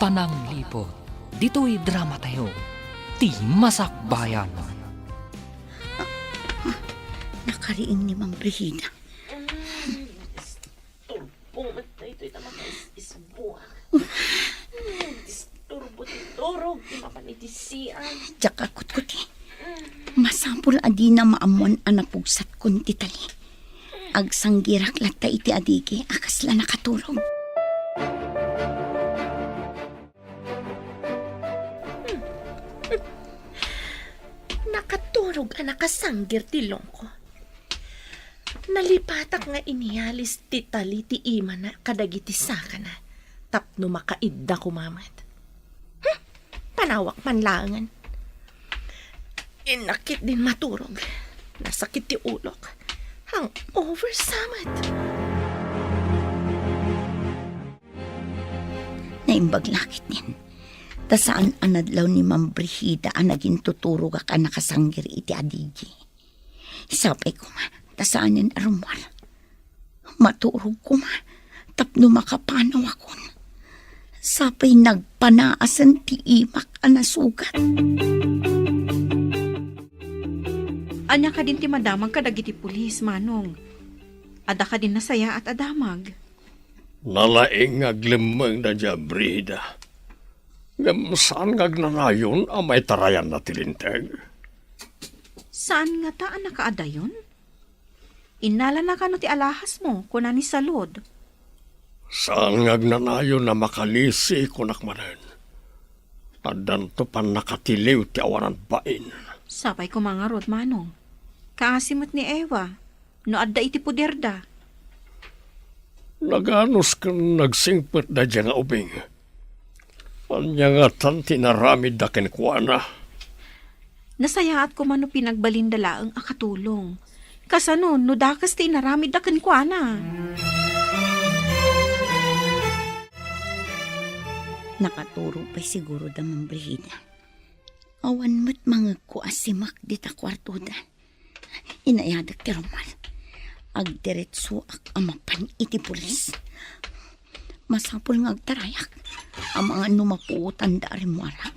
Pananglipot, dito'y drama tayo, ti Masakbayan. Nakariing ni Ma'am Brihida. Disturbo mat dito ita makais-isbuak. Disturbo ti turog ti mapanitisian. Tsak akot ko ti. Masapul adi na maamuan ang napugsat kon ti tali. Agsanggirak latta iti adigi, akas la nakaturog. Nakaturog ang nakasanggir ti longko. Nalipatak nga inialis ti tali ti ima na kadagiti saka na. Tapno makaidda kumamat. Panawak man langan. Inakit din maturog. Nasakit ti ulok. Hang oversamat. Naimbaglakit din. Ta saan anadlaw ni Ma'am Brihida ang naging tuturog ka nakasanggir iti adigi. Isapay ko ma, ta saanin arumwal. Maturog ko ma, tapno makapanaw akon. Sapay nagpanaasan ti imak ang nasugat. Anya ka din ti madamag ka dagiti pulis, Manong. Ada ka din nasaya at adamag. Nalaing ngaglimang na dya, Brihida. Ngam saan ngagnanayon ang may tarayan na tilinteg? Saan nga taan nakaada yun? Inala na ka no ti alahas mo, kuna ni salod. Saan ngagnanayon na makalisi kunak manen? Adan to pan nakatiliw ti awanan bain. Sapay ko mga rod, manong. Kaasimot ni Eva, no adda iti puderda. Naganos kang nagsingpet da dya nga ubing. Anya nga tan tinaramid da kenkwana. Nasayaat ko man no pinagbalinda ang akatulong. Kasanon, no dakas ti naramid da kenkwana. Nakaturo pa siguro da mambrihida. Awan mo't mga kuasimak di ta kwartuda. Inayadag ti Romal. Agdiretso ak amapan iti pulis. Masapol nga agtarayak. Ang mga numapuutan da rin mo arap.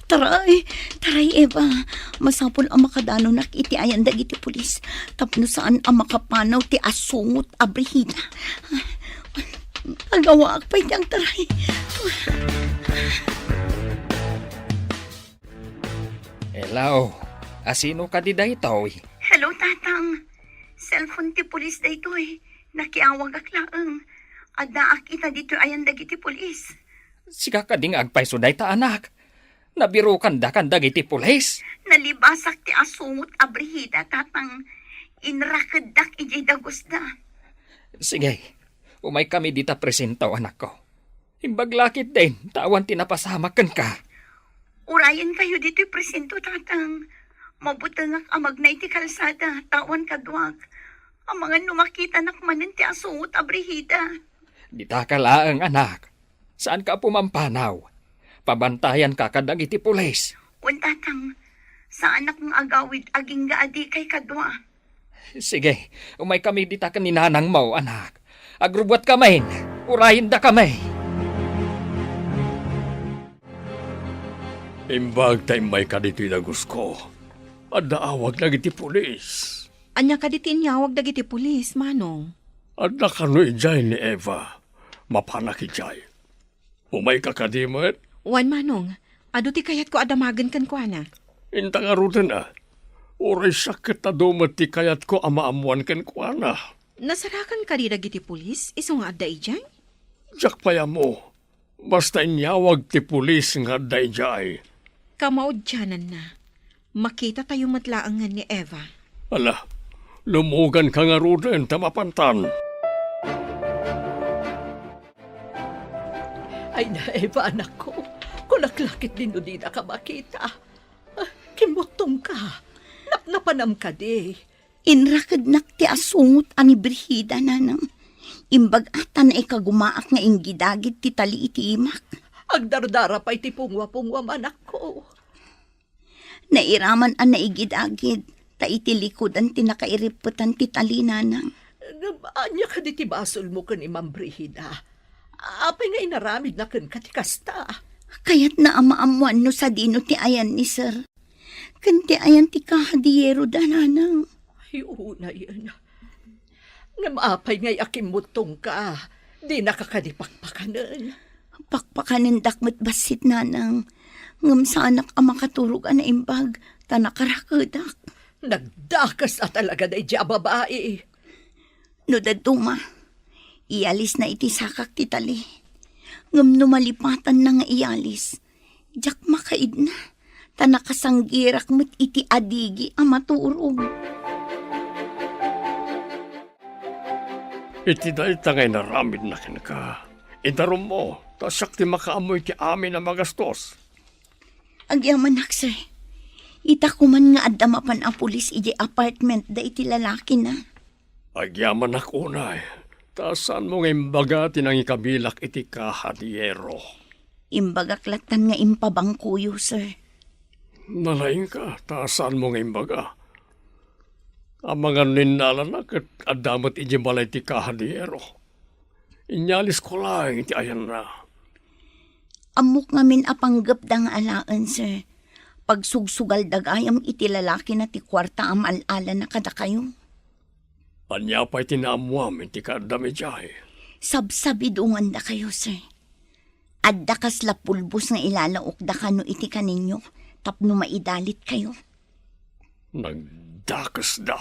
Taray Eva. Masapol ang makadano nak iti ayandag iti pulis. Tapno saan ang makapanaw ti asungot abrihida. Agawa ak pa itang taray. Hello, asino ka di daytoy? Hello, tatang. Cellphone ti pulis da ito eh. Nakiawag ak laang. Ada ak ita dito ayan dagiti pulis. Sika ka ding agpayso dayta anak. Nabiro kan dagiti pulis. Nalibasak ti asungot abrihida, tatang. Inrakedak ijay dagos da. Sige, umay kami dita presentaw anak ko. Imbaglakit din, tawan tinapasamakan ka. Urayan kayo dito'y presento, tatang. Mabutangak amag na iti kalsada, tawan kadwak. Ang mga numakita nakmanin ti asungot abrihida. Dita ka laang anak. Saan ka pumampanaw? Pabantayan ka kadag iti pulis. Wan, tatang. Saan akong agawid aging gaadi kay kadwa? Sige, umay kami dita ka ninanang mo, anak. Agrubot kamain, urayin da kamay. Imbag tayo may kadito'y dagus ko. Ada awag na iti pulis. Anya ka di tinyawag dagiti pulis, manong. Ada kano ijay ni Eva. Mapanak ijay. Umay kakadimot. Wan, manong. Ado ti kayat ko adamagan kan kwa na. Intang arutan na. Uray sakit na dumot ti kayat ko amaamuan ken kuana. Nasarakan ka di dagiti pulis, iso nga adda ijay? Jak paya mo. Basta inyawag ti pulis nga dayjay. Kamaod tiyanan na. Makita tayo matlaangan ni Eva. Ala, lumugan ka nga ruden tamapantan. Ay na, Eva, anak ko. Kulaklakit din no di na ka makita. Kimutong ka. Napnapanam ka di. Inrakad nak ti asungot ani Brihida nanang. Imbag ata na ikagumaak nga inggidagit ti tali iti imak. Agdardara pa iti pungwa-pungwa anak ko. Nairaman ang naigidagid. Ta iti likodan ti nakairiputan ti tali nanang. Anya ka di ti basol mo kan Imam Brihida. Apay nga inaramid na kan katikasta. Kaya't na amaamuan no sa dino ti ayan ni sir. Kanti ayan ti kahadiyero da nanang. Ay, una yan. Namapay nga'y akimutong ka. Di nakakadipakpakanan. Pakpakanin dakmat basit nanang. Ngam sa anak ang makaturog na imbag. Tanakarakudak. Nagdakas na talaga na ija babae. No daduma. Ialis na iti sakak ti tali. Ngam numalipatan na nga ialis. Jak makaid na. Tanakasanggirak met iti adigi ang maturog. Iti da itangay naramid na kin ka. Idarum mo, tasak ti makaamoy ti amin na magastos. Agyaman nak, sir. Ita ko man nga adamapan ang pulis iti apartment da iti lalaki na. Agyaman na kunay. Tasan mo ng imbaga tinang ikabilak iti kahadiyero. Imbagaklatan nga impabangkuyo, sir. Nalaing ka, tasan mo ng imbaga. Ang mga ninnalan na kat adamot iti balay ti kahadiyero. Inyalis ko lang iti ayan na. Amok ngamin apanggap dang alaan, sir. Pagsugsugal dagayam iti lalaki na ti kwarta am alala na kada kayo. Anya pa'y tinamuam, iti kadami jay. Sabsabidungan da kayo, sir. Adda kas la pulbos nga ilalaok da kano iti kaninyo, tapno maidalit kayo. Nagdakas da.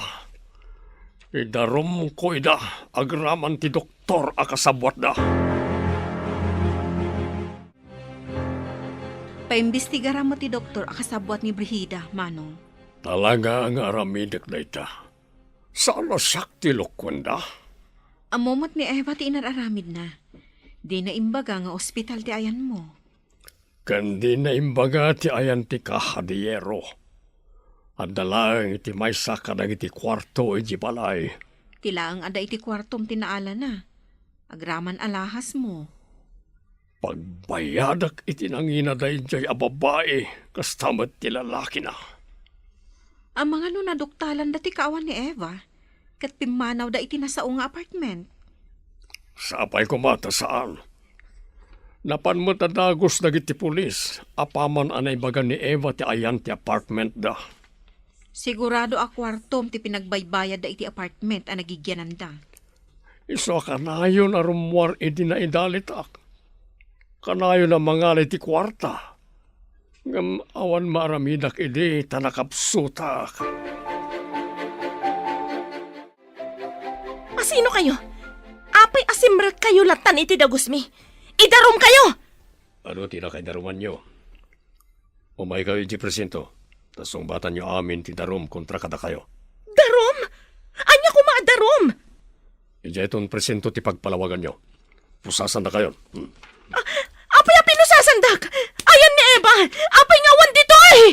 Idarom ko ida, agraman ti doktor akasabwat da. Paimbestigara mo ti doktor akasabwat ni Brihida, Manong. Talaga ang aramidak da ita. Sana sakti lokwanda. Amomot ni Eva ti inararamid na. Di na imbaga nga ospital ti ayan mo. Kandi na imbaga ti ayan ti kahadiyero. At dalang iti may saka ng iti kwarto iti balay. Tilaang ada iti kwartom tinaala na. Agraman alahas mo. Pagbayadak iti nangina da iti ababae, kastamat ti lalaki na. Ang mga naduktalan dati kaawan ni Eva. Kat pimanaw da iti nasaong nga apartment. Sapay ko mata saan. Napan mo tadagos dagiti pulis, apaman anay baga ni Eva ti ayan ti apartment da. Sigurado a kwartom ti pinagbaybayad da iti apartment ang nagigyanan da. Iso kanayo na rumuar iti na idalitak. Kanayo na mangalay ti kwarta. Ngam awan maramidak iti tanakapsutak. Masino kayo? Apay asimrag kayo latan iti dagusmi. Idarom kayo! Ano tinakaidaruman nyo? Umay kayo iti presinto. Tasong bata nyo amin ti darum kontra kada kayo. Darom? Anya ko darom? Ija itong presinto ti pagpalawagan nyo. Pusasan na kayo. Apay a pinusasandak! Ayan ni Eva! Apay nga wan dito eh!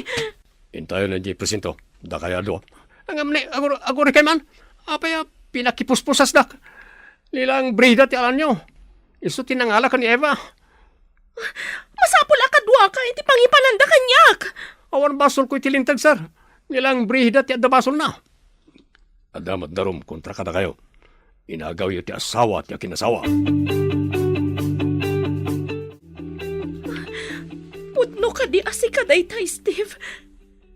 Intayo na iti presinto. Da kaya do. Angam ni, agor kay man. Apay pinakipuspusas dak. Nilang Brihida ti alam nyo. Iso tinangala ka ni Eva. Masapul akadwa ka iti pangipananda kanyak! Awan basol ko itilintag, sir. Nilang Brihida ti adda basol na. Adamat darum kontra kada kayo. Inagaw yu ti asawa ti akinasawa. Putno ka di asikaday tay, Steve.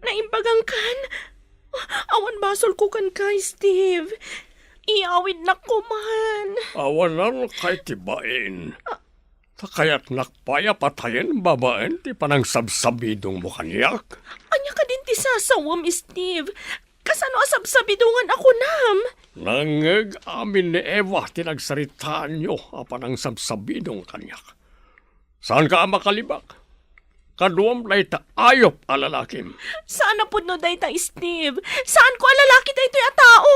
Naimbagang kan. Awan basol ko kan kay, Steve. Iawid na ko man. Awan lang kay tibain. Kaya't nakpaya patayin babaen ti panang sabsabidong mo kanyak. Anya ka din ti sasawam, Steve. Kasano asabsabidungan ako nam? Nangag amin ni Eva tinagsaritaan nyo panang sabsabidong kanyak. Saan ka makalibak? Kaduam lay ta ayop alalakim. Sana po no day tay, Steve. Saan ko alalaki day to'y tao?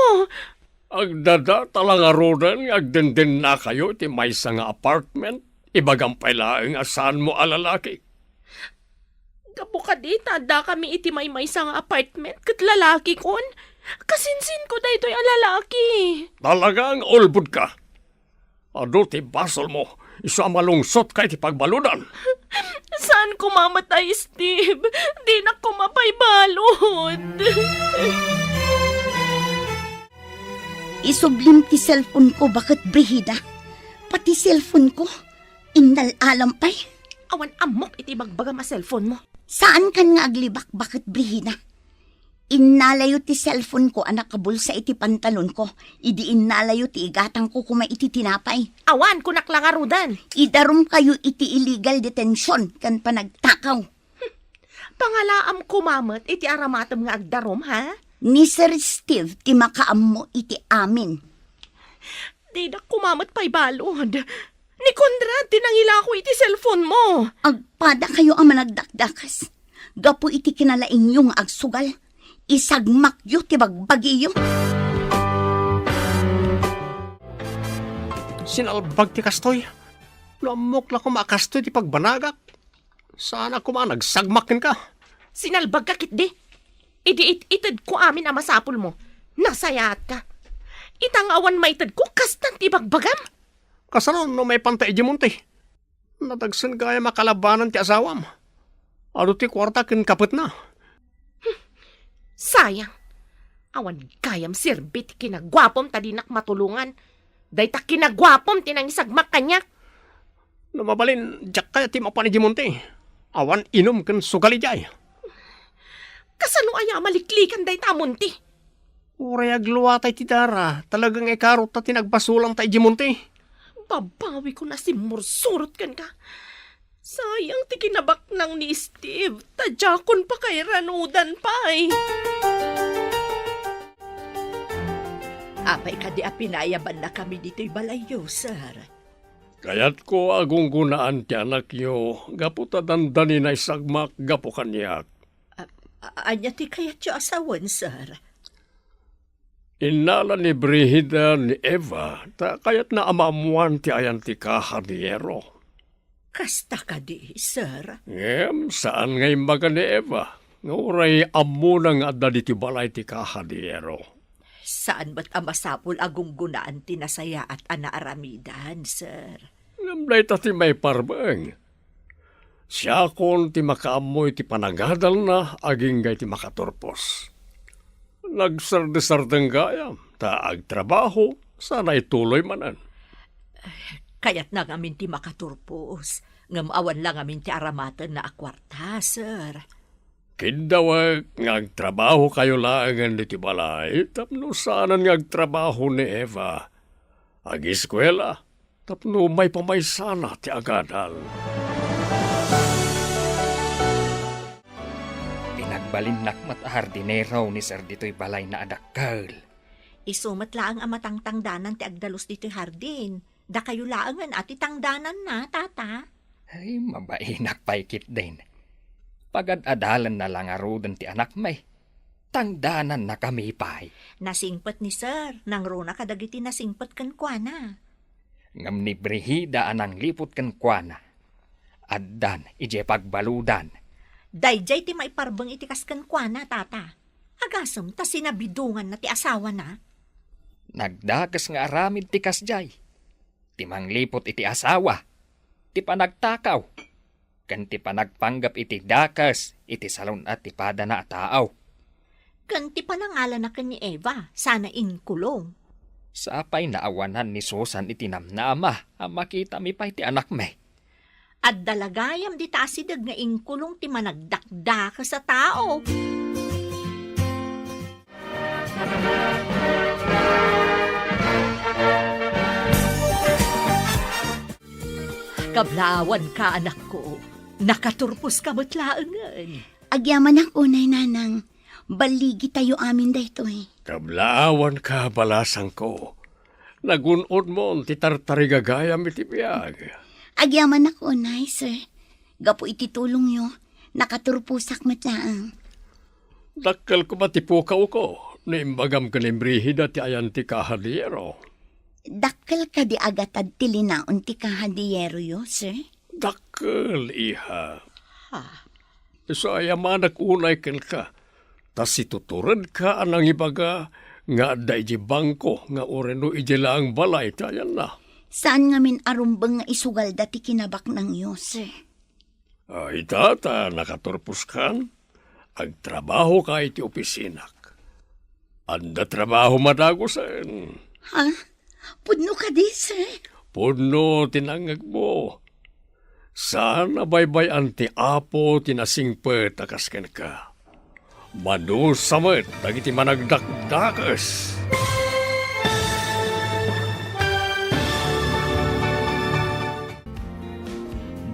Agdada talangarodan agdenden na kayo ti maysa nga apartment. Ibagang pailaeng asan mo alalaki. Kabuka di, tada kami iti may sang apartment kat lalaki kon. Kasinsin ko day to'y alalaki. Talagang ulbud ka. Ado ti basol mo, iso malungsot kay ti pagbaludan. Saan ko mamatay, Steve? Di na ko mapaybalod. Isublim ti cellphone ko, bakit Brihida? Pati cellphone ko, indal-alampay. Awan amok iti bagbaga ma cellphone mo. Saan kan nga aglibak, bakit Brihida? Innalayo ti cellphone ko, anak kabulsa iti pantalon ko. Idi innalayo ti igatang ko kuma iti tinapay. Awan, kunak lang arudan. Idarum kayo iti illegal detention kan panagtakaw. Pangalaam kumamot iti aramatom nga agdarom, ha? Ni Sir Steve, ti makaam mo iti amin. Di na kumamot pa'y balod. Ni Conrad, tinangila ko iti cellphone mo. Agpada kayo ang managdakdakas. Gapo iti kinalaing yung agsugal. Isagmak yu ti bagbagiyo. Sinalbag ti kastoy. Lamok la ko makastoy ti pagbanagak. Sana ko nagsagmakin ka. Sinalbag ka kit di. Idi itid ko amin ang masapul mo. Nasayat ka. Itang awan maitid ko kastan ti bagbagam. Kasano no may pantay di munti. Natagsan kaya makalabanan ti asawam. Ado ti kwarta kin kapit na. Sayang. Awan kayam sirbit kinagwapom tadinak matulungan. Dayta kinagwapom tinangisagmak kanyak. Namabalin, jak kaya ti mapani di munti. Awan inom kin sugali jay. Kasano aya maliklikan dayta munti. Uray agluwa tay ti dara. Talagang ikarot na tinagbasulang tay Jimonte. Babawi ko na si Mursurot kan ka. Sayang ti kinabak nang ni Steve. Tadjakon pa kay Ranudan pa eh. Apay ka di apinayaban na kami dito'y balayo, sir. Kaya't ko agong gunaan ti anak yo. Gapo ta dandani na isagmak gapo kanyak. Anya ti kayat yo asawan, sir. Inala ni Brihida ni Eva, kaya't na amamuan ti ayan ti kahadiyero. Kasta ka di, sir. Saan ngay maga ni Eva? Nguray amunang adda di ti balay ti kahadiyero. Saan ba't amasapol agong gunaan tinasaya at anaaramidan, sir? Ngamday ta ti may parbeng. Siya kon ti makaamoy ti panagadal na, aging gay ti makaturpos. Nagsardesardeng gayam, taag trabaho, sana ituloy manan. Kaya't na ngamin ti makaturpos. Ngamawan lang ngamin ti aramatan na akwarta, sir. Kindawag ngagtrabaho kayo laangan di ti balay, tapno saanan ngagtrabaho ni Eva. Ag-eskwela, tapno may pamaysana ti agadal. Pinagbalinnak mat hardinero ni Sir dito'y balay na adakkel. Isumat laang amatang tangdanan ti agdalos dito'y hardin. Da kayo laangan at itangdanan na, tata. Ay, mabainak paikit din. Pagad-adalan na lang arudan ti anak may. Tangdanan na kami pay. Nasingpat ni sir, nang rona kadagiti nasingpat kan kuana. Ngam ni Brihida anang lipot kan kuana. Addan, ije pagbaludan. Dayjay ti maiparbang itikas kan kuana, tata. Agasam ta sinabidungan na ti asawa na. Nagdakas nga aramid ti kasjay. Timang lipot iti asawa. Ti panagtakaw. Kan ti panagpanggap iti dakas, iti salon at ti pada na ataaw. Kanti panangalan na kan ni Eva, sana inkulong. Sapay naawanan ni Susan iti namnaama, ang makita mi pa iti anak me. At dalagayam di tasidag nga inkulong ti managdakdaka sa tao. Kablawan ka, anak ko. Nakaturpos ka matlaangan. Agyaman ako, nay nanang. Baligi tayo amin daytoy. Kablaawan ka balasang ko. Nagunod mo ti tartarigagayam iti biyag. Agyaman ako, nay, sir. Gapo iti tulong yo. Nakaturpusak matlaang. Dakkel ko matipukaw ko. Naimbagam ka ni Brihida ti ayan ti kahadiyero. Dakkel ka di agatad tilinaon ti kahadiyero yo, sir. Dakkel, iha. Ha? So ayamanak unay ken ka. Tas situturan ka anang ibaga nga da iji bangko nga oreno iji laang balay tayan na. Saan ngamin arumbang nga isugal dati kinabak ng iyo, sir? Ay tata, nakaturpos kan. Agtrabaho ka iti opisinak. Anda trabaho madagosan. Ha? Pudno ka di, sir? Puno tinangag mo. Sana baybay anti apo tinasingpet akasken ka. Manu samet dagiti managdakdakas.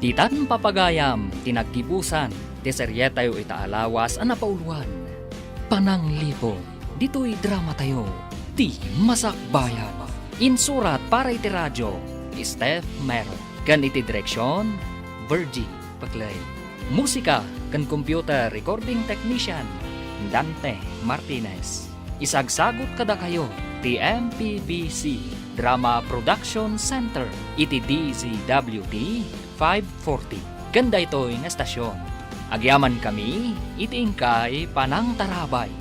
Ditan papagayam, tinagkibusan, ti serye tayo itaalawas ang napauluan. Pananglipo, dito'y drama tayo, ti masakbayan. Insurat para iti radyo, Steph Meron. Kan iti direksyon, Virgie Paclay. Musika, kan computer recording technician, Dante Martinez. Isagsagot kada kayo, ti MPBC Drama Production Center, iti DZWT 540. Ganda ito yung estasyon. Agyaman kami, iti ingkay panang tarabay.